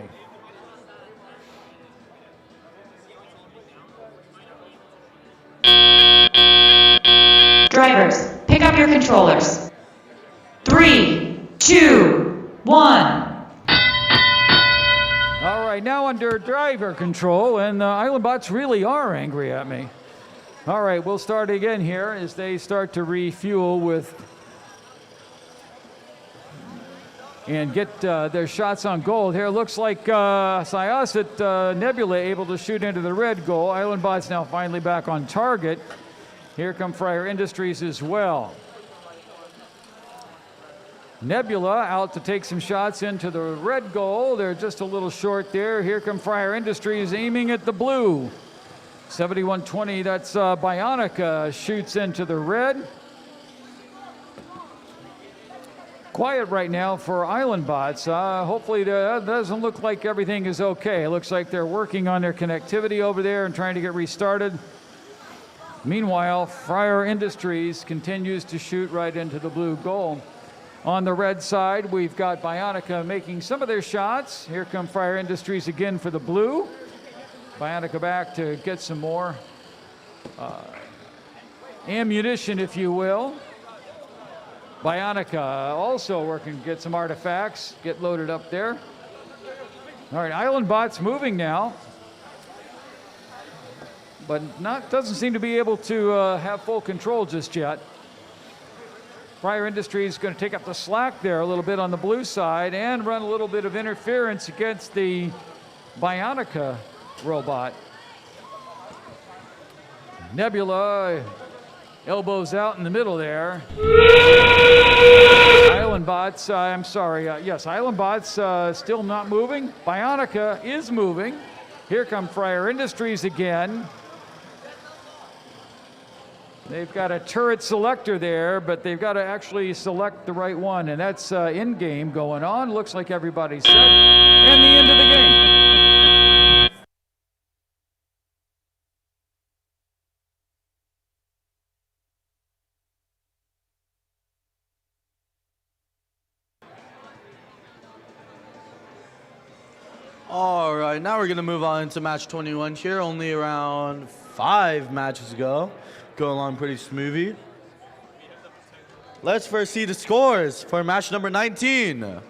Drivers, pick up your controllers. 3, 2, 1. All right, now under driver control, and the Island Bots really are angry at me. All right, we'll start again here as they start to refuel with and get their shots on goal. Here looks like Syosset Nebula able to shoot into the red goal. Island Bots now finally back on target. Here come Fryer Industries as well. Nebula out to take some shots into the red goal. They're just a little short there. Here come Fryer Industries aiming at the blue. 7120, that's Bionica, shoots into the red. Quiet right now for Island Bots. Hopefully that doesn't look like everything is okay. It looks like they're working on their connectivity over there and trying to get restarted. Meanwhile, Fryer Industries continues to shoot right into the blue goal. On the red side, we've got Bionica making some of their shots. Here come Fryer Industries again for the blue. Bionica back to get some more ammunition, if you will. Bionica also working to get some artifacts, get loaded up there. All right, Island Bots moving now, but doesn't seem to be able to have full control just yet. Fryer Industries is going to take up the slack there a little bit on the blue side and run a little bit of interference against the Bionica robot. Nebula elbows out in the middle there. Island Bots, yes, Island Bots still not moving. Bionica is moving. Here come Fryer Industries again. They've got a turret selector there, but they've got to actually select the right one, and that's in-game going on. Looks like everybody's set, and the end of the game. All right, now we're going to move on to match 21 here. Only around 5 matches to go. Go along pretty smoothly. Let's first see the scores for match number 19. And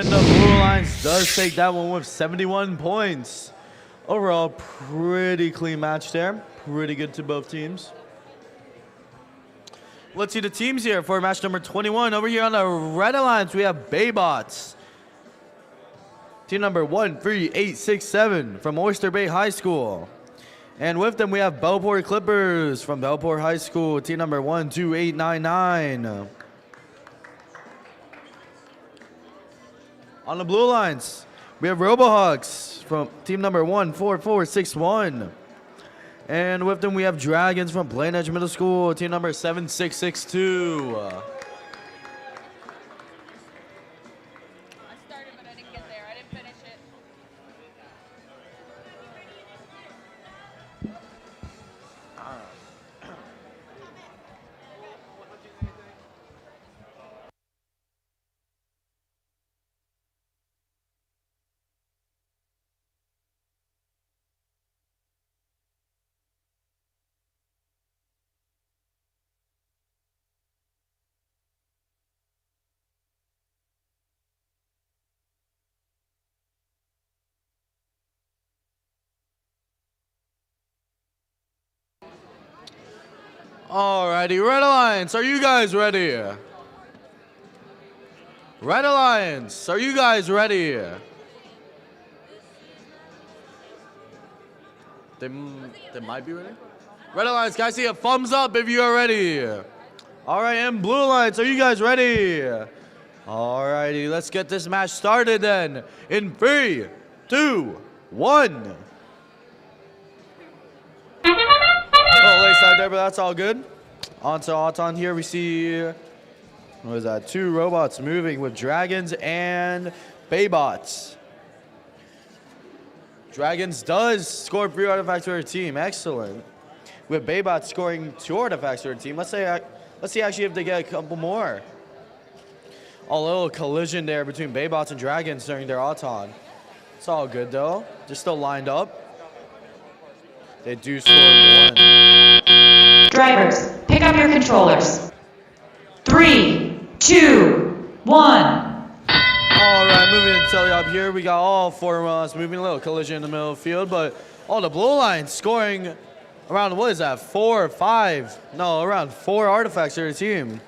the Blue Lions does take that one with 71 points. Overall, pretty clean match there. Pretty good to both teams. Let's see the teams here for match number 21. Over here on the Red Alliance, we have Baybots. Team number 13867 from Oyster Bay High School. And with them, we have Bellport Clippers from Bellport High School. Team number 12899. On the Blue Lines, we have Robohawks from team number 14461. And with them, we have Dragons from Plain Edge Middle School, team number 7662. I started, but I didn't get there. I didn't finish it. Alrighty, Red Alliance, are you guys ready? Red Alliance, are you guys ready? They might be ready. Red Alliance, can I see a thumbs up if you are ready? Alright, and Blue Alliance, are you guys ready? Alrighty, let's get this match started then. In 3, 2, 1. Oh, late start there, but that's all good. On to Auton here, we see, what is that, 2 robots moving with Dragons and Baybots. Dragons does score 3 artifacts for her team, excellent. With Baybots scoring 2 artifacts for her team, let's see actually if they get a couple more. A little collision there between Baybots and Dragons during their Auton. It's all good though, they're still lined up. They do score 1. Drivers, pick up your controllers. 3, 2, 1. All right, moving to tell you up here, we got all 4 of us moving, a little collision in the middle of the field, but all the Blue Lines scoring around, what is that, 4 or 5? No, around 4 artifacts for their team.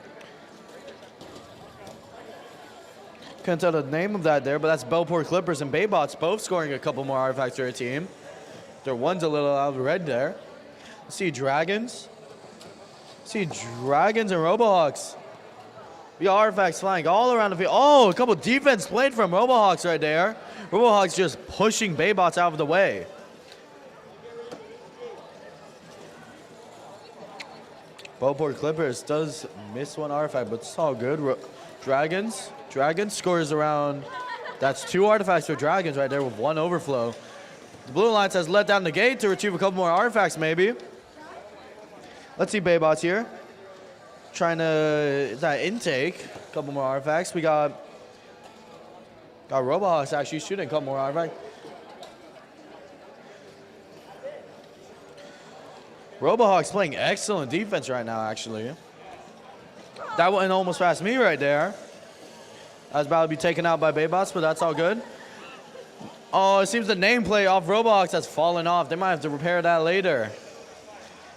Couldn't tell the name of that there, but that's Bellport Clippers and Baybots both scoring a couple more artifacts for their team. Their one's a little out of red there. See Dragons. See Dragons and Robohawks. We got artifacts flying all around the field. Oh, a couple defense played from Robohawks right there. Robohawks just pushing Baybots out of the way. Bellport Clippers does miss 1 artifact, but it's all good. Dragons scores around, that's 2 artifacts for Dragons right there with 1 overflow. The Blue Alliance has let down the gate to retrieve a couple more artifacts maybe. Let's see Baybots here. Trying to, is that intake? A couple more artifacts. We got Robohawks actually shooting a couple more artifacts. Robohawks playing excellent defense right now actually. That one almost passed me right there. I was about to be taken out by Baybots, but that's all good. Oh, it seems the nameplate off Robohawks has fallen off. They might have to repair that later.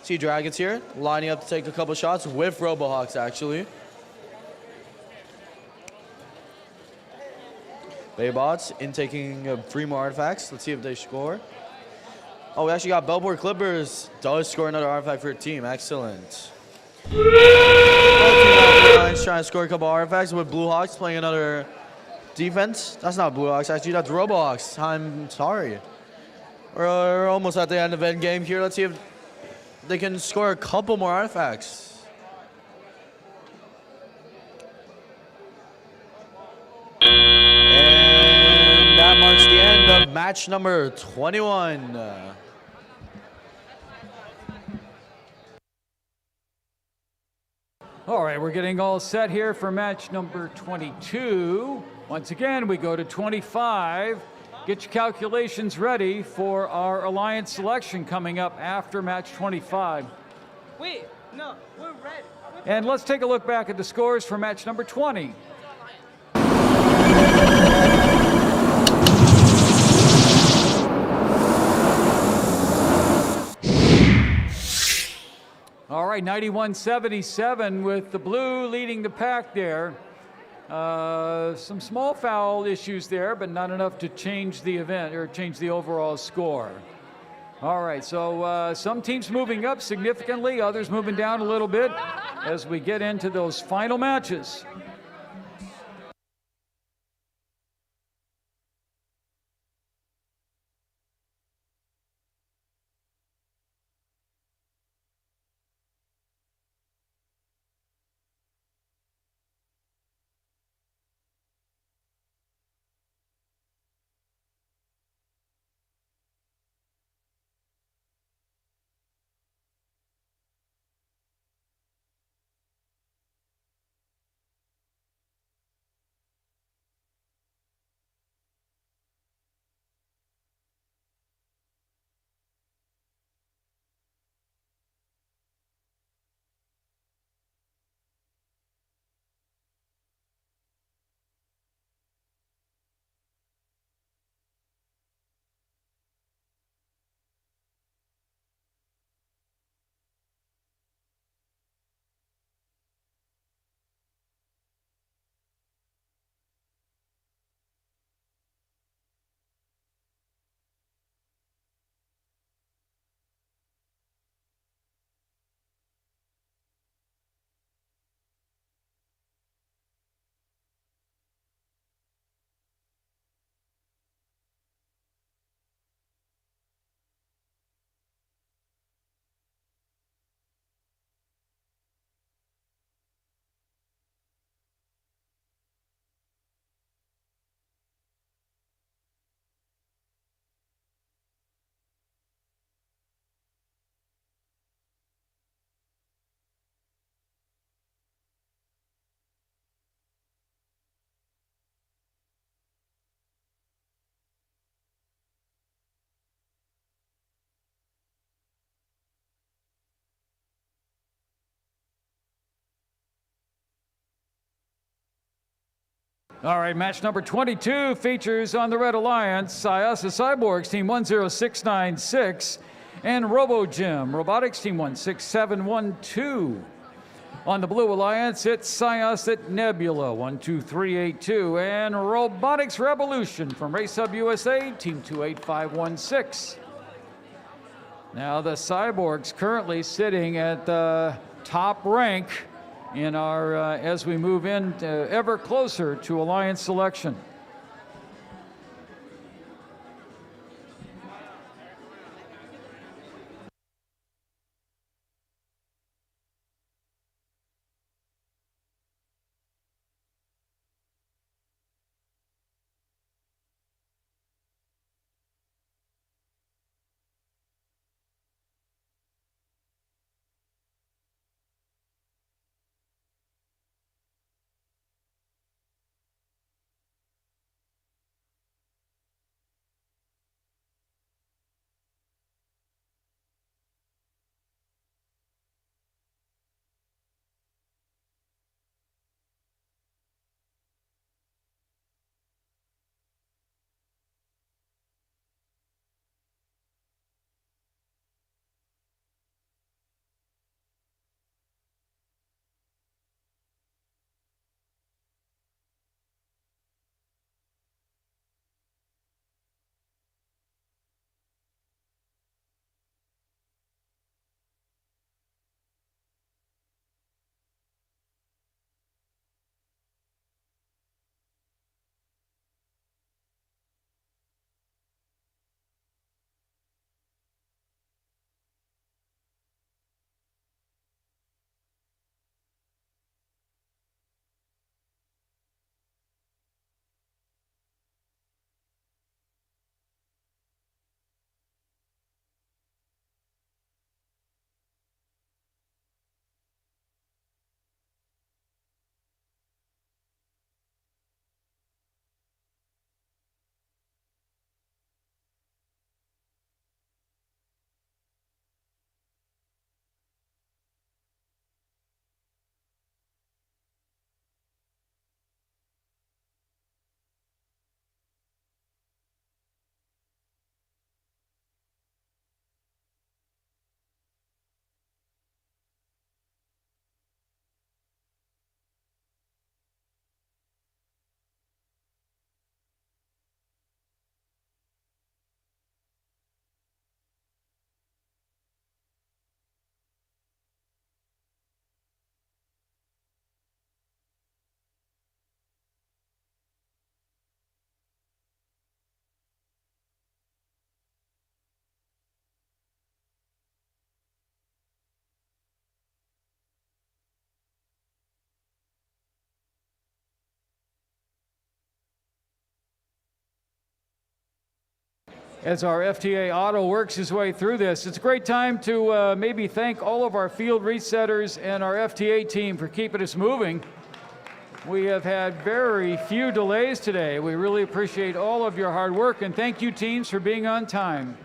See Dragons here, lining up to take a couple shots with Robohawks, actually. Baybots intaking 3 more artifacts. Let's see if they score. Oh, we actually got Bellport Clippers. Does score another artifact for your team. Excellent. Both trying to score a couple artifacts with Blue Hawks playing another defense. That's not Blue Hawks, actually. That's Robohawks. I'm sorry. We're almost at the end of end game here. Let's see if they can score a couple more artifacts. And that marks the end of match number 21. All right, we're getting all set here for match number 22. Once again, we go to 25. Get your calculations ready for our alliance selection coming up after match 25. Wait, no, we're ready. And let's take a look back at the scores for match number 20. All right, 91-77 with the blue leading the pack there. Some small foul issues there, but not enough to change the event or change the overall score. All right, so some teams moving up significantly, others moving down a little bit as we get into those final matches. All right, match number 22 features on the Red Alliance, Syasa Cyborgs, Team 10696, and RoboGym, Robotics, Team 16712. On the Blue Alliance, it's Syosset Nebula, 12382, and Robotics Revolution from Race Hub USA, Team 28516. Now, the Cyborgs currently sitting at the top rank in our as we move in ever closer to alliance selection. as our FTA Auto works his way through this. It's a great time to maybe thank all of our field resetters and our FTA team for keeping us moving. We have had very few delays today. We really appreciate all of your hard work, and thank you teams for being on time.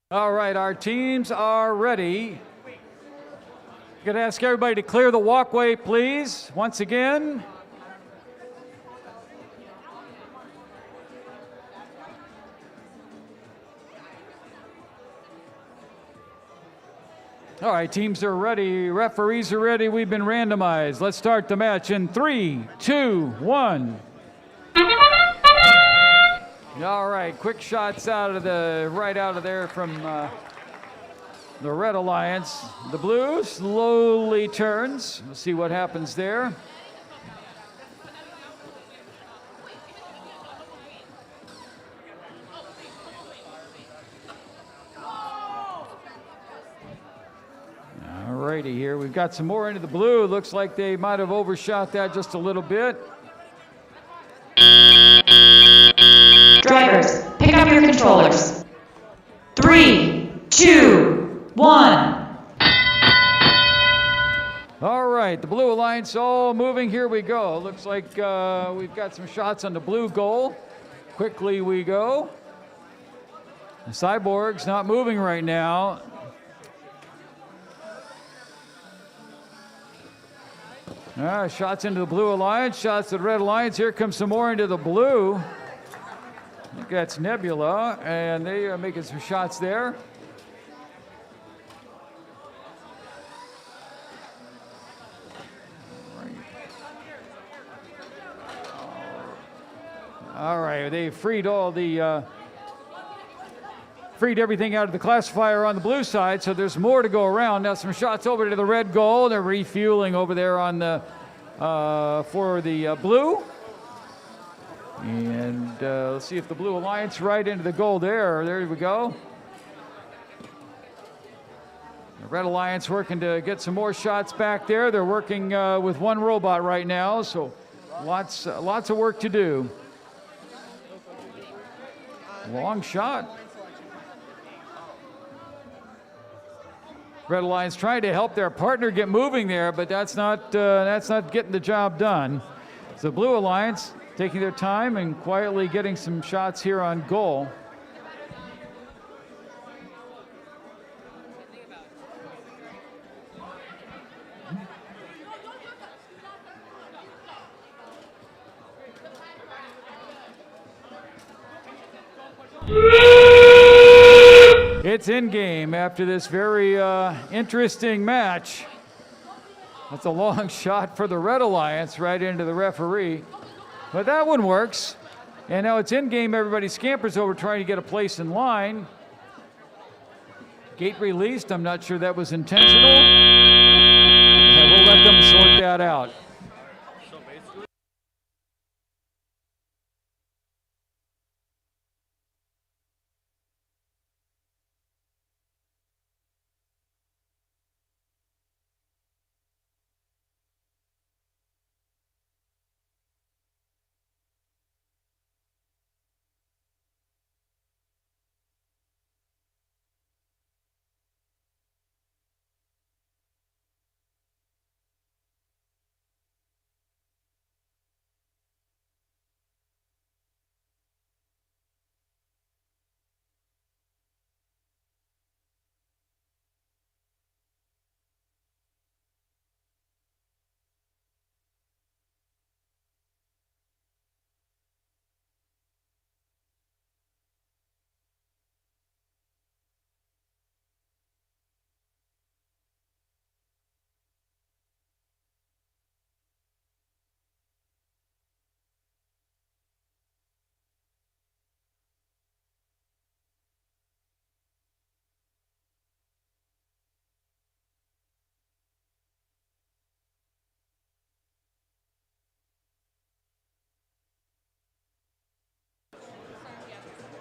All right, our teams are ready. Going to ask everybody to clear the walkway, please, once again. All right, teams are ready, referees are ready, we've been randomized. Let's start the match in 3, 2, 1. All right, quick shots out of there from the Red Alliance. The blue slowly turns. We'll see what happens there. Alrighty, here we've got some more into the blue. Looks like they might have overshot that just a little bit. Drivers, pick up your controllers. 3, 2, 1. All right, the Blue Alliance all moving. Here we go. Looks like we've got some shots on the blue goal. Quickly we go. The Cyborg's not moving right now. Shots into the Blue Alliance, shots to the Red Alliance. Here comes some more into the blue. I think that's Nebula, and they are making some shots there. All right, they freed freed everything out of the classifier on the blue side, so there's more to go around. Now some shots over to the red goal. They're refueling over there on the for the blue. And let's see if the Blue Alliance right into the goal there. There we go. The Red Alliance working to get some more shots back there. They're working with one robot right now, so lots of work to do. Long shot. Red Alliance trying to help their partner get moving there, but that's not getting the job done. So Blue Alliance taking their time and quietly getting some shots here on goal. It's in game after this very interesting match. That's a long shot for the Red Alliance right into the referee. But that one works. And now it's in game. Everybody scampers over trying to get a place in line. Gate released. I'm not sure that was intentional. And we'll let them sort that out.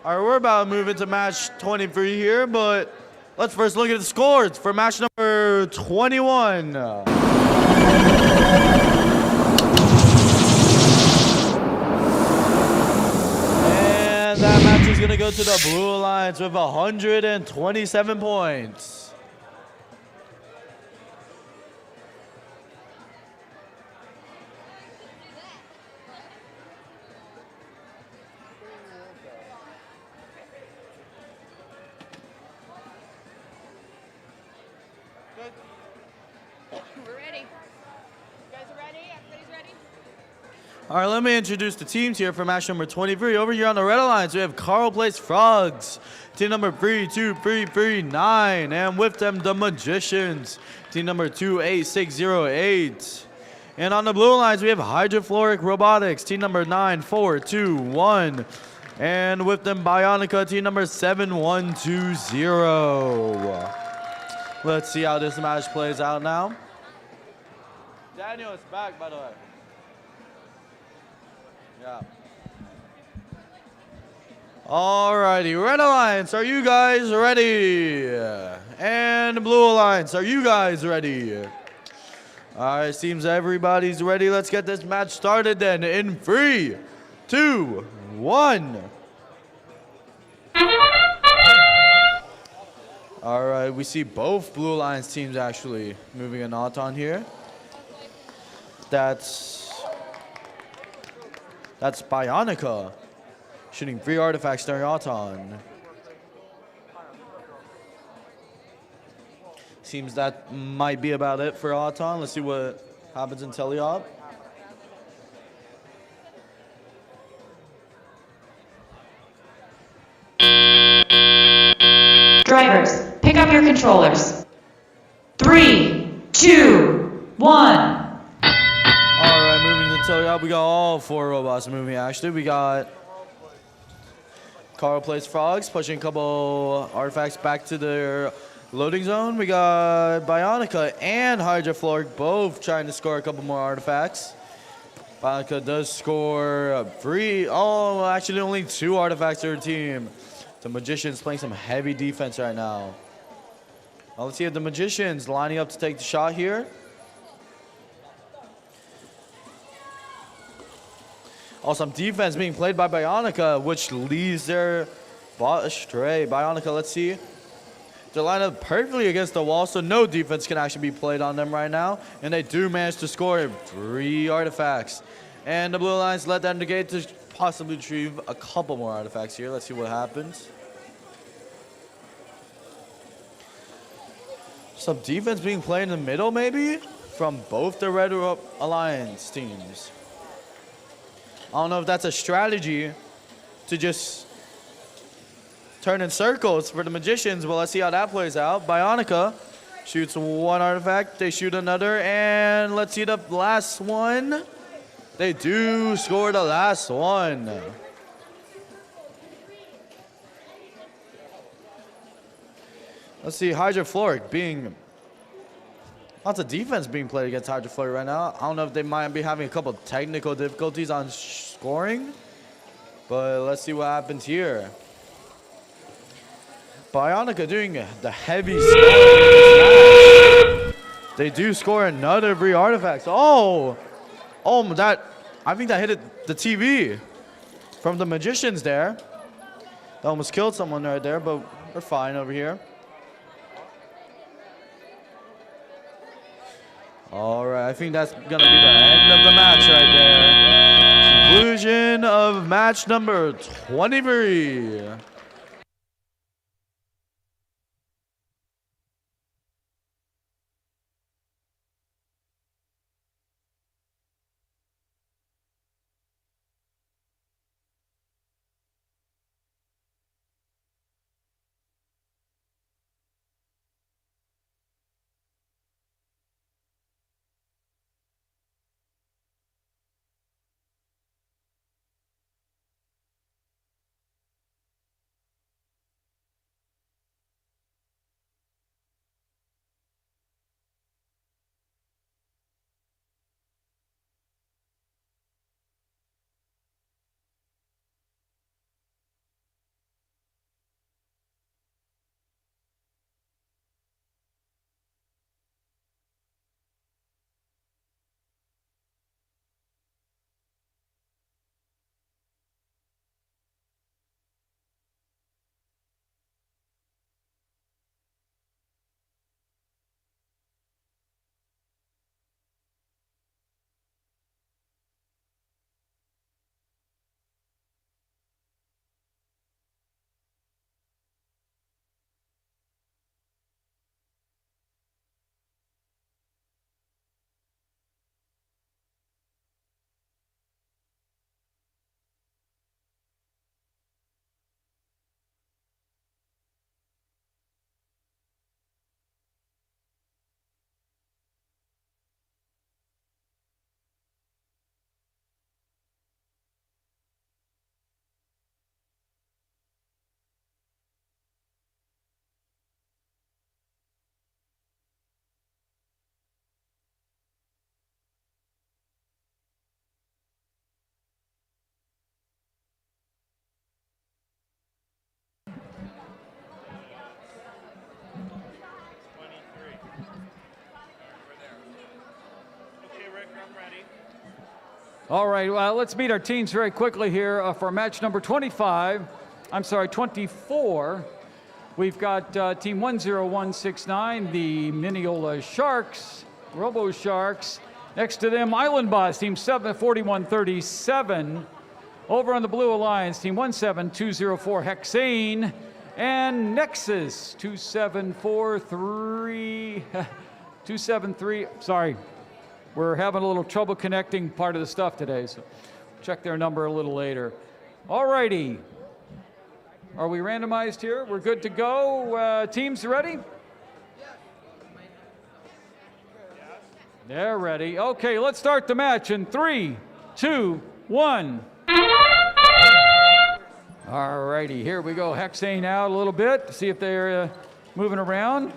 All right, we're about to move into match 23 here, but let's first look at the scores for match number 21. And that match is going to go to the Blue Alliance with 127 points. We're ready. You guys are ready? Everybody's ready? All right, let me introduce the teams here for match number 23. Over here on the Red Alliance, we have Carl Place Frogs, team number 3239, and with them, the Magicians, team number 28608. And on the Blue Alliance, we have Hydrofluoric Robotics, team number 9421, and with them, Bionica, team number 7120. Let's see how this match plays out now. Daniel is back, by the way. Yeah. Alrighty, Red Alliance, are you guys ready? And Blue Alliance, are you guys ready? Alright, seems everybody's ready. Let's get this match started then in 3, 2, 1. Alright, we see both Blue Alliance teams actually moving an Auton here. That's Bionica shooting 3 artifacts during Auton. Seems that might be about it for Auton. Let's see what happens in Teleop. Drivers, pick up your controllers. 3, 2, 1. Alright, moving to Teleop. We got all 4 robots moving actually. We got Carl Plays Frogs pushing a couple artifacts back to their loading zone. We got Bionica and Hydrofluoric both trying to score a couple more artifacts. Bionica does score 3, actually only 2 artifacts to her team. The Magicians playing some heavy defense right now. Well, let's see if the Magicians lining up to take the shot here. Some defense being played by Bionica, which leaves their bot astray. Bionica, let's see. They're lined up perfectly against the wall, so no defense can actually be played on them right now. And they do manage to score 3 artifacts. And the Blue Alliance let them negate to possibly retrieve a couple more artifacts here. Let's see what happens. Some defense being played in the middle, maybe, from both the Red Alliance teams. I don't know if that's a strategy to just turn in circles for the Magicians, but let's see how that plays out. Bionica shoots 1 artifact, they shoot another, and let's see the last one. They do score the last one. Let's see, Hydrofluoric being... Lots of defense being played against Hydrofluoric right now. I don't know if they might be having a couple of technical difficulties on scoring, but let's see what happens here. Bionica doing the heavy scoring. They do score another 3 artifacts. Oh, that, I think that hit the TV from the Magicians there. That almost killed someone right there, but we're fine over here. All right, I think that's going to be the end of the match right there. Conclusion of match number 23. All right, well, let's meet our teams very quickly here for match number 24. We've got team 10169, the Mineola Sharks, Robo Sharks. Next to them, Island Boss, team 4137. Over on the Blue Alliance, team 17204, Hexane. And Nexus, 273, sorry. We're having a little trouble connecting part of the stuff today, so check their number a little later. All righty. Are we randomized here? We're good to go. Teams ready? They're ready. Okay, let's start the match in 3, 2, 1. All righty, here we go. Hexane out a little bit to see if they're moving around.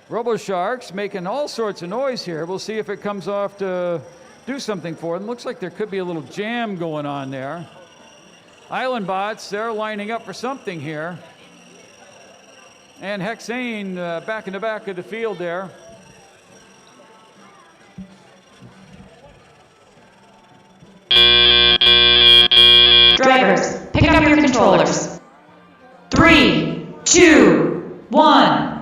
Robo Sharks making all sorts of noise here. We'll see if it comes off to do something for them. Looks like there could be a little jam going on there. Island Bots, they're lining up for something here. And Hexane back in the back of the field there. Drivers, pick up your controllers. 3, 2, 1.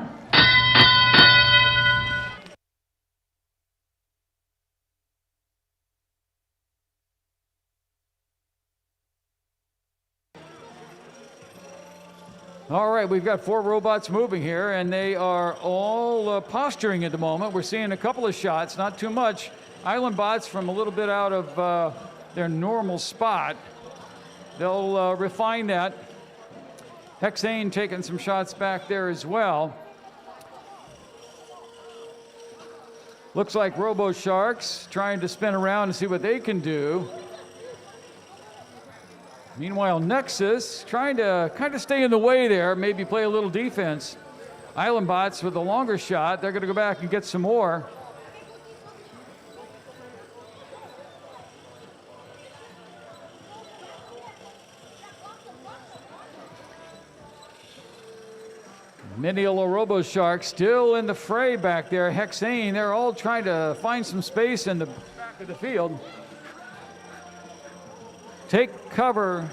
All right, we've got 4 robots moving here, and they are all posturing at the moment. We're seeing a couple of shots, not too much. Island Bots from a little bit out of their normal spot. They'll refine that. Hexane taking some shots back there as well. Looks like Robo Sharks trying to spin around and see what they can do. Meanwhile, Nexus trying to kind of stay in the way there, maybe play a little defense. Island Bots with a longer shot. They're going to go back and get some more. Mineola Robo Shark still in the fray back there. Hexane, they're all trying to find some space in the back of the field. Take cover.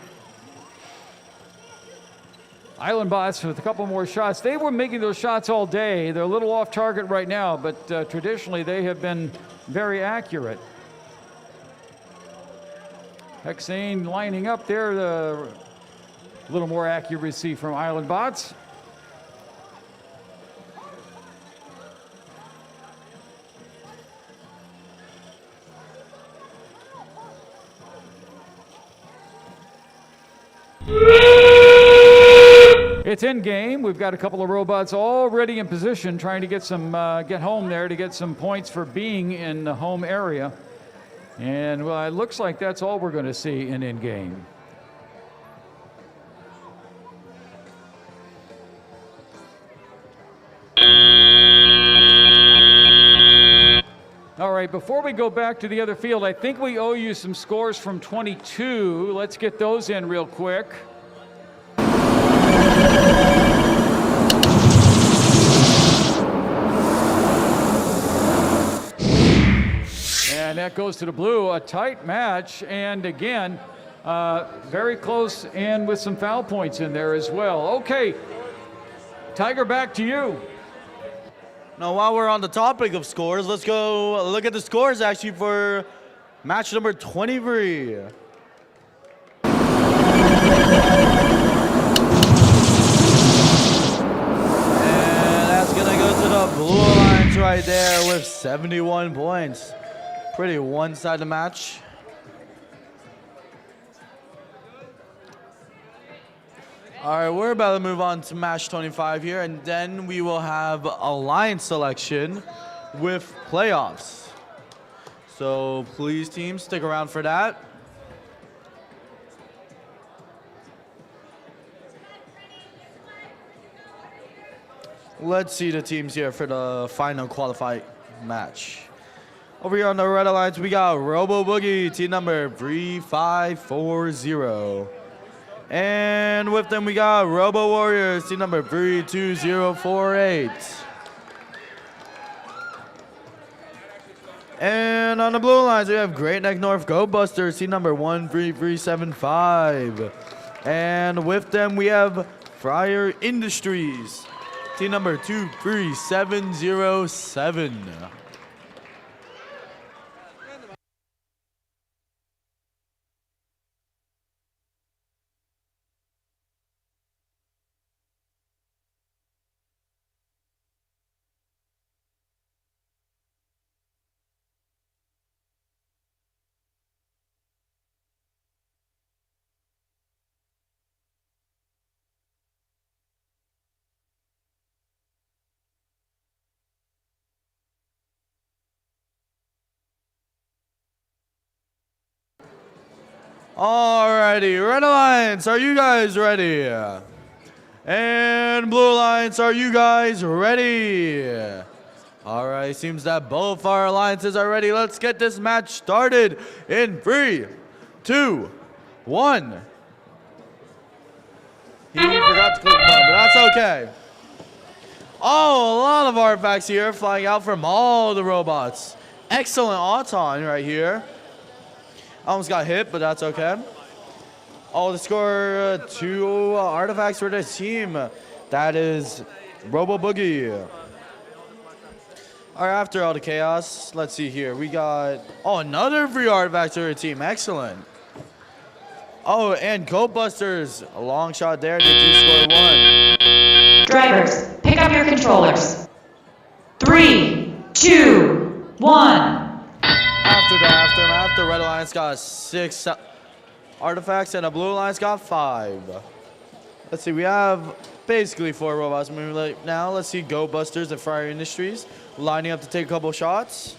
Island Bots with a couple more shots. They were making those shots all day. They're a little off target right now, but traditionally they have been very accurate. Hexane lining up there. A little more accuracy from Island Bots. It's in game. We've got a couple of robots already in position trying to get some get home there to get some points for being in the home area. And well, it looks like that's all we're going to see in game. All right, before we go back to the other field, I think we owe you some scores from 22. Let's get those in real quick. And that goes to the blue, a tight match, and again, very close and with some foul points in there as well. Okay, Tiger, back to you. Now, while we're on the topic of scores, let's go look at the scores actually for match number 23. And that's gonna go to the Blue Alliance right there with 71 points. Pretty one-sided match. All right, we're about to move on to match 25 here, and then we will have alliance selection with playoffs. So please, teams, stick around for that. Let's see the teams here for the final qualified match. Over here on the Red Alliance, we got Robo Boogie, team number 3540. And with them, we got Robo Warriors, team number 32048. And on the blue lines, we have Great Neck North Go Busters, team number 13375. And with them, we have Fryer Industries, team number 23707. Alrighty, Red Alliance, are you guys ready? And Blue Alliance, are you guys ready? Alright, seems that both our alliances are ready. Let's get this match started in 3, 2, 1. He forgot to click the button, but that's okay. Oh, a lot of artifacts here flying out from all the robots. Excellent Auton right here. Almost got hit, but that's okay. Oh, the score 2 artifacts for this team. That is Robo Boogie. All right, after all the chaos, let's see here. We got, another free artifact for the team. Excellent. Oh, and Goat Busters. A long shot there. They do score 1. Drivers, pick up your controllers. 3, 2, 1. After the aftermath, the Red Alliance got 6 artifacts and the Blue Alliance got 5. Let's see, we have basically 4 robots moving right now. Let's see Go Busters and Fryer Industries lining up to take a couple shots.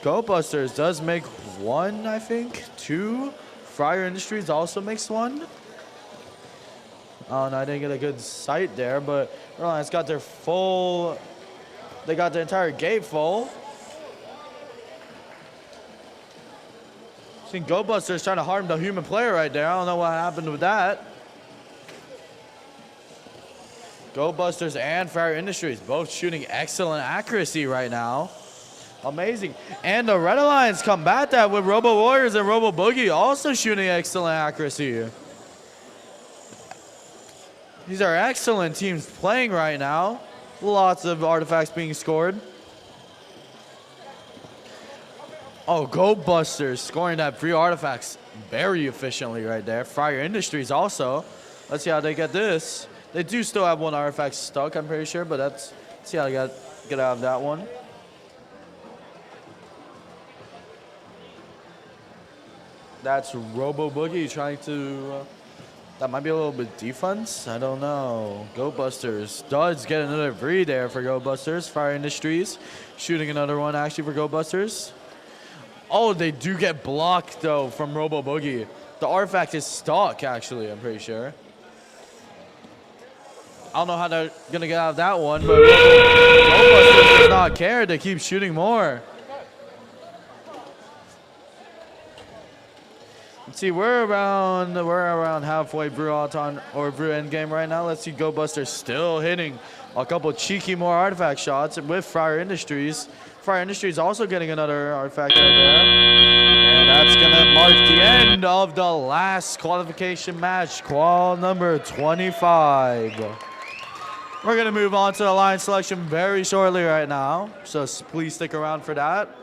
Go Busters does make 1, I think, 2. Fryer Industries also makes 1. Oh, no, I didn't get a good sight there, but Red Alliance got their full, they got the entire gate full. Seen Go Busters trying to harm the human player right there. I don't know what happened with that. Go Busters and Fryer Industries both shooting excellent accuracy right now. Amazing. And the Red Alliance combat that with Robo Warriors and Robo Boogie also shooting excellent accuracy. These are excellent teams playing right now. Lots of artifacts being scored. Oh, Go Busters scoring that free artifacts very efficiently right there. Fryer Industries also. Let's see how they get this. They do still have 1 artifact stuck, I'm pretty sure, but let's see how they get out of that one. That's Robo Boogie trying to, that might be a little bit defense. I don't know. Go Busters does get another free there for Go Busters. Fryer Industries shooting another one actually for Go Busters. Oh, they do get blocked, though, from Robo Boogie. The artifact is stuck, actually, I'm pretty sure. I don't know how they're going to get out of that one, but Go does not care. They keep shooting more. Let's see, we're around halfway through Auton or through endgame right now. Let's see Go Busters still hitting a couple cheeky more artifact shots with Fryer Industries. Fryer Industries also getting another artifact right there. And that's going to mark the end of the last qualification match, qual number 25. We're going to move on to the line selection very shortly right now, so please stick around for that.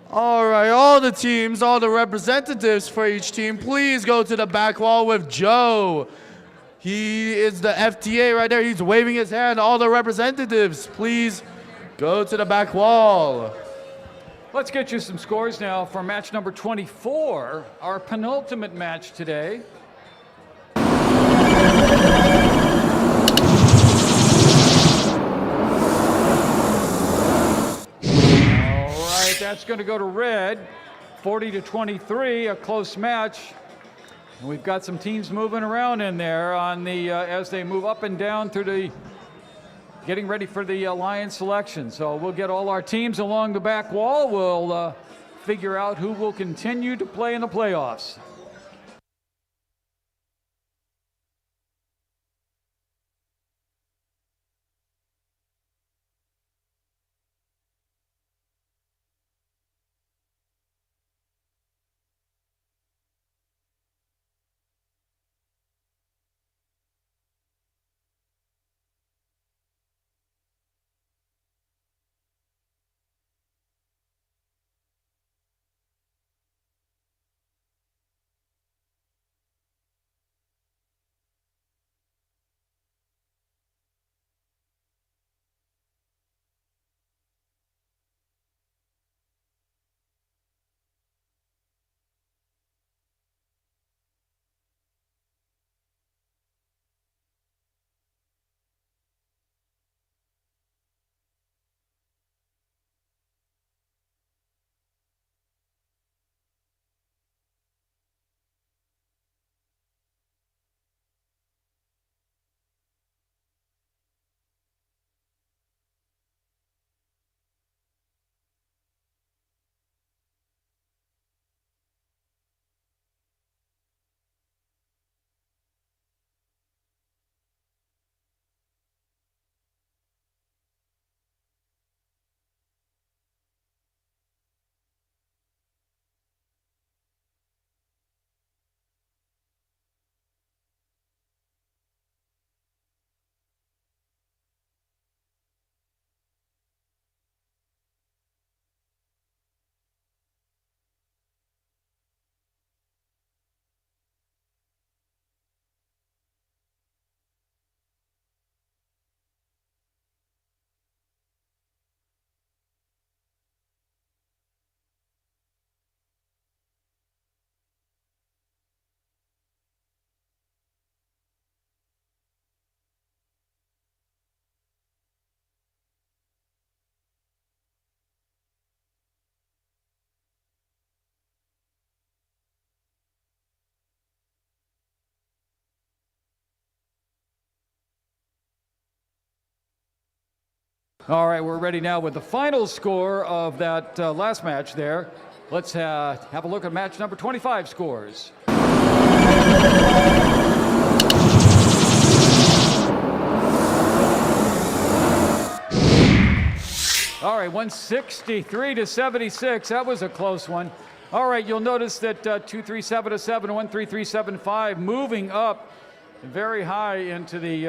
All right, all the teams, all the representatives for each team, please go to the back wall with Joe. He is the FTA right there. He's waving his hand. All the representatives, please go to the back wall. Let's get you some scores now for match number 24, our penultimate match today. All right, that's going to go to red, 40-23, a close match. And we've got some teams moving around in there on the as they move up and down through the getting ready for the alliance selection. So we'll get all our teams along the back wall. We'll figure out who will continue to play in the playoffs. All right, we're ready now with the final score of that last match there. Let's have a look at match number 25 scores. All right, 163-76. That was a close one. All right, you'll notice that 237-7, 133-75 moving up very high into the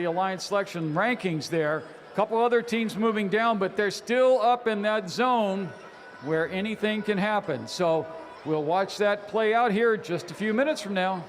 alliance selection rankings there. A couple other teams moving down, but they're still up in that zone where anything can happen. So we'll watch that play out here just a few minutes from now.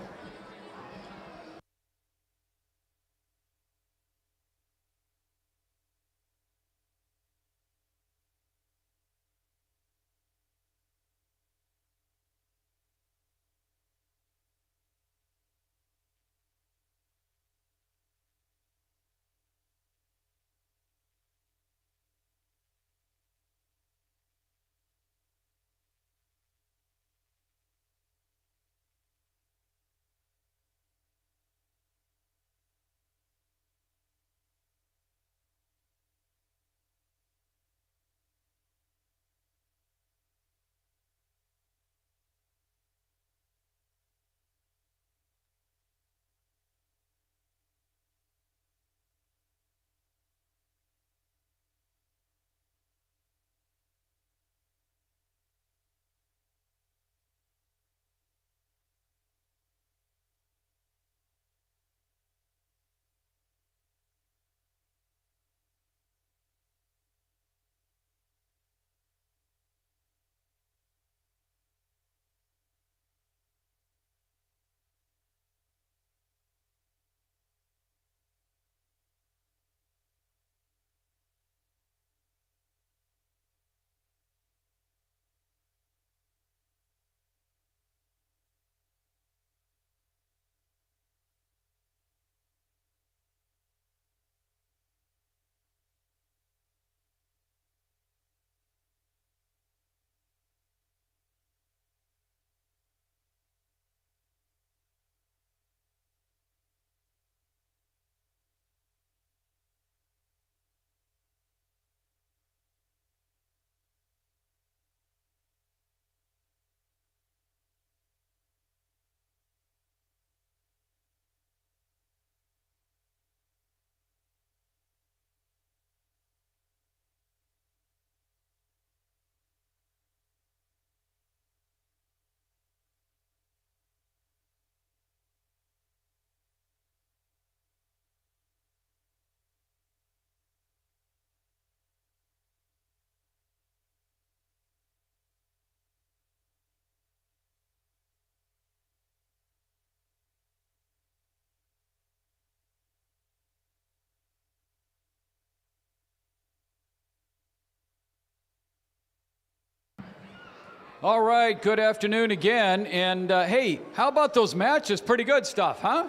All right, good afternoon again. And hey, how about those matches? Pretty good stuff, huh?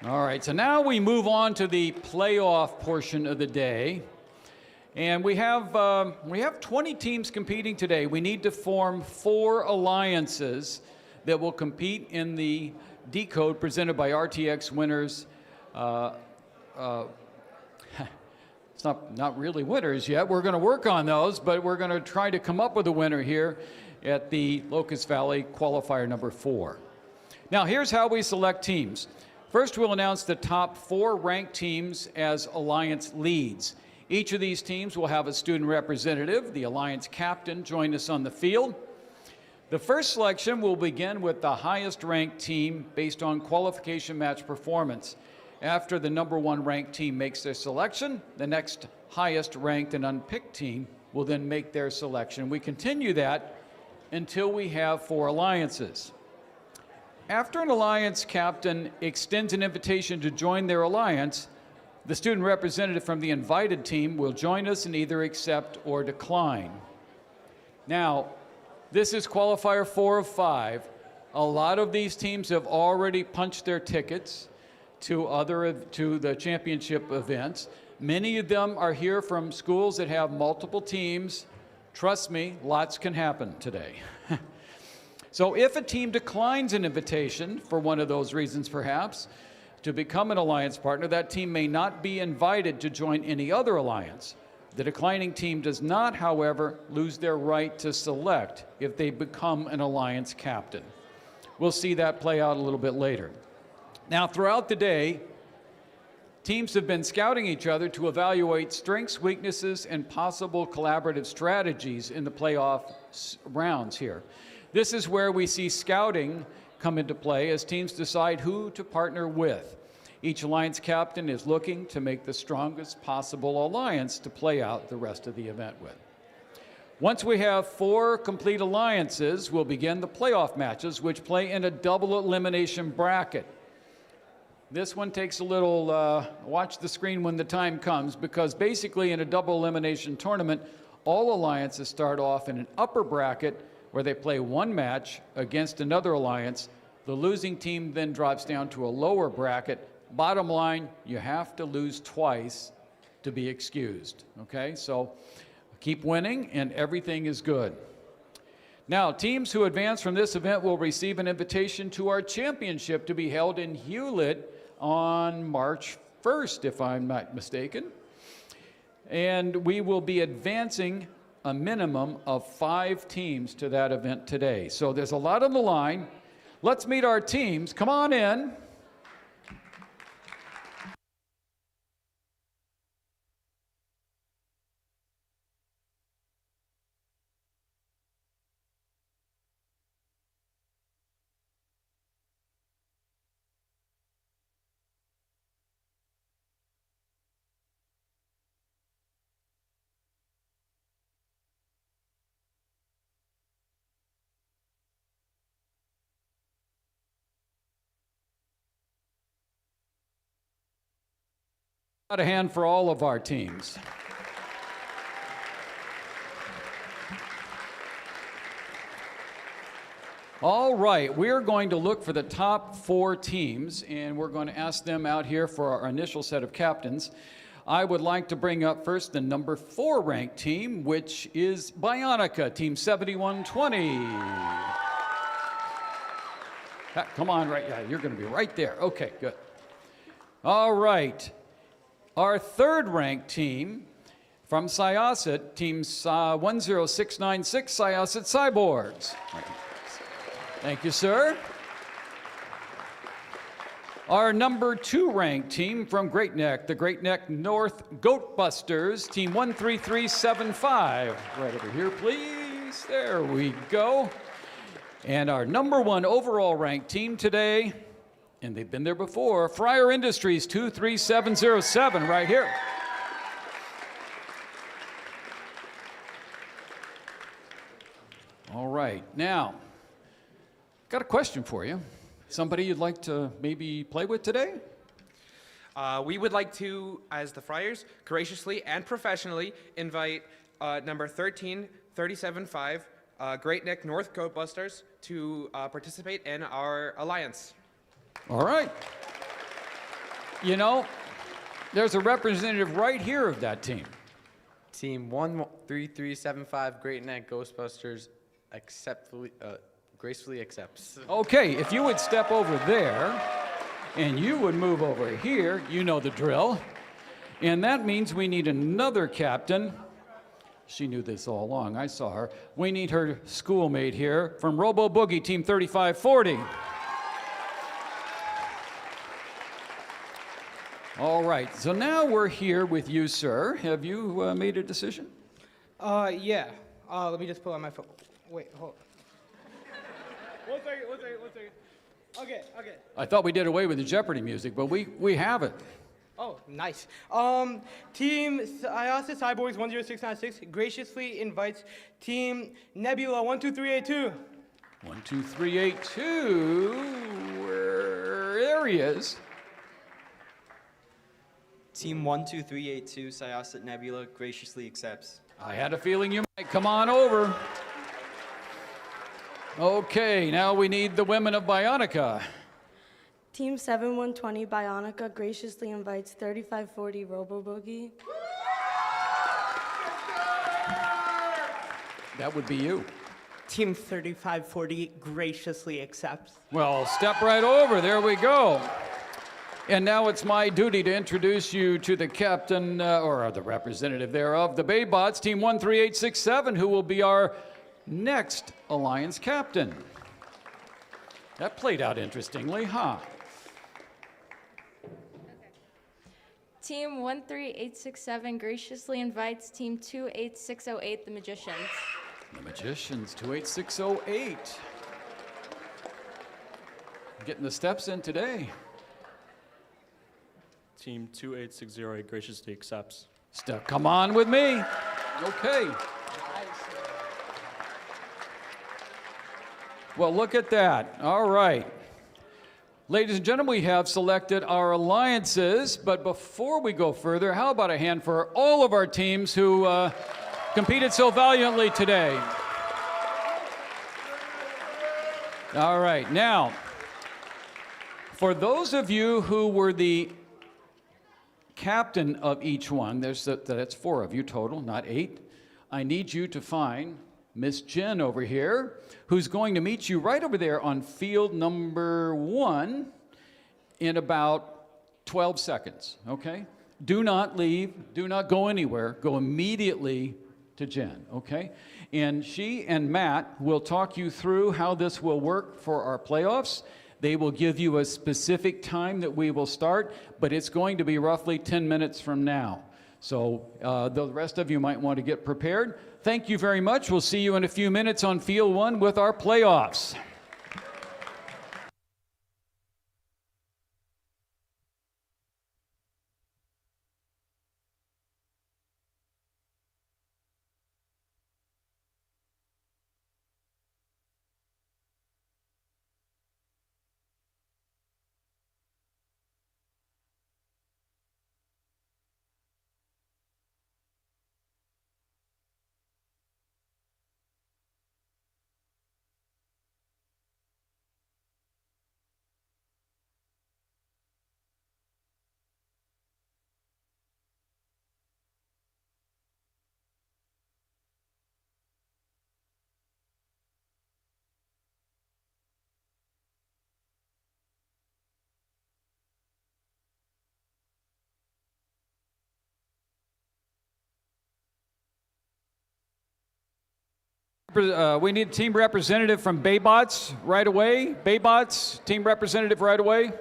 All right, so now we move on to the playoff portion of the day. And we have 20 teams competing today. We need to form 4 alliances that will compete in the decode presented by RTX winners. It's not really winners yet. We're going to work on those, but we're going to try to come up with a winner here at the Locust Valley Qualifier number 4. Now, here's how we select teams. First, we'll announce the top 4 ranked teams as alliance leads. Each of these teams will have a student representative, the alliance captain, join us on the field. The first selection will begin with the highest ranked team based on qualification match performance. After the number 1 ranked team makes their selection, the next highest ranked and unpicked team will then make their selection. We continue that until we have 4 alliances. After an alliance captain extends an invitation to join their alliance, the student representative from the invited team will join us and either accept or decline. Now, this is qualifier 4 of 5. A lot of these teams have already punched their tickets to the championship events. Many of them are here from schools that have multiple teams. Trust me, lots can happen today. So if a team declines an invitation, for one of those reasons perhaps, to become an alliance partner, that team may not be invited to join any other alliance. The declining team does not, however, lose their right to select if they become an alliance captain. We'll see that play out a little bit later. Now, throughout the day, teams have been scouting each other to evaluate strengths, weaknesses, and possible collaborative strategies in the playoff rounds here. This is where we see scouting come into play as teams decide who to partner with. Each alliance captain is looking to make the strongest possible alliance to play out the rest of the event with. Once we have 4 complete alliances, we'll begin the playoff matches, which play in a double elimination bracket. This one takes a little, watch the screen when the time comes, because basically in a double elimination tournament, all alliances start off in an upper bracket where they play 1 match against another alliance. The losing team then drops down to a lower bracket. Bottom line, you have to lose twice to be excused, okay? So keep winning and everything is good. Now, teams who advance from this event will receive an invitation to our championship to be held in Hewlett on March 1st, if I'm not mistaken. And we will be advancing a minimum of 5 teams to that event today. So there's a lot on the line. Let's meet our teams. Come on in. A hand for all of our teams. All right, we're going to look for the top 4 teams, and we're going to ask them out here for our initial set of captains. I would like to bring up first the number 4 ranked team, which is Bionica, Team 7120. Come on, right? Yeah, you're going to be right there. Okay, good. All right. Our 3rd ranked team from Syosset, Team 10696, Syosset Cyborgs. Thank you, sir. Our number 2 ranked team from Great Neck, the Great Neck North Goat Busters, Team 13375. Right over here, please. There we go. And our number 1 overall ranked team today, and they've been there before, Fryer Industries 23707, right here. All right, now, got a question for you. Somebody you'd like to maybe play with today? We would like to, as the Friars, graciously and professionally invite number 13-37-5, Great Neck North Coastbusters, to participate in our alliance. All right. You know, there's a representative right here of that team. Team 13375 Great Neck Ghostbusters gracefully accepts. Okay, if you would step over there and you would move over here, you know the drill. And that means we need another captain. She knew this all along. I saw her. We need her schoolmate here from Robo Boogie, Team 3540. All right, so now we're here with you, sir. Have you made a decision? Yeah. Let me just pull out my phone. Wait, hold. One second. Okay. I thought we did away with the Jeopardy music, but we have it. Oh, nice. Team IASA Cyborgs 10696 graciously invites Team Nebula 12382. 12382. There he is. Team 12382 Syosset Nebula graciously accepts. I had a feeling you might come on over. Okay, now we need the women of Bionica. Team 7120 Bionica graciously invites 3540 Robo Boogie. That would be you. Team 3540 graciously accepts. Well, step right over. There we go. And now it's my duty to introduce you to the captain, or the representative thereof, the Baybots, Team 13867, who will be our next Alliance captain. That played out interestingly, huh? Team 13867 graciously invites Team 28608, the Magicians. The Magicians, 28608. Getting the steps in today. Team 2860 graciously accepts. Come on with me. Okay. Well, look at that. All right. Ladies and gentlemen, we have selected our alliances, but before we go further, how about a hand for all of our teams who competed so valiantly today? All right. Now, for those of you who were the captain of each one, that's 4 of you total, not 8. I need you to find Miss Jen over here, who's going to meet you right over there on field number 1 in about 12 seconds, okay? Do not leave, do not go anywhere, go immediately to Jen, okay? And she and Matt will talk you through how this will work for our playoffs. They will give you a specific time that we will start, but it's going to be roughly 10 minutes from now. So the rest of you might want to get prepared. Thank you very much. We'll see you in a few minutes on Field 1 with our playoffs. We need a team representative from Baybots right away. Baybots, team representative right away.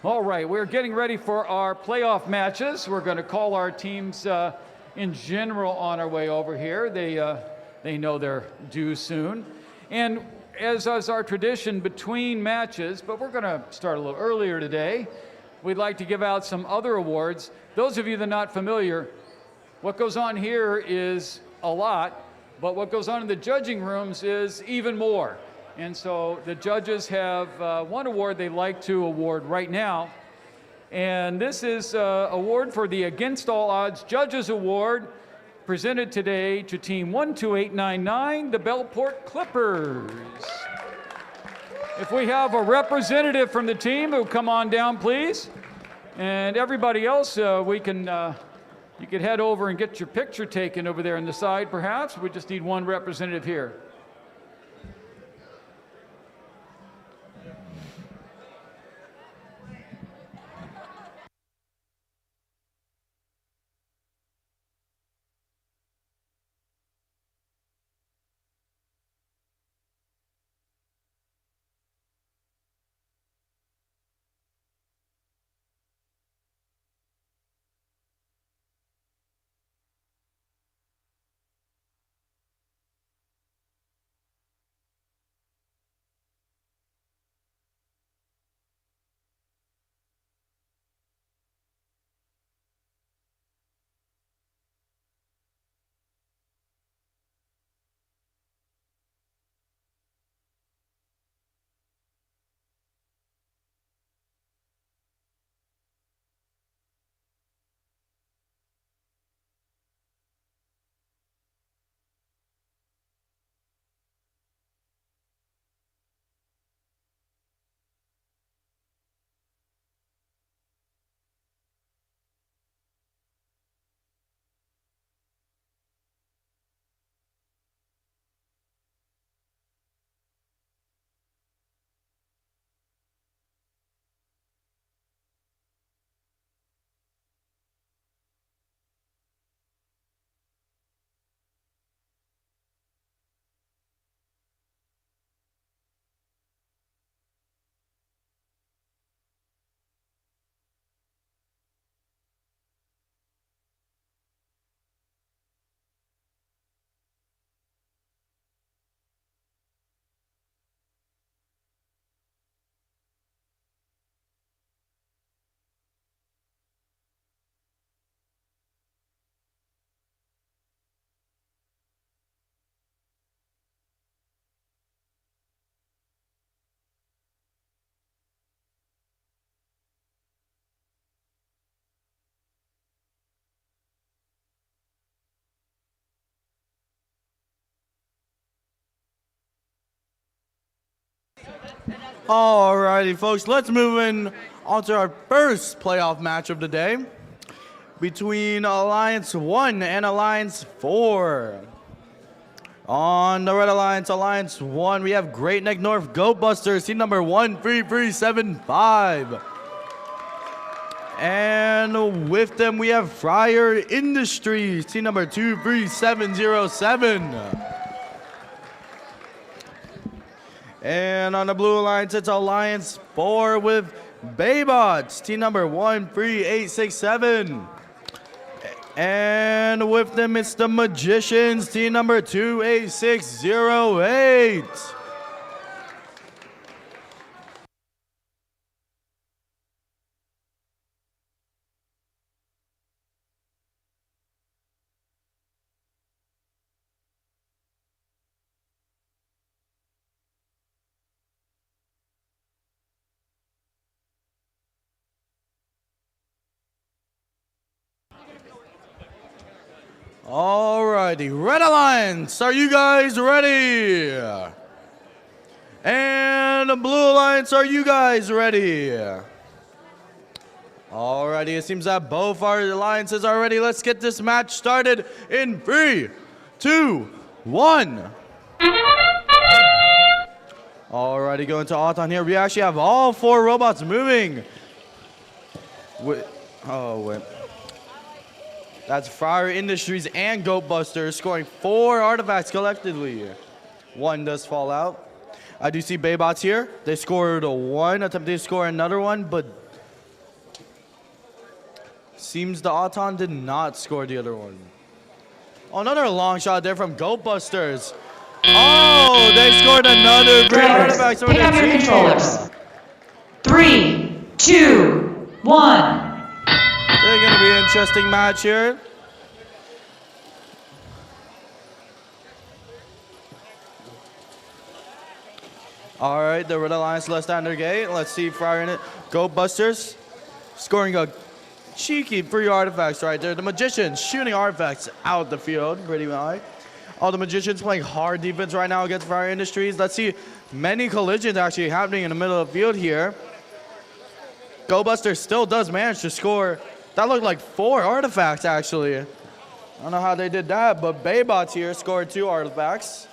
All right, we're getting ready for our playoff matches. We're going to call our teams in general on our way over here. They know they're due soon. And as is our tradition between matches, but we're going to start a little earlier today, we'd like to give out some other awards. Those of you that are not familiar, what goes on here is a lot, but what goes on in the judging rooms is even more. And so the judges have one award they like to award right now. And this is an award for the Against All Odds Judges Award, presented today to Team 12899, the Bellport Clippers. If we have a representative from the team, who come on down, please. And everybody else, you can head over and get your picture taken over there on the side, perhaps. We just need one representative here. Alrighty, folks, let's move in on to our first playoff match of the day between Alliance 1 and Alliance 4. On the Red Alliance, Alliance 1, we have Great Neck North Goat Busters, team number 13375. And with them, we have Fryer Industries, team number 23707. And on the Blue Alliance, it's Alliance 4 with Baybots, team number 13867. And with them, it's the Magicians, team number 28608. Alrighty, Red Alliance, are you guys ready? And the Blue Alliance, are you guys ready? Alrighty, it seems that both our alliances are ready. Let's get this match started in 3, 2, 1. Alrighty, going to Auton here. We actually have all 4 robots moving. Oh, wait. That's Fryer Industries and Goat Busters scoring 4 artifacts collectively. 1 does fall out. I do see Baybots here. They scored a 1, attempted to score another one, but seems the Auton did not score the other one. Oh, another long shot there from Goat Busters. Oh, they scored another great artifact. Pick up your controllers. 3, 2, 1. It's going to be an interesting match here. All right, the Red Alliance left under gate. Let's see Fryer in it. Goat Busters scoring a cheeky 3 artifacts right there. The Magicians shooting artifacts out the field pretty high. All the Magicians playing hard defense right now against Fryer Industries. Let's see many collisions actually happening in the middle of the field here. Goat Busters still does manage to score. That looked like 4 artifacts, actually. I don't know how they did that, but Baybots here scored 2 artifacts.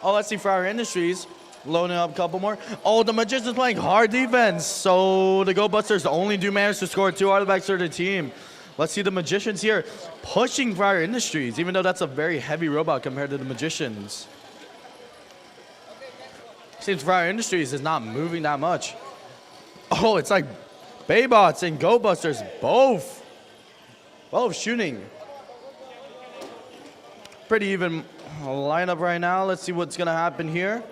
Oh, let's see Fryer Industries loading up a couple more. Oh, the Magicians playing hard defense. So the Goat Busters only do manage to score 2 artifacts for the team. Let's see the Magicians here pushing Fryer Industries, even though that's a very heavy robot compared to the Magicians. Seems Fryer Industries is not moving that much. Oh, it's like Baybots and Goat Busters both shooting. Pretty even lineup right now. Let's see what's gonna happen here.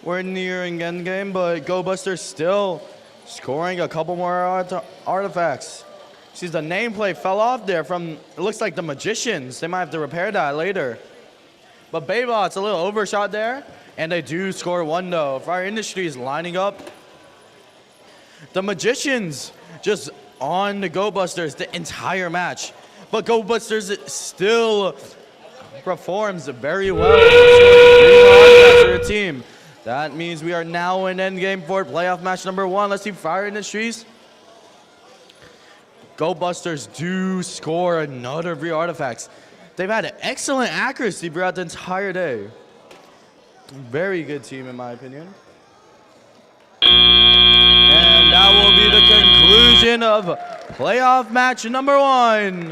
We're nearing endgame, but Goat Busters still scoring a couple more artifacts. See, the nameplate fell off there from, it looks like the Magicians. They might have to repair that later. But Baybots a little overshot there. And they do score 1 though. Fryer Industries lining up. The Magicians just on the Goat Busters the entire match. But Goat Busters still performs very well. For their team. That means we are now in endgame for playoff match number 1. Let's see Fryer Industries. Goat Busters do score another 3 artifacts. They've had excellent accuracy throughout the entire day. Very good team, in my opinion. And that will be the conclusion of playoff match number 1.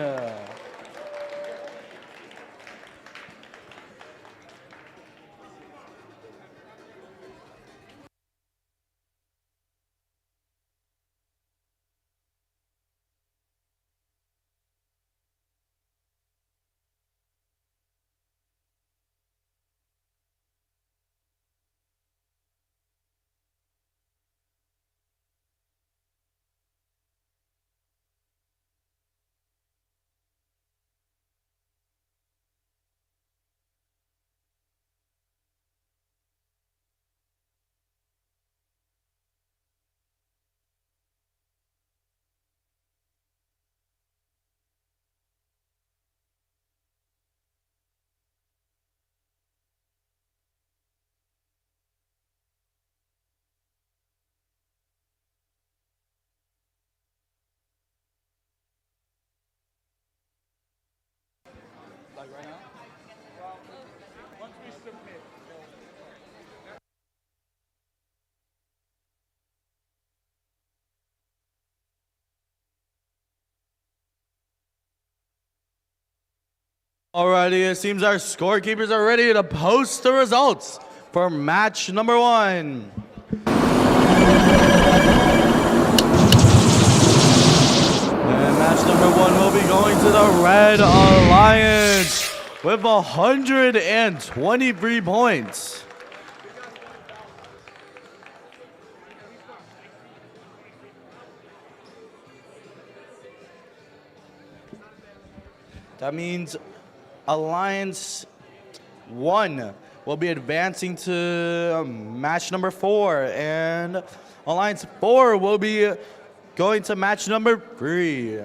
Once we submit. Alrighty, it seems our scorekeepers are ready to post the results for match number 1. And match number 1 will be going to the Red Alliance with 123 points. That means Alliance 1 will be advancing to match number 4, and Alliance 4 will be going to match number 3.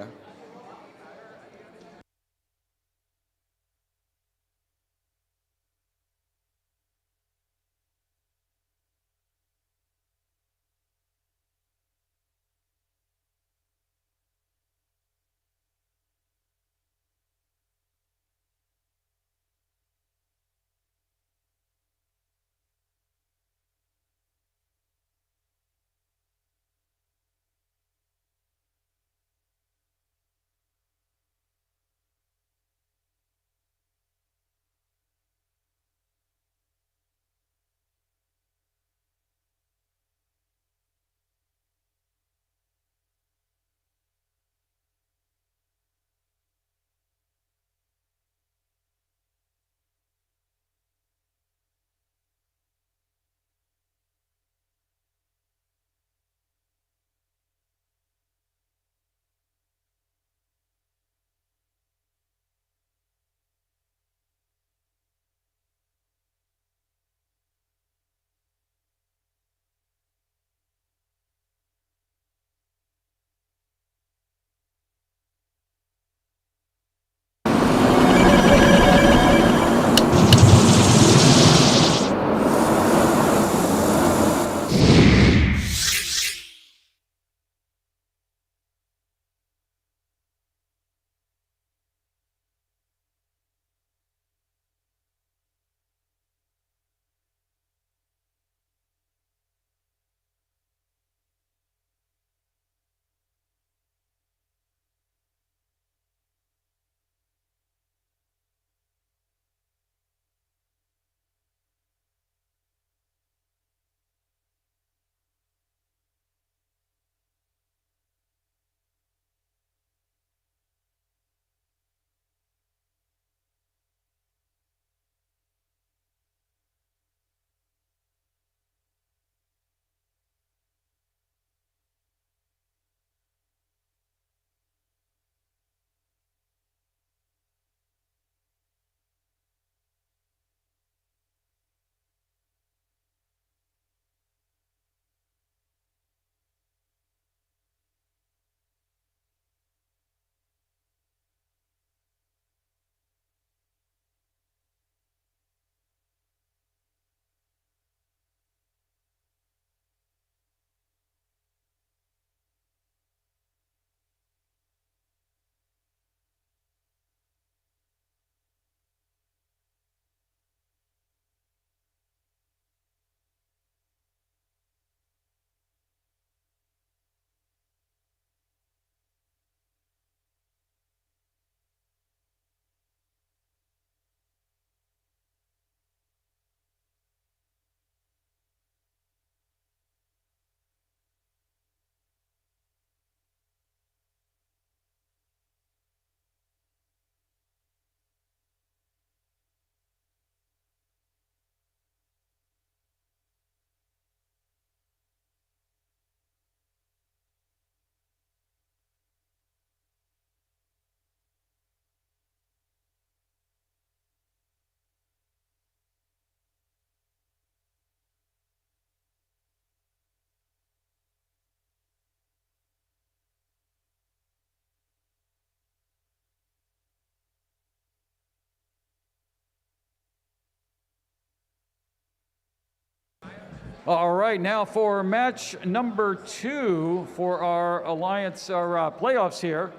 All right, now for match number 2 for our Alliance, our playoffs here.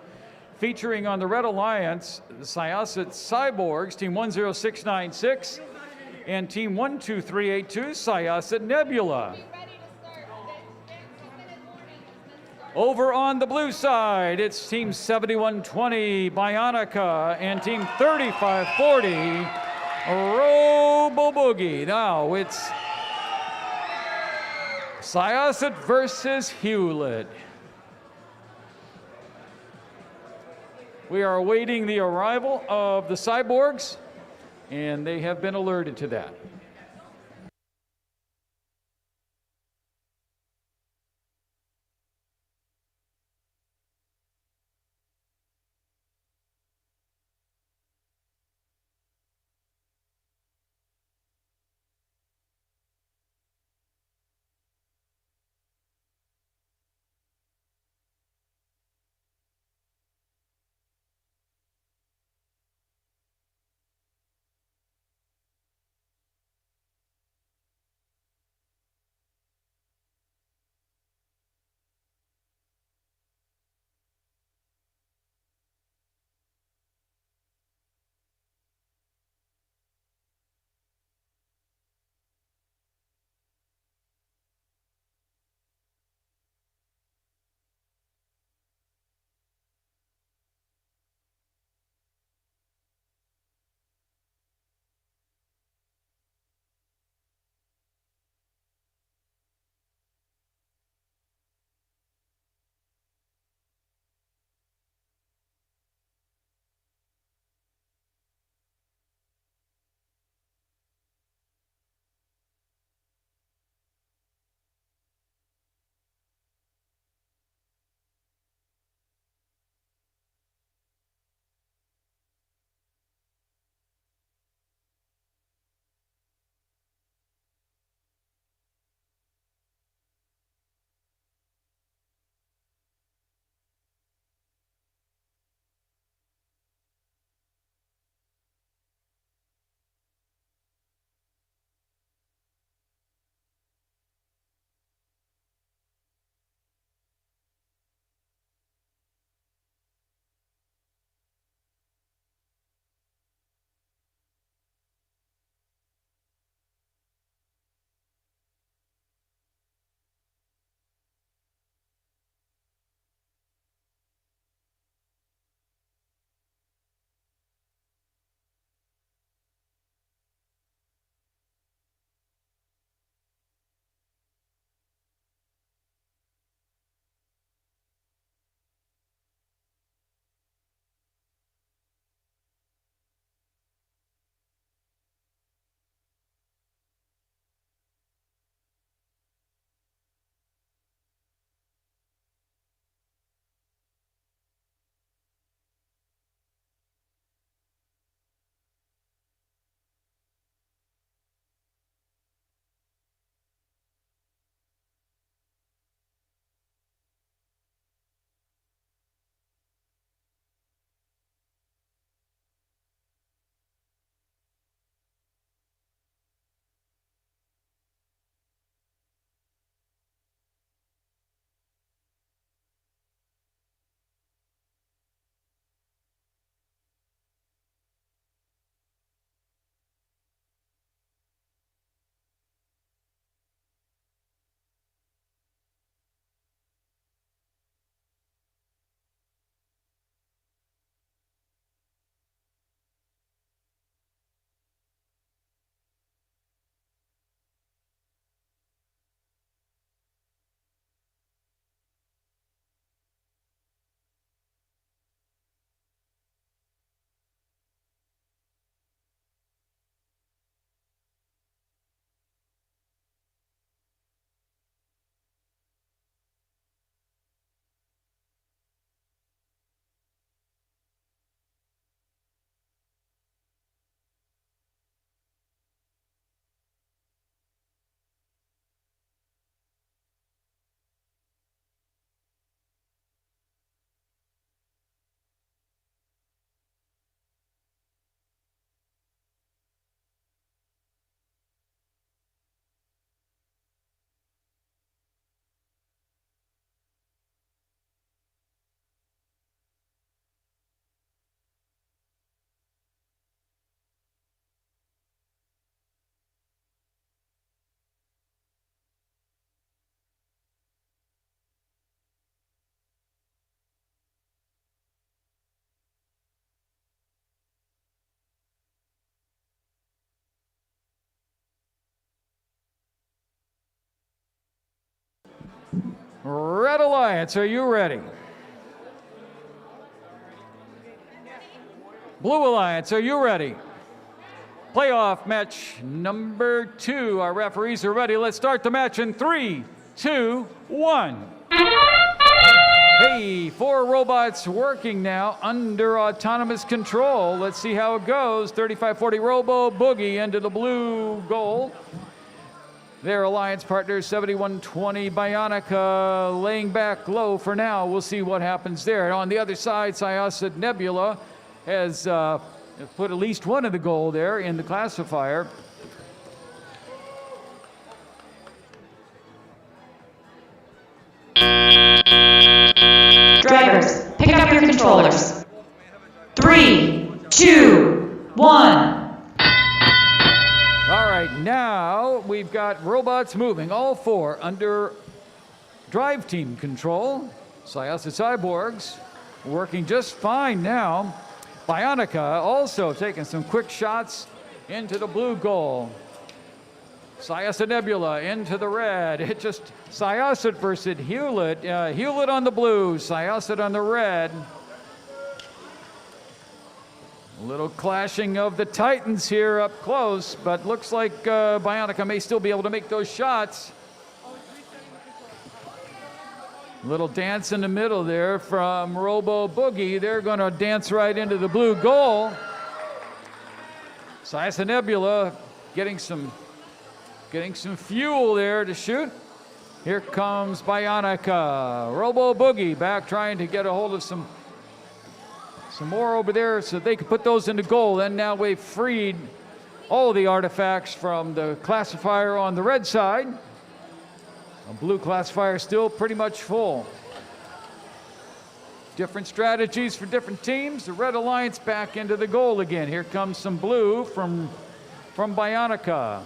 Featuring on the Red Alliance, the Syosset Cyborgs, Team 10696, and Team 12382, Syosset Nebula. Over on the blue side, it's Team 7120, Bionica, and Team 3540, Robo Boogie. Now it's Syosset versus Hewlett. We are awaiting the arrival of the Cyborgs, and they have been alerted to that. Red Alliance, are you ready? Blue Alliance, are you ready? Playoff match number 2. Our referees are ready. Let's start the match in 3, 2, 1. Hey, 4 robots working now under autonomous control. Let's see how it goes. 3540 Robo Boogie into the blue goal. Their alliance partner, 7120 Bionica, laying back low for now. We'll see what happens there. And on the other side, Syosset Nebula has put at least one of the goal there in the classifier. Drivers, pick up your controllers. 3, 2, 1. All right, now we've got robots moving, all 4 under drive team control. Syosset Cyborgs working just fine now. Bionica also taking some quick shots into the blue goal. Syosset Nebula into the red. It just Syosset versus Hewlett. Hewlett on the blue, Syosset on the red. A little clashing of the Titans here up close, but looks like Bionica may still be able to make those shots. Little dance in the middle there from Robo Boogie. They're going to dance right into the blue goal. Syosset Nebula getting some fuel there to shoot. Here comes Bionica. Robo Boogie back trying to get a hold of some more over there so they can put those into goal. And now we've freed all the artifacts from the classifier on the red side. A blue classifier still pretty much full. Different strategies for different teams. The Red Alliance back into the goal again. Here comes some blue from Bionica.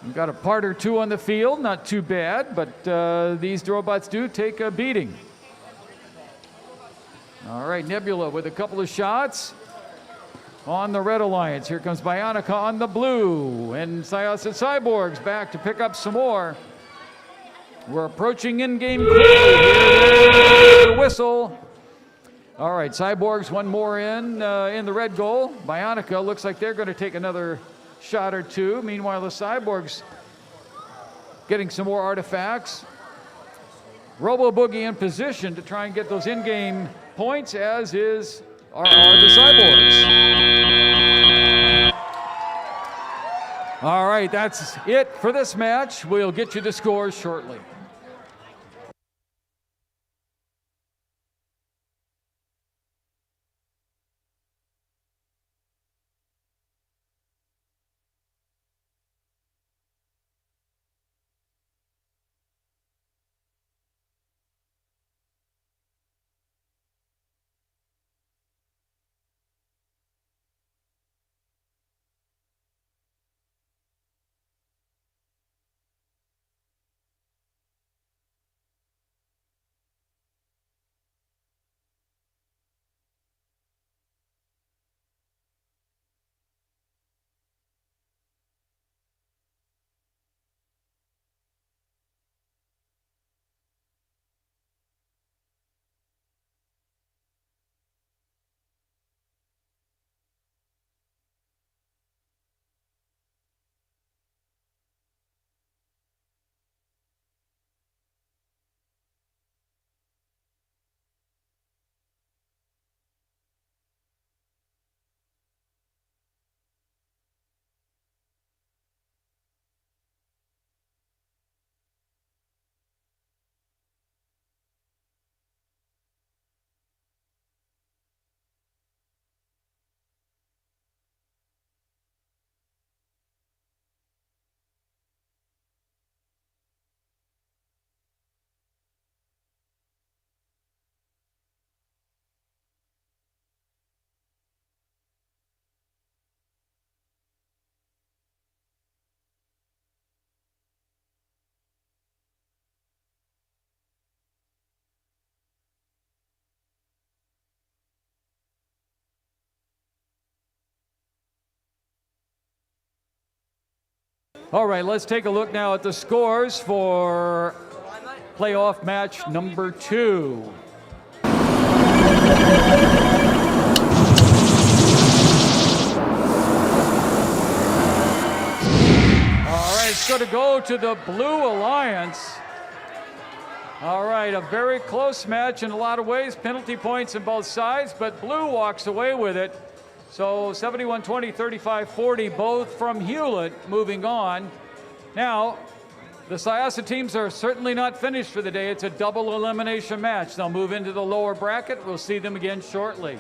We've got a part or two on the field, not too bad, but these robots do take a beating. All right, Nebula with a couple of shots on the Red Alliance. Here comes Bionica on the blue, and Syosset Cyborgs back to pick up some more. We're approaching in-game the whistle. All right, Cyborgs one more in the red goal. Bionica looks like they're going to take another shot or two. Meanwhile, the Cyborgs getting some more artifacts. Robo Boogie in position to try and get those in-game points, as are the Cyborgs. All right, that's it for this match. We'll get you the scores shortly. All right, let's take a look now at the scores for playoff match number 2. All right, it's going to go to the Blue Alliance. All right, a very close match in a lot of ways, penalty points on both sides, but Blue walks away with it. So 71-20, 35-40, both from Hewlett moving on. Now, the Syosset teams are certainly not finished for the day. It's a double elimination match. They'll move into the lower bracket. We'll see them again shortly.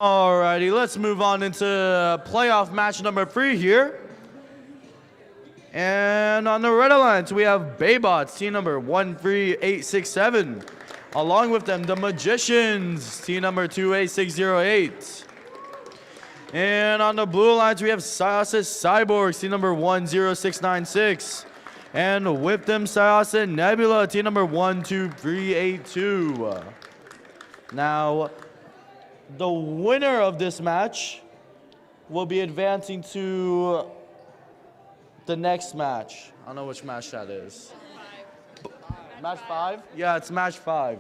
Alrighty, let's move on into playoff match number 3 here. And on the Red Alliance, we have Baybots, team number 13867. Along with them, the Magicians, team number 28608. And on the Blue Alliance, we have Syosset Cyborgs, team number 10696. And with them, Syosset Nebula, team number 12382. Now, the winner of this match will be advancing to the next match. I don't know which match that is. Match 5? Yeah, it's match 5.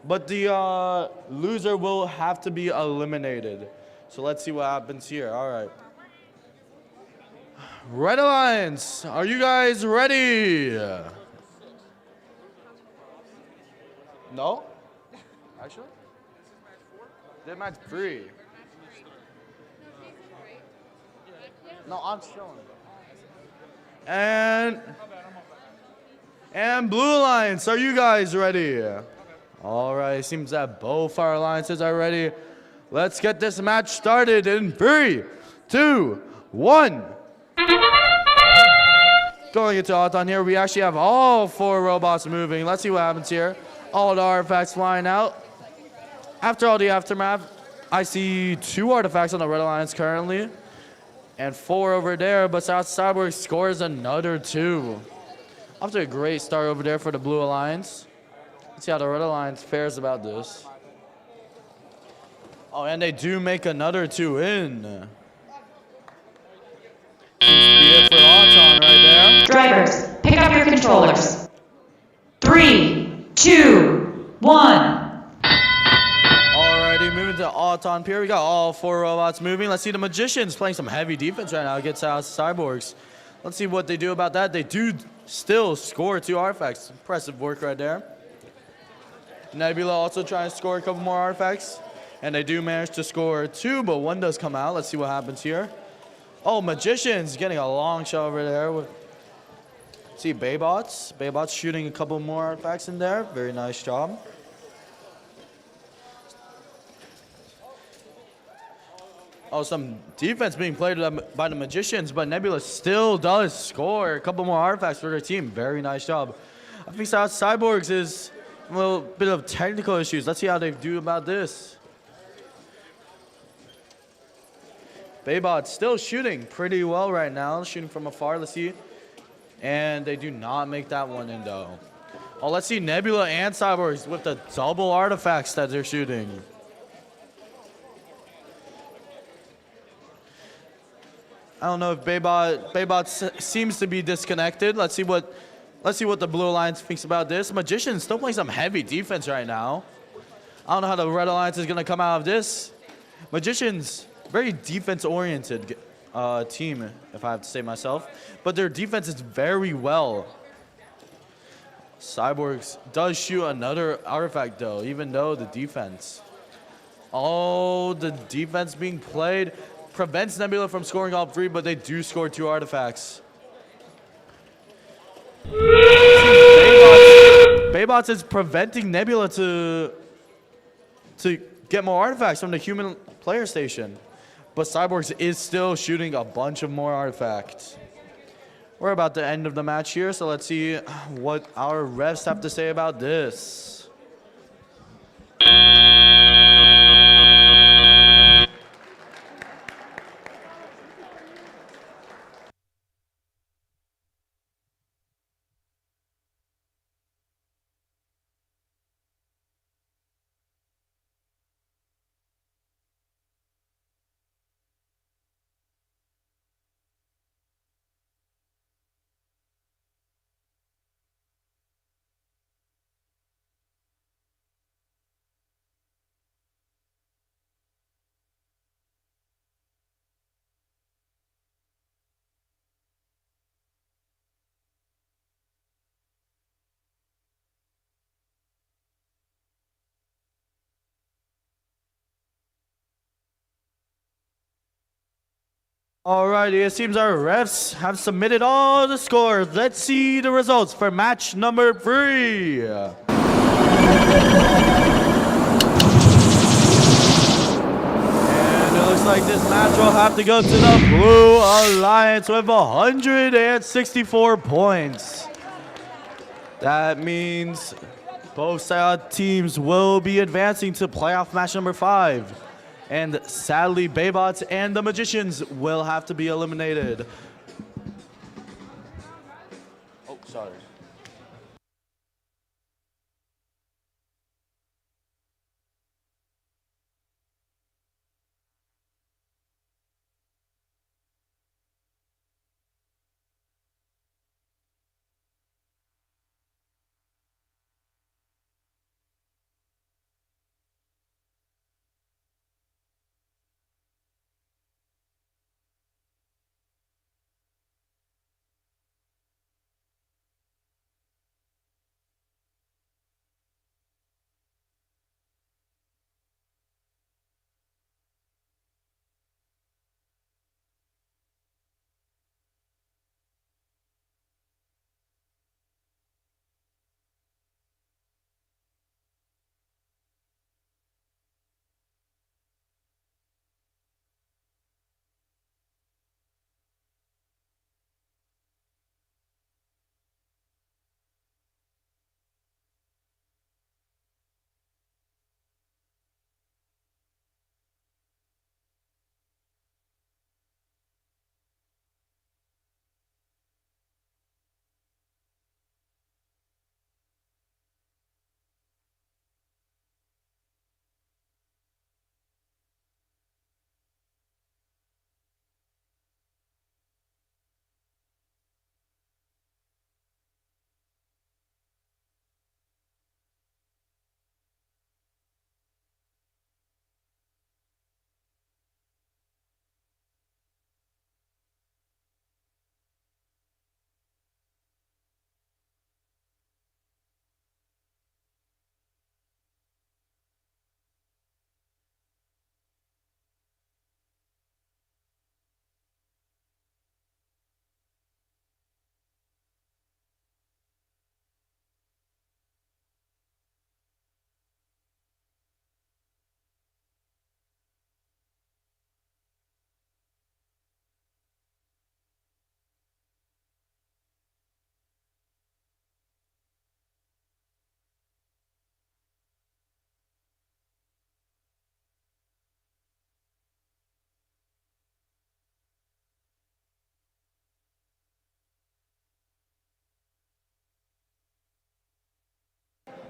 But the loser will have to be eliminated. So let's see what happens here. All right. Red Alliance, are you guys ready? No? Actually? This is match 3. No, I'm showing. And Blue Alliance, are you guys ready? All right, seems that both our alliances are ready. Let's get this match started in 3, 2, 1. Going into Auton here, we actually have all 4 robots moving. Let's see what happens here. All the artifacts flying out. After all the aftermath, I see 2 artifacts on the Red Alliance currently. And 4 over there, but South Cyborg scores another 2. After a great start over there for the Blue Alliance. Let's see how the Red Alliance fares about this. Oh, and they do make another 2 in. Seems to be it for Auton right there. Drivers, pick up your controllers. 3, 2, 1. Alrighty, moving to Auton Pier. We got all 4 robots moving. Let's see the Magicians playing some heavy defense right now against Cyborgs. Let's see what they do about that. They do still score 2 artifacts. Impressive work right there. Nebula also trying to score a couple more artifacts. And they do manage to score 2, but 1 does come out. Let's see what happens here. Oh, Magicians getting a long shot over there. See Baybots. Baybots shooting a couple more artifacts in there. Very nice job. Oh, some defense being played by the Magicians, but Nebula still does score a couple more artifacts for their team. Very nice job. I think South Cyborgs is a little bit of technical issues. Let's see how they do about this. Baybot still shooting pretty well right now, shooting from afar. Let's see. And they do not make that one in, though. Oh, let's see Nebula and Cyborgs with the double artifacts that they're shooting. I don't know if Baybot seems to be disconnected. Let's see what the Blue Alliance thinks about this. Magician still playing some heavy defense right now. I don't know how the Red Alliance is gonna come out of this. Magicians, very defense-oriented team, if I have to say myself. But their defense is very well. Cyborgs does shoot another artifact though, even though the defense. Oh, the defense being played prevents Nebula from scoring all 3, but they do score 2 artifacts. Baybots is preventing Nebula to get more artifacts from the human player station. But Cyborgs is still shooting a bunch of more artifacts. We're about the end of the match here, so let's see what our refs have to say about this. Alrighty, it seems our refs have submitted all the scores. Let's see the results for match number 3. Looks like this match will have to go to the Blue Alliance with 164 points. That means both teams will be advancing to playoff match number 5. And sadly, Baybots and the Magicians will have to be eliminated. Oh, sorry.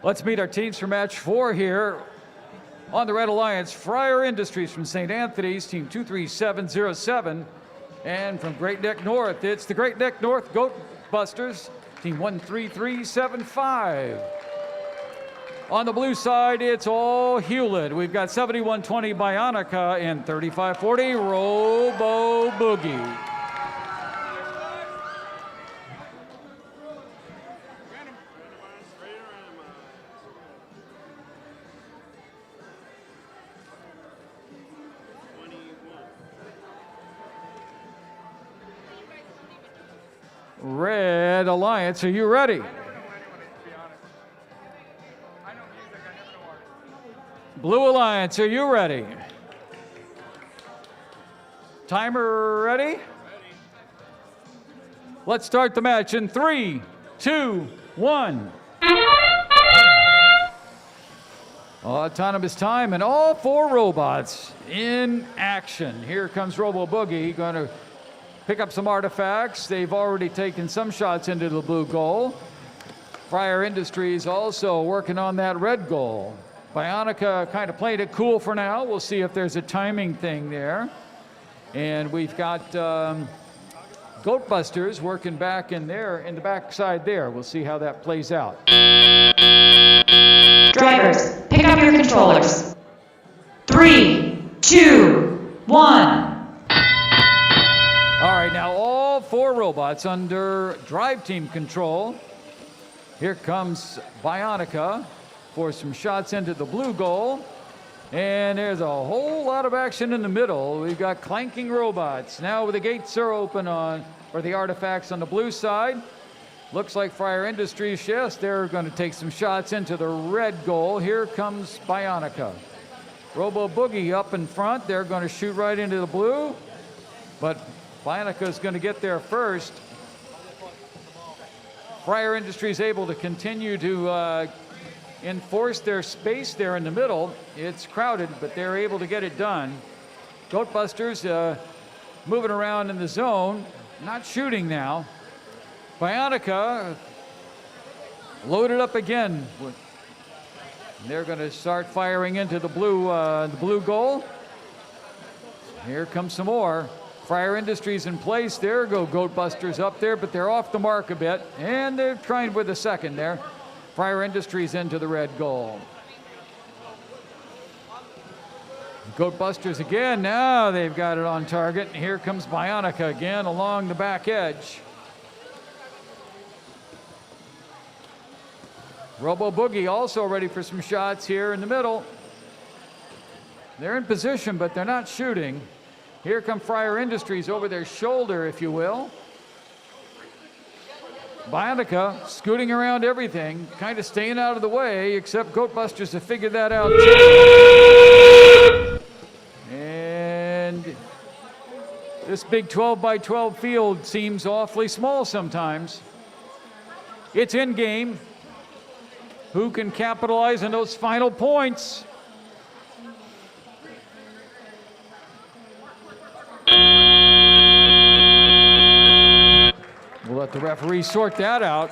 Let's meet our teams for match 4 here. On the Red Alliance, Fryer Industries from St. Anthony's, team 23707. And from Great Neck North, it's the Great Neck North Goat Busters, team 13375. On the blue side, it's all Hewlett. We've got 7120 Bionica and 3540 Robo Boogie. Red Alliance, are you ready? Blue Alliance, are you ready? Timer ready? Let's start the match in 3, 2, 1. Autonomous time and all 4 robots in action. Here comes Robo Boogie, going to pick up some artifacts. They've already taken some shots into the blue goal. Fryer Industries also working on that red goal. Bionica kind of played it cool for now. We'll see if there's a timing thing there. And we've got Goat Busters working back in there, in the backside there. We'll see how that plays out. Drivers, pick up your controllers. 3, 2, 1. All right, now all 4 robots under drive team control. Here comes Bionica for some shots into the blue goal. And there's a whole lot of action in the middle. We've got clanking robots. Now the gates are open for the artifacts on the blue side. Looks like Fryer Industries, yes, they're going to take some shots into the red goal. Here comes Bionica. Robo Boogie up in front. They're going to shoot right into the blue, but Bionica is going to get there first. Fryer Industries able to continue to enforce their space there in the middle. It's crowded, but they're able to get it done. Goatbusters moving around in the zone, not shooting now. Bionica loaded up again. They're going to start firing into the blue goal. Here comes some more. Fryer Industries in place. There go Goatbusters up there, but they're off the mark a bit, and they're trying with a second there. Fryer Industries into the red goal. Goatbusters again. Now they've got it on target. And here comes Bionica again along the back edge. Robo Boogie also ready for some shots here in the middle. They're in position, but they're not shooting. Here come Fryer Industries over their shoulder, if you will. Bionica scooting around everything, kind of staying out of the way, except Goatbusters have figured that out too. And this big 12 by 12 field seems awfully small sometimes. It's in game. Who can capitalize on those final points? We'll let the referee sort that out.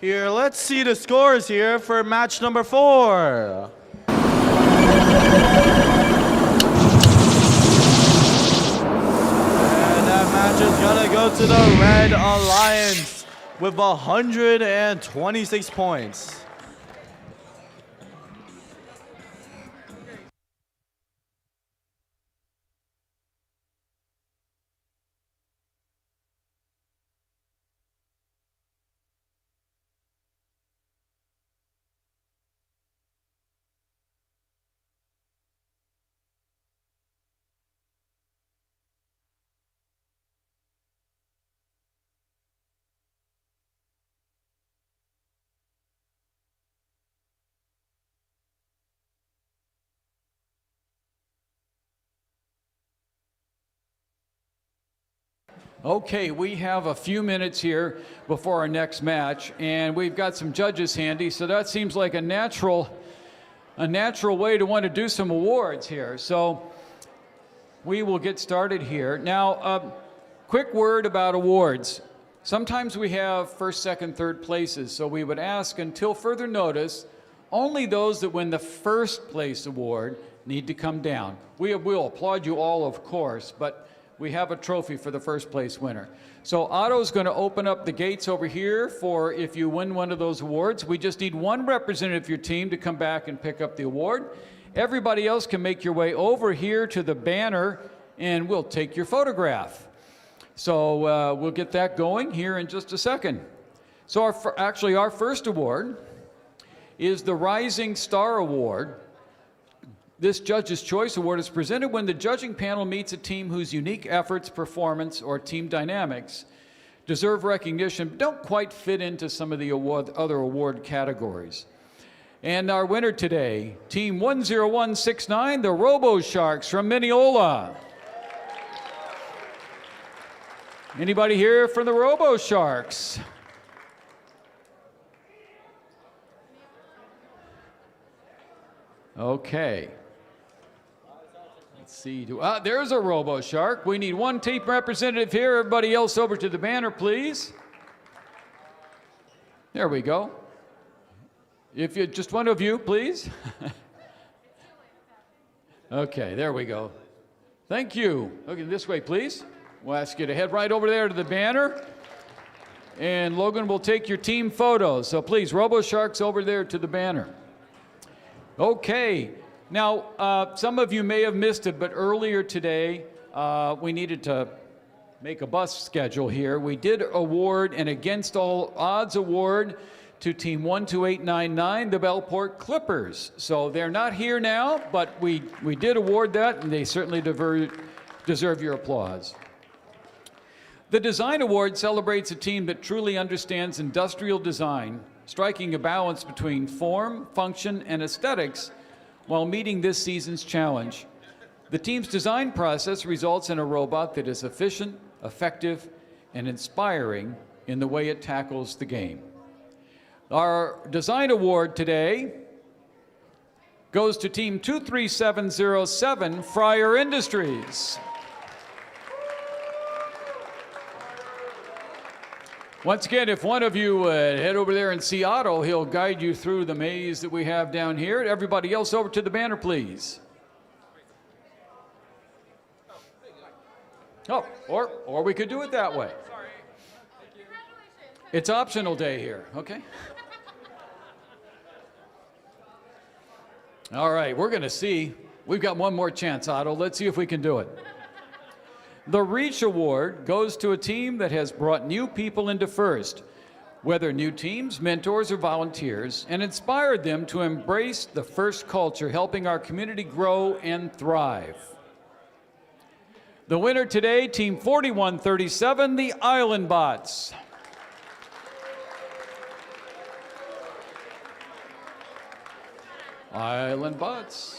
Here, let's see the scores here for match number 4. And that match is gonna go to the Red Alliance with 126 points. Okay, we have a few minutes here before our next match, and we've got some judges handy, so that seems like a natural way to want to do some awards here. So we will get started here. Now, quick word about awards. Sometimes we have first, second, third places, so we would ask until further notice, only those that win the first place award need to come down. We will applaud you all, of course, but we have a trophy for the first place winner. So Otto's going to open up the gates over here for if you win one of those awards. We just need one representative of your team to come back and pick up the award. Everybody else can make your way over here to the banner and we'll take your photograph. So we'll get that going here in just a second. So our first award is the Rising Star Award. This Judge's Choice Award is presented when the judging panel meets a team whose unique efforts, performance, or team dynamics deserve recognition, but don't quite fit into some of the other award categories. And our winner today, Team 10169, the Robo Sharks from Mineola. Anybody here from the Robo Sharks? Okay. See, there's a Robo Shark. We need one team representative here. Everybody else over to the banner, please. There we go. If you just one of you, please. Okay, there we go. Thank you. Okay, this way, please. We'll ask you to head right over there to the banner. And Logan will take your team photos. So please, Robo Sharks over there to the banner. Okay. Now, some of you may have missed it, but earlier today, we needed to make a bus schedule here. We did award an Against All Odds award to Team 12899, the Bellport Clippers. So they're not here now, but we did award that, and they certainly deserve your applause. The Design Award celebrates a team that truly understands industrial design, striking a balance between form, function, and aesthetics while meeting this season's challenge. The team's design process results in a robot that is efficient, effective, and inspiring in the way it tackles the game. Our design award today goes to Team 23707, Fryer Industries. Once again, if one of you head over there and see Otto, he'll guide you through the maze that we have down here. Everybody else over to the banner, please. Oh, or we could do it that way. It's optional day here, okay? All right, we're going to see. We've got one more chance, Otto. Let's see if we can do it. The Reach Award goes to a team that has brought new people into FIRST, whether new teams, mentors, or volunteers, and inspired them to embrace the FIRST culture, helping our community grow and thrive. The winner today, Team 4137, the Island Bots. Island Bots.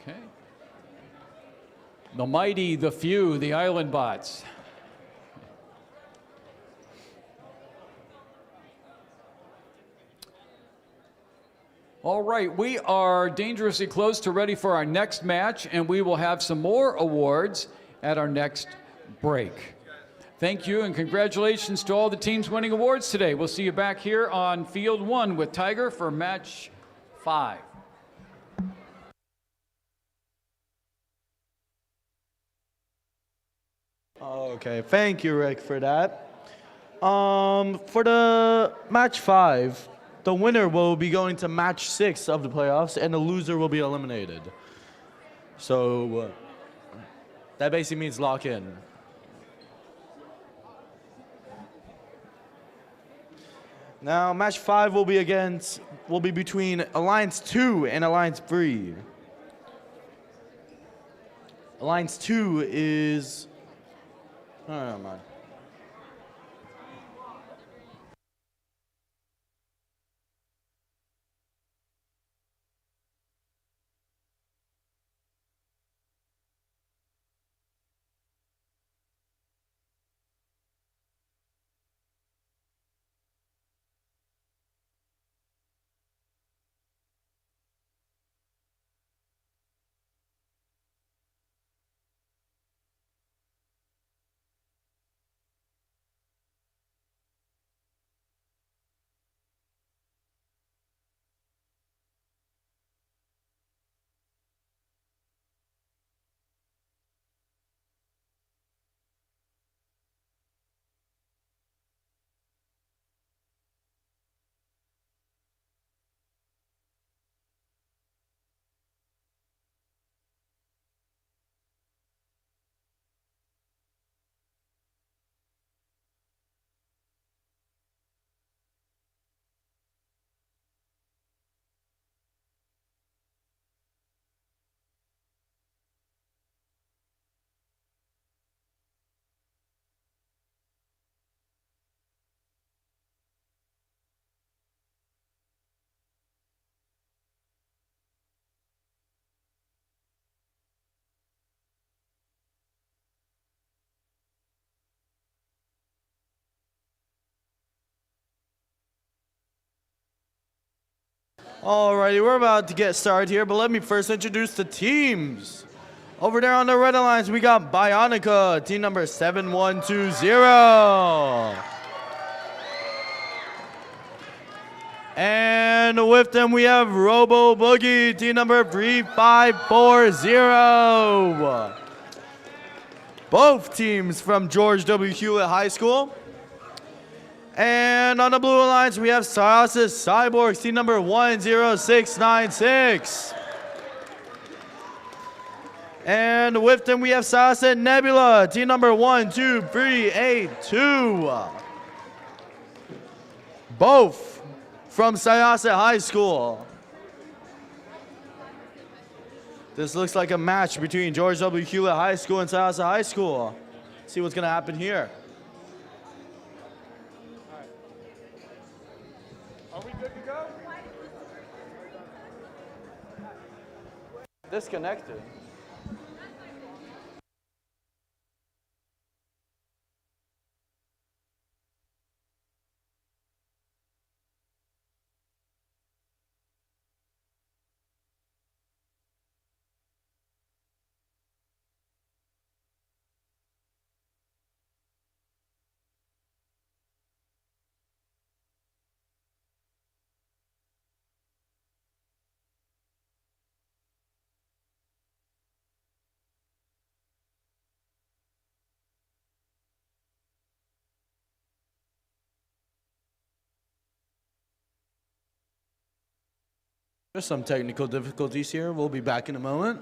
Okay. The mighty, the few, the Island Bots. All right, we are dangerously close to ready for our next match, and we will have some more awards at our next break. Thank you, and congratulations to all the teams winning awards today. We'll see you back here on Field 1 with Tiger for Match 5. Okay, thank you, Rick, for that. For the Match 5, the winner will be going to Match 6 of the playoffs, and the loser will be eliminated. So that basically means lock in. Now, Match 5 will be between Alliance 2 and Alliance 3. Alliance 2 is... Oh, never mind. Alrighty, we're about to get started here, but let me first introduce the teams. Over there on the red alliance, we got Bionica, team number 7120. And with them, we have Robo Boogie, team number 3540. Both teams from George W. Hewlett High School. And on the blue alliance, we have Syossis Cyborgs, team number 10696. And with them, we have Syossis Nebula, team number 12382. Both from Syosset High School. This looks like a match between George W. Hewlett High School and Syosset High School. See what's going to happen here. Are we good to go? Disconnected. There's some technical difficulties here. We'll be back in a moment.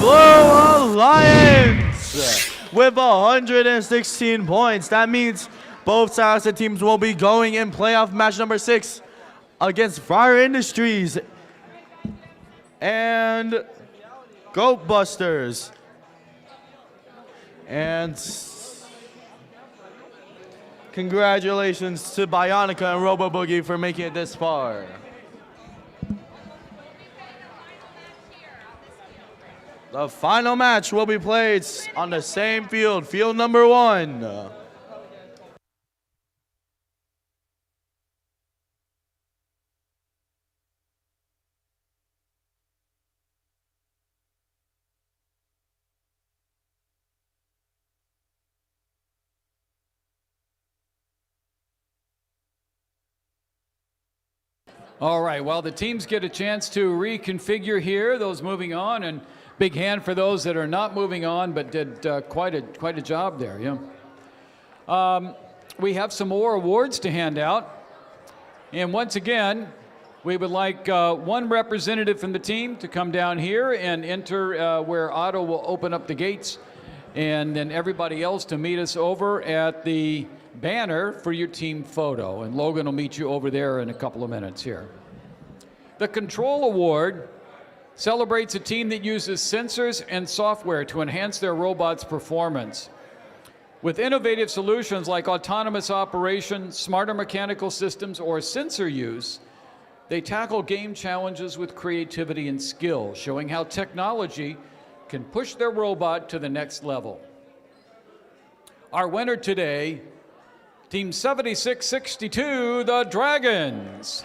Blue Alliance with 116 points. That means both Syosset teams will be going in playoff match number 6 against Fire Industries and Goat Busters. And congratulations to Bionica and Robo Boogie for making it this far. The final match will be played on the same field, field number 1. All right, while the teams get a chance to reconfigure here, those moving on, and big hand for those that are not moving on but did quite a job there, yeah. We have some more awards to hand out. And once again, we would like one representative from the team to come down here and enter where Otto will open up the gates, and then everybody else to meet us over at the banner for your team photo. And Logan will meet you over there in a couple of minutes here. The Control Award celebrates a team that uses sensors and software to enhance their robots' performance. With innovative solutions like autonomous operation, smarter mechanical systems, or sensor use, they tackle game challenges with creativity and skill, showing how technology can push their robot to the next level. Our winner today, Team 7662, the Dragons.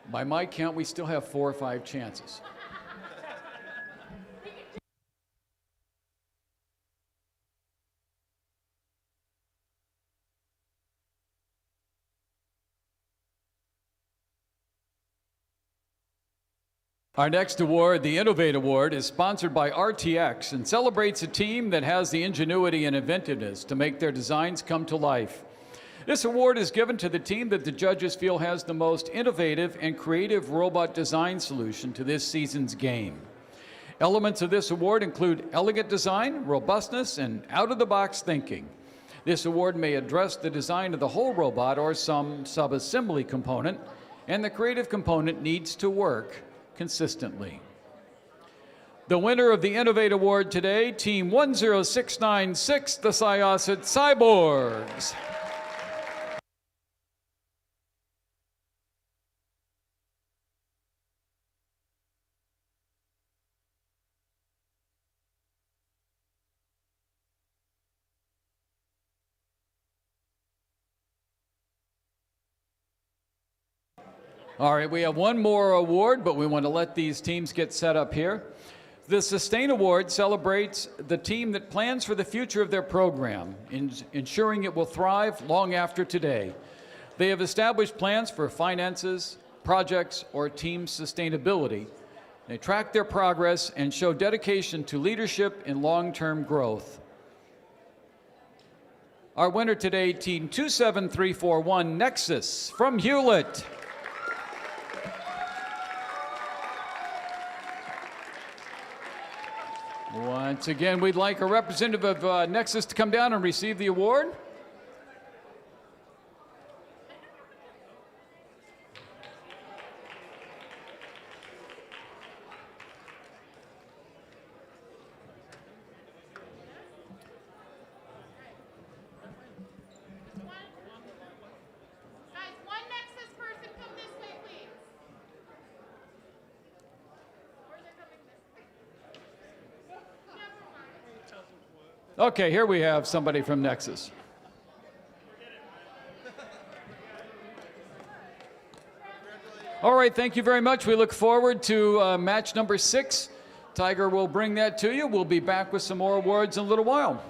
By my count, we still have 4 or 5 chances. Our next award, the Innovate Award, is sponsored by RTX and celebrates a team that has the ingenuity and inventiveness to make their designs come to life. This award is given to the team that the judges feel has the most innovative and creative robot design solution to this season's game. Elements of this award include elegant design, robustness, and out-of-the-box thinking. This award may address the design of the whole robot or some sub-assembly component, and the creative component needs to work consistently. The winner of the Innovate Award today, Team 10696, the Syosset Cyborgs. All right, we have one more award, but we want to let these teams get set up here. The Sustain Award celebrates the team that plans for the future of their program, ensuring it will thrive long after today. They have established plans for finances, projects, or team sustainability. They track their progress and show dedication to leadership and long-term growth. Our winner today, Team 27341 Nexus from Hewlett. Once again, we'd like a representative of Nexus to come down and receive the award. Okay, here we have somebody from Nexus. All right, thank you very much. We look forward to match number 6. Tiger will bring that to you. We'll be back with some more awards in a little while.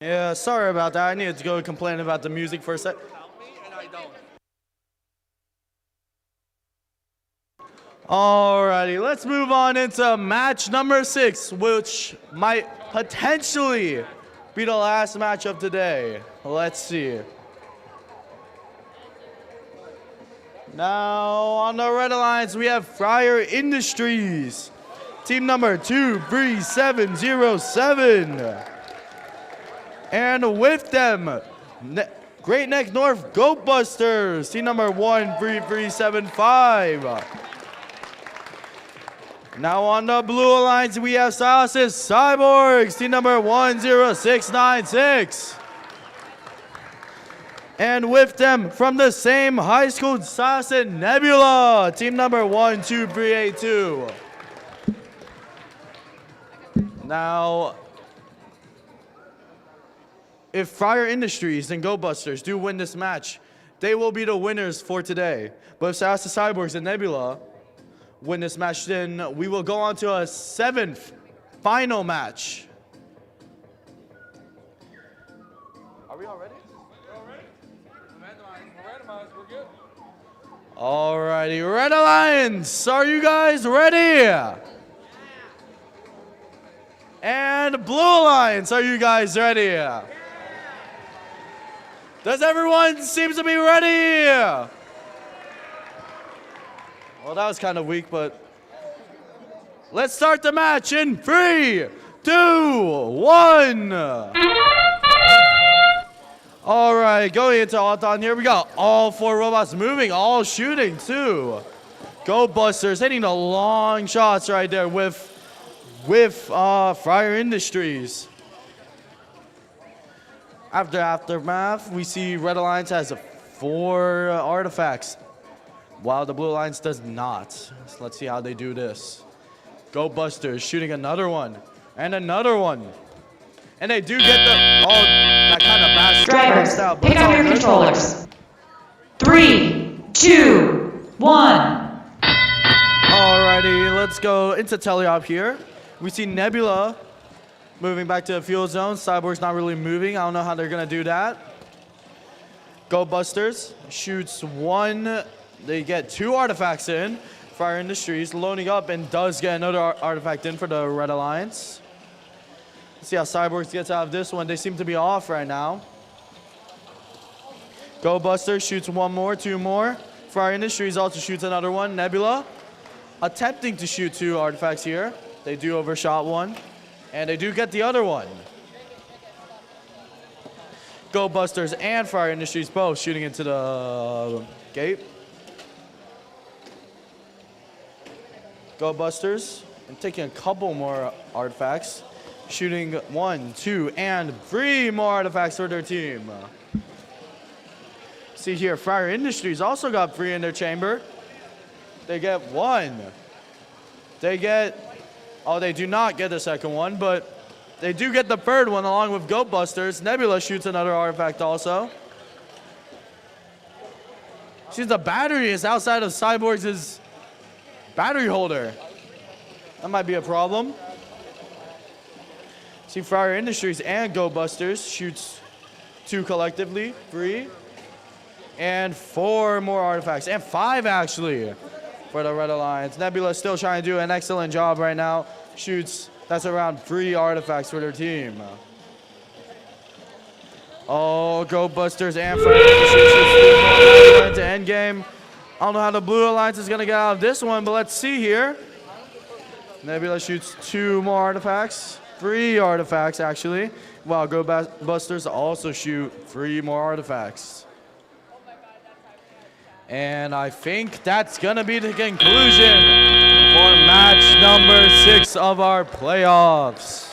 Yeah, sorry about that. I needed to go complain about the music for a sec. Alrighty, let's move on into match number 6, which might potentially be the last match of today. Let's see. Now on the Red Alliance, we have Fryer Industries, team number 23707. And with them, Great Neck North Goat Busters, team number 13375. Now on the Blue Alliance, we have Silas's Cyborgs, team number 10696. And with them, from the same high school, Silas Nebula, team number 12382. Now, if Fryer Industries and Go Busters do win this match, they will be the winners for today. But if Silas Cyborgs and Nebula win this match, then we will go on to a 7th final match. Are we all ready? We're all ready. We're randomized. We're good. Alrighty, Red Alliance, are you guys ready? And Blue Alliance, are you guys ready? Does everyone seem to be ready? Well, that was kind of weak, but let's start the match in 3, 2, 1. All right, going into Auton here, we got all 4 robots moving, all shooting too. Go Busters hitting the long shots right there with Fryer Industries. After Aftermath, we see Red Alliance has 4 artifacts, while the Blue Alliance does not. So let's see how they do this. Go Busters shooting another one, and another one. And they do get the, that kind of bad Drivers, out, but pick it's up all your good. controllers. 3, 2, 1. Alrighty, let's go into teleop here. We see Nebula moving back to the field zone. Cyborg's not really moving. I don't know how they're gonna do that. Go Busters shoots 1. They get 2 artifacts in. Fryer Industries loading up and does get another artifact in for the Red Alliance. Let's see how Cyborgs gets out of this one. They seem to be off right now. Go Busters shoots 1 more, 2 more. Fryer Industries also shoots another one. Nebula attempting to shoot 2 artifacts here. They do overshot 1. And they do get the other one. Go Busters and Fryer Industries both shooting into the gate. Go Busters and taking a couple more artifacts. Shooting 1, 2, and 3 more artifacts for their team. See here, Fryer Industries also got 3 in their chamber. They get 1. They do not get the second one, but they do get the third one along with Goat Busters. Nebula shoots another artifact also. Seems the battery is outside of Cyborg's battery holder. That might be a problem. See Fryer Industries and Go Busters shoots 2 collectively, 3. And 4 more artifacts, and 5 actually for the Red Alliance. Nebula still trying to do an excellent job right now. Shoots, that's around 3 artifacts for their team. Oh, Go Busters and Frank to end game. I don't know how the Blue Alliance is gonna get out of this one, but let's see here. Nebula shoots 2 more artifacts, 3 artifacts actually, while Go Busters also shoot 3 more artifacts. And I think that's gonna be the conclusion for match number 6 of our playoffs.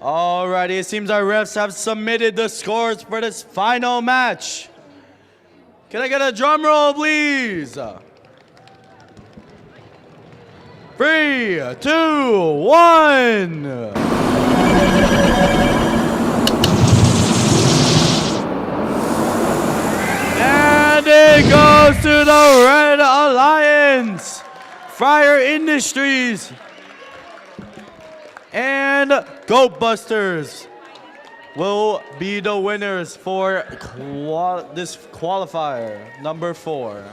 Alrighty, it seems our refs have submitted the scores for this final match. Can I get a drum roll, please? 3, 2, 1. And it goes to the Red Alliance. Fryer Industries and Goat Busters will be the winners for this qualifier number 4.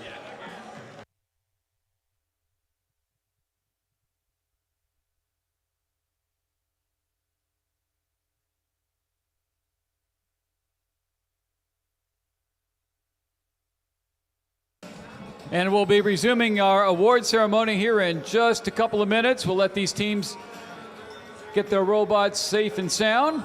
And we'll be resuming our award ceremony here in just a couple of minutes. We'll let these teams get their robots safe and sound.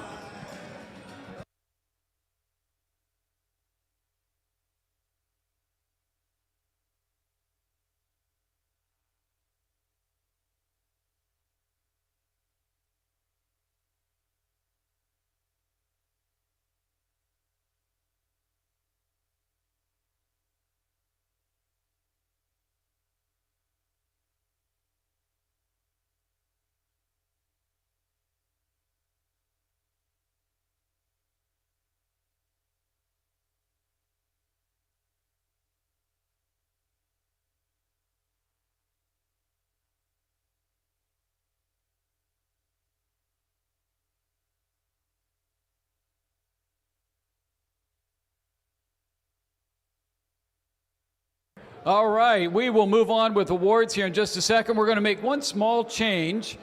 All right, we will move on with awards here in just a second. We're going to make one small change,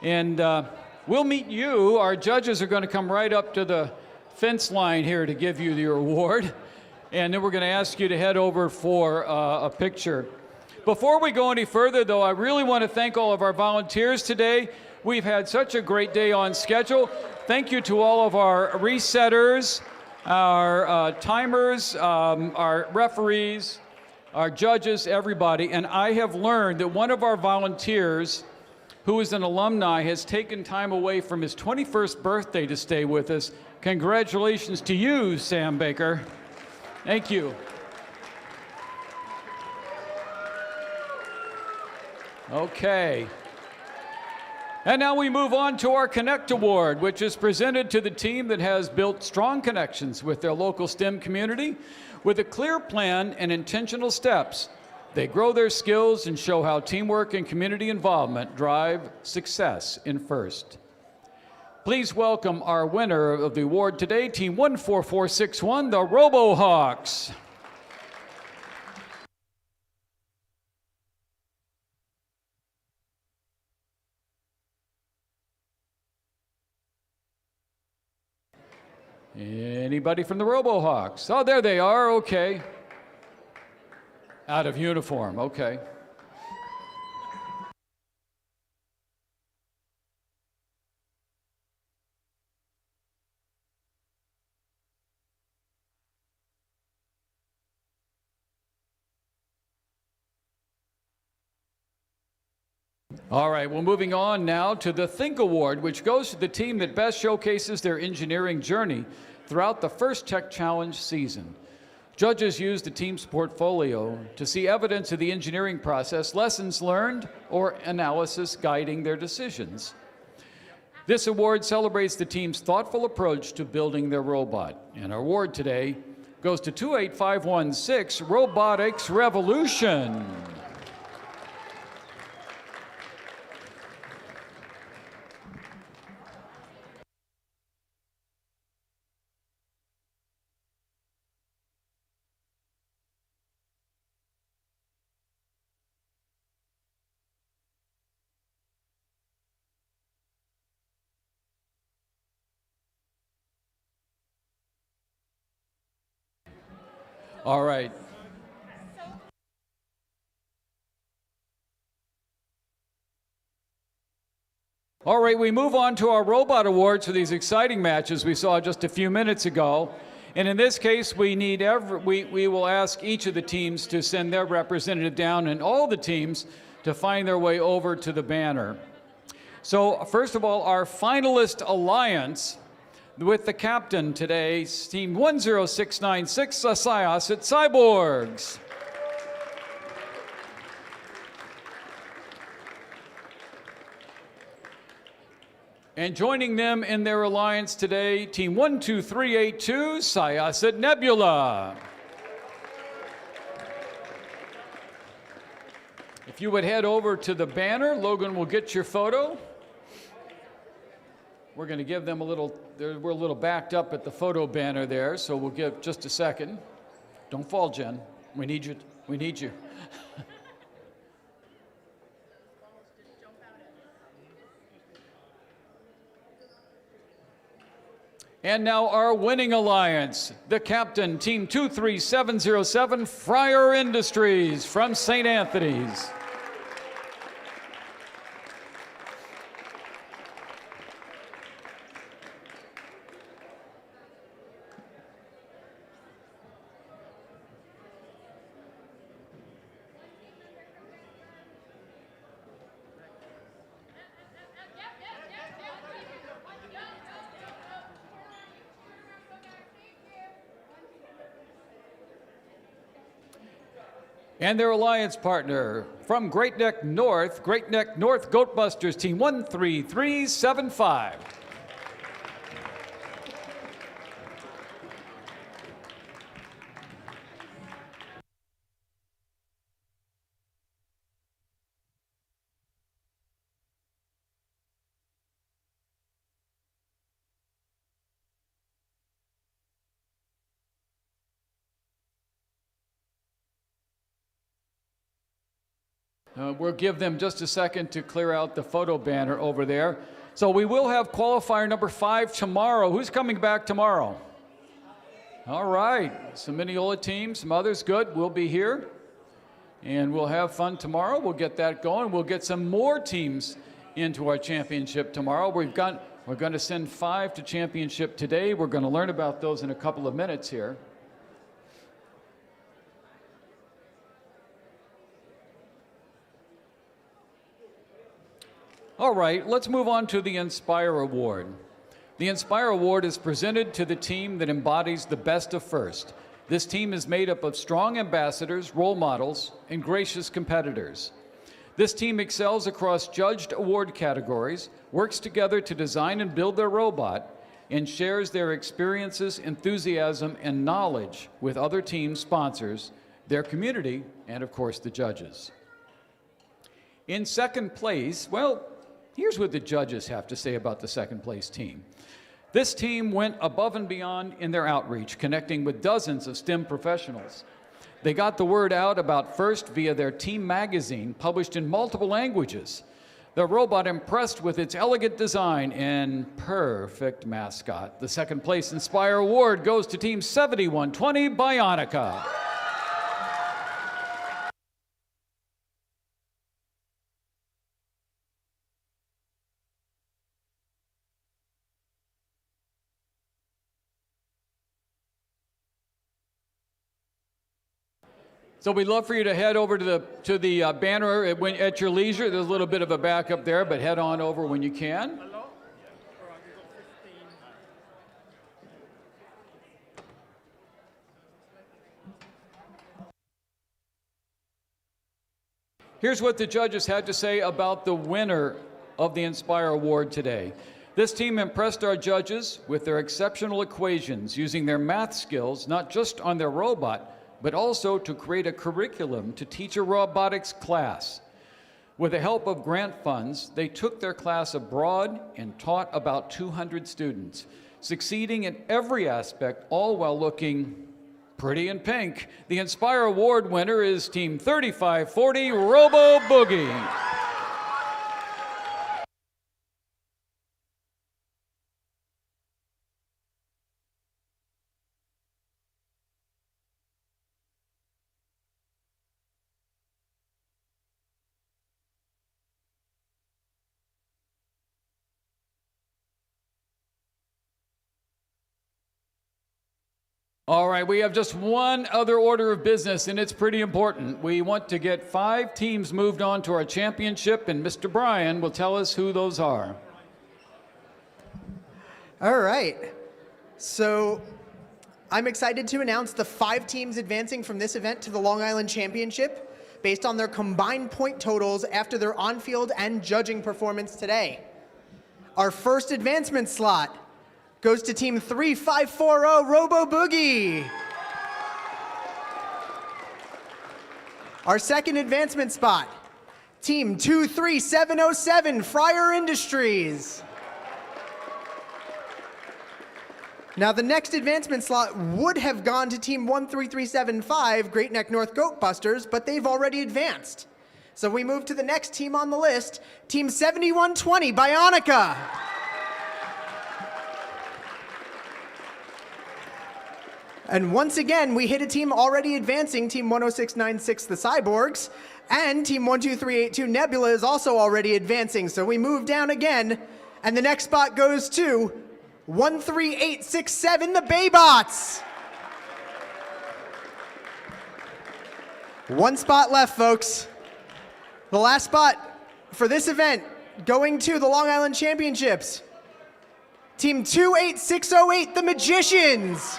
and we'll meet you. Our judges are going to come right up to the fence line here to give you your award, and then we're going to ask you to head over for a picture. Before we go any further, though, I really want to thank all of our volunteers today. We've had such a great day on schedule. Thank you to all of our resetters, our timers, our referees, our judges, everybody. And I have learned that one of our volunteers, who is an alumni, has taken time away from his 21st birthday to stay with us. Congratulations to you, Sam Baker. Thank you. Okay. And now we move on to our Connect Award, which is presented to the team that has built strong connections with their local STEM community. With a clear plan and intentional steps, they grow their skills and show how teamwork and community involvement drive success in FIRST. Please welcome our winner of the award today, Team 14461, the RoboHawks. Anybody from the RoboHawks? Oh, there they are, okay. Out of uniform, okay. All right, well, moving on now to the Think Award, which goes to the team that best showcases their engineering journey throughout the first Tech Challenge season. Judges use the team's portfolio to see evidence of the engineering process, lessons learned, or analysis guiding their decisions. This award celebrates the team's thoughtful approach to building their robot. And our award today goes to 28516 Robotics Revolution. All right. All right, we move on to our robot awards for these exciting matches we saw just a few minutes ago. And in this case, we will ask each of the teams to send their representative down and all the teams to find their way over to the banner. So first of all, our finalist alliance with the captain today, Team 10696, Syosset Cyborgs. And joining them in their alliance today, Team 12382, Syosset Nebula. If you would head over to the banner, Logan will get your photo. We're going to give them a little, we're a little backed up at the photo banner there, so we'll give just a second. Don't fall, Jen. We need you. We need you. And now our winning alliance, the captain, Team 23707, Fryer Industries from St. Anthony's. And their alliance partner from Great Neck North Goatbusters, Team 13375. We'll give them just a second to clear out the photo banner over there. So we will have qualifier number 5 tomorrow. Who's coming back tomorrow? All right, some Mineola teams, some others, good. We'll be here, and we'll have fun tomorrow. We'll get that going. We'll get some more teams into our championship tomorrow. We're going to send 5 to championship today. We're going to learn about those in a couple of minutes here. All right, let's move on to the Inspire Award. The Inspire Award is presented to the team that embodies the best of FIRST. This team is made up of strong ambassadors, role models, and gracious competitors. This team excels across judged award categories, works together to design and build their robot, and shares their experiences, enthusiasm, and knowledge with other team sponsors, their community, and of course the judges. In second place, well, here's what the judges have to say about the second place team. This team went above and beyond in their outreach, connecting with dozens of STEM professionals. They got the word out about FIRST via their team magazine, published in multiple languages. The robot impressed with its elegant design and perfect mascot. The second place Inspire Award goes to Team 7120 Bionica. So we'd love for you to head over to the banner at your leisure. There's a little bit of a backup there, but head on over when you can. Here's what the judges had to say about the winner of the Inspire Award today. This team impressed our judges with their exceptional equations, using their math skills not just on their robot, but also to create a curriculum to teach a robotics class. With the help of grant funds, they took their class abroad and taught about 200 students, succeeding in every aspect, all while looking pretty in pink. The Inspire Award winner is Team 3540 Robo Boogie. All right, we have just one other order of business, and it's pretty important. We want to get 5 teams moved on to our championship, and Mr. Bryan will tell us who those are. All right. So I'm excited to announce the 5 teams advancing from this event to the Long Island Championship based on their combined point totals after their on-field and judging performance today. Our first advancement slot goes to Team 3540 Robo Boogie. Our second advancement spot, Team 23707 Fryer Industries. Now the next advancement slot would have gone to Team 13375 Great Neck North Goat Busters, but they've already advanced. So we move to the next team on the list, Team 7120 Bionica. And once again, we hit a team already advancing, Team 10696, the Cyborgs, and Team 12382, Nebula, is also already advancing. So we move down again, and the next spot goes to 13867, the Baybots. One spot left, folks. The last spot for this event, going to the Long Island Championships, Team 28608, the Magicians.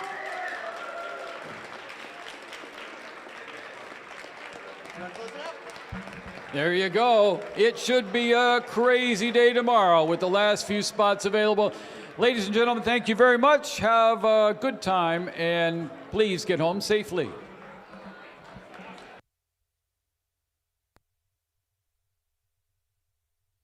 There you go. It should be a crazy day tomorrow with the last few spots available. Ladies and gentlemen, thank you very much. Have a good time, and please get home safely.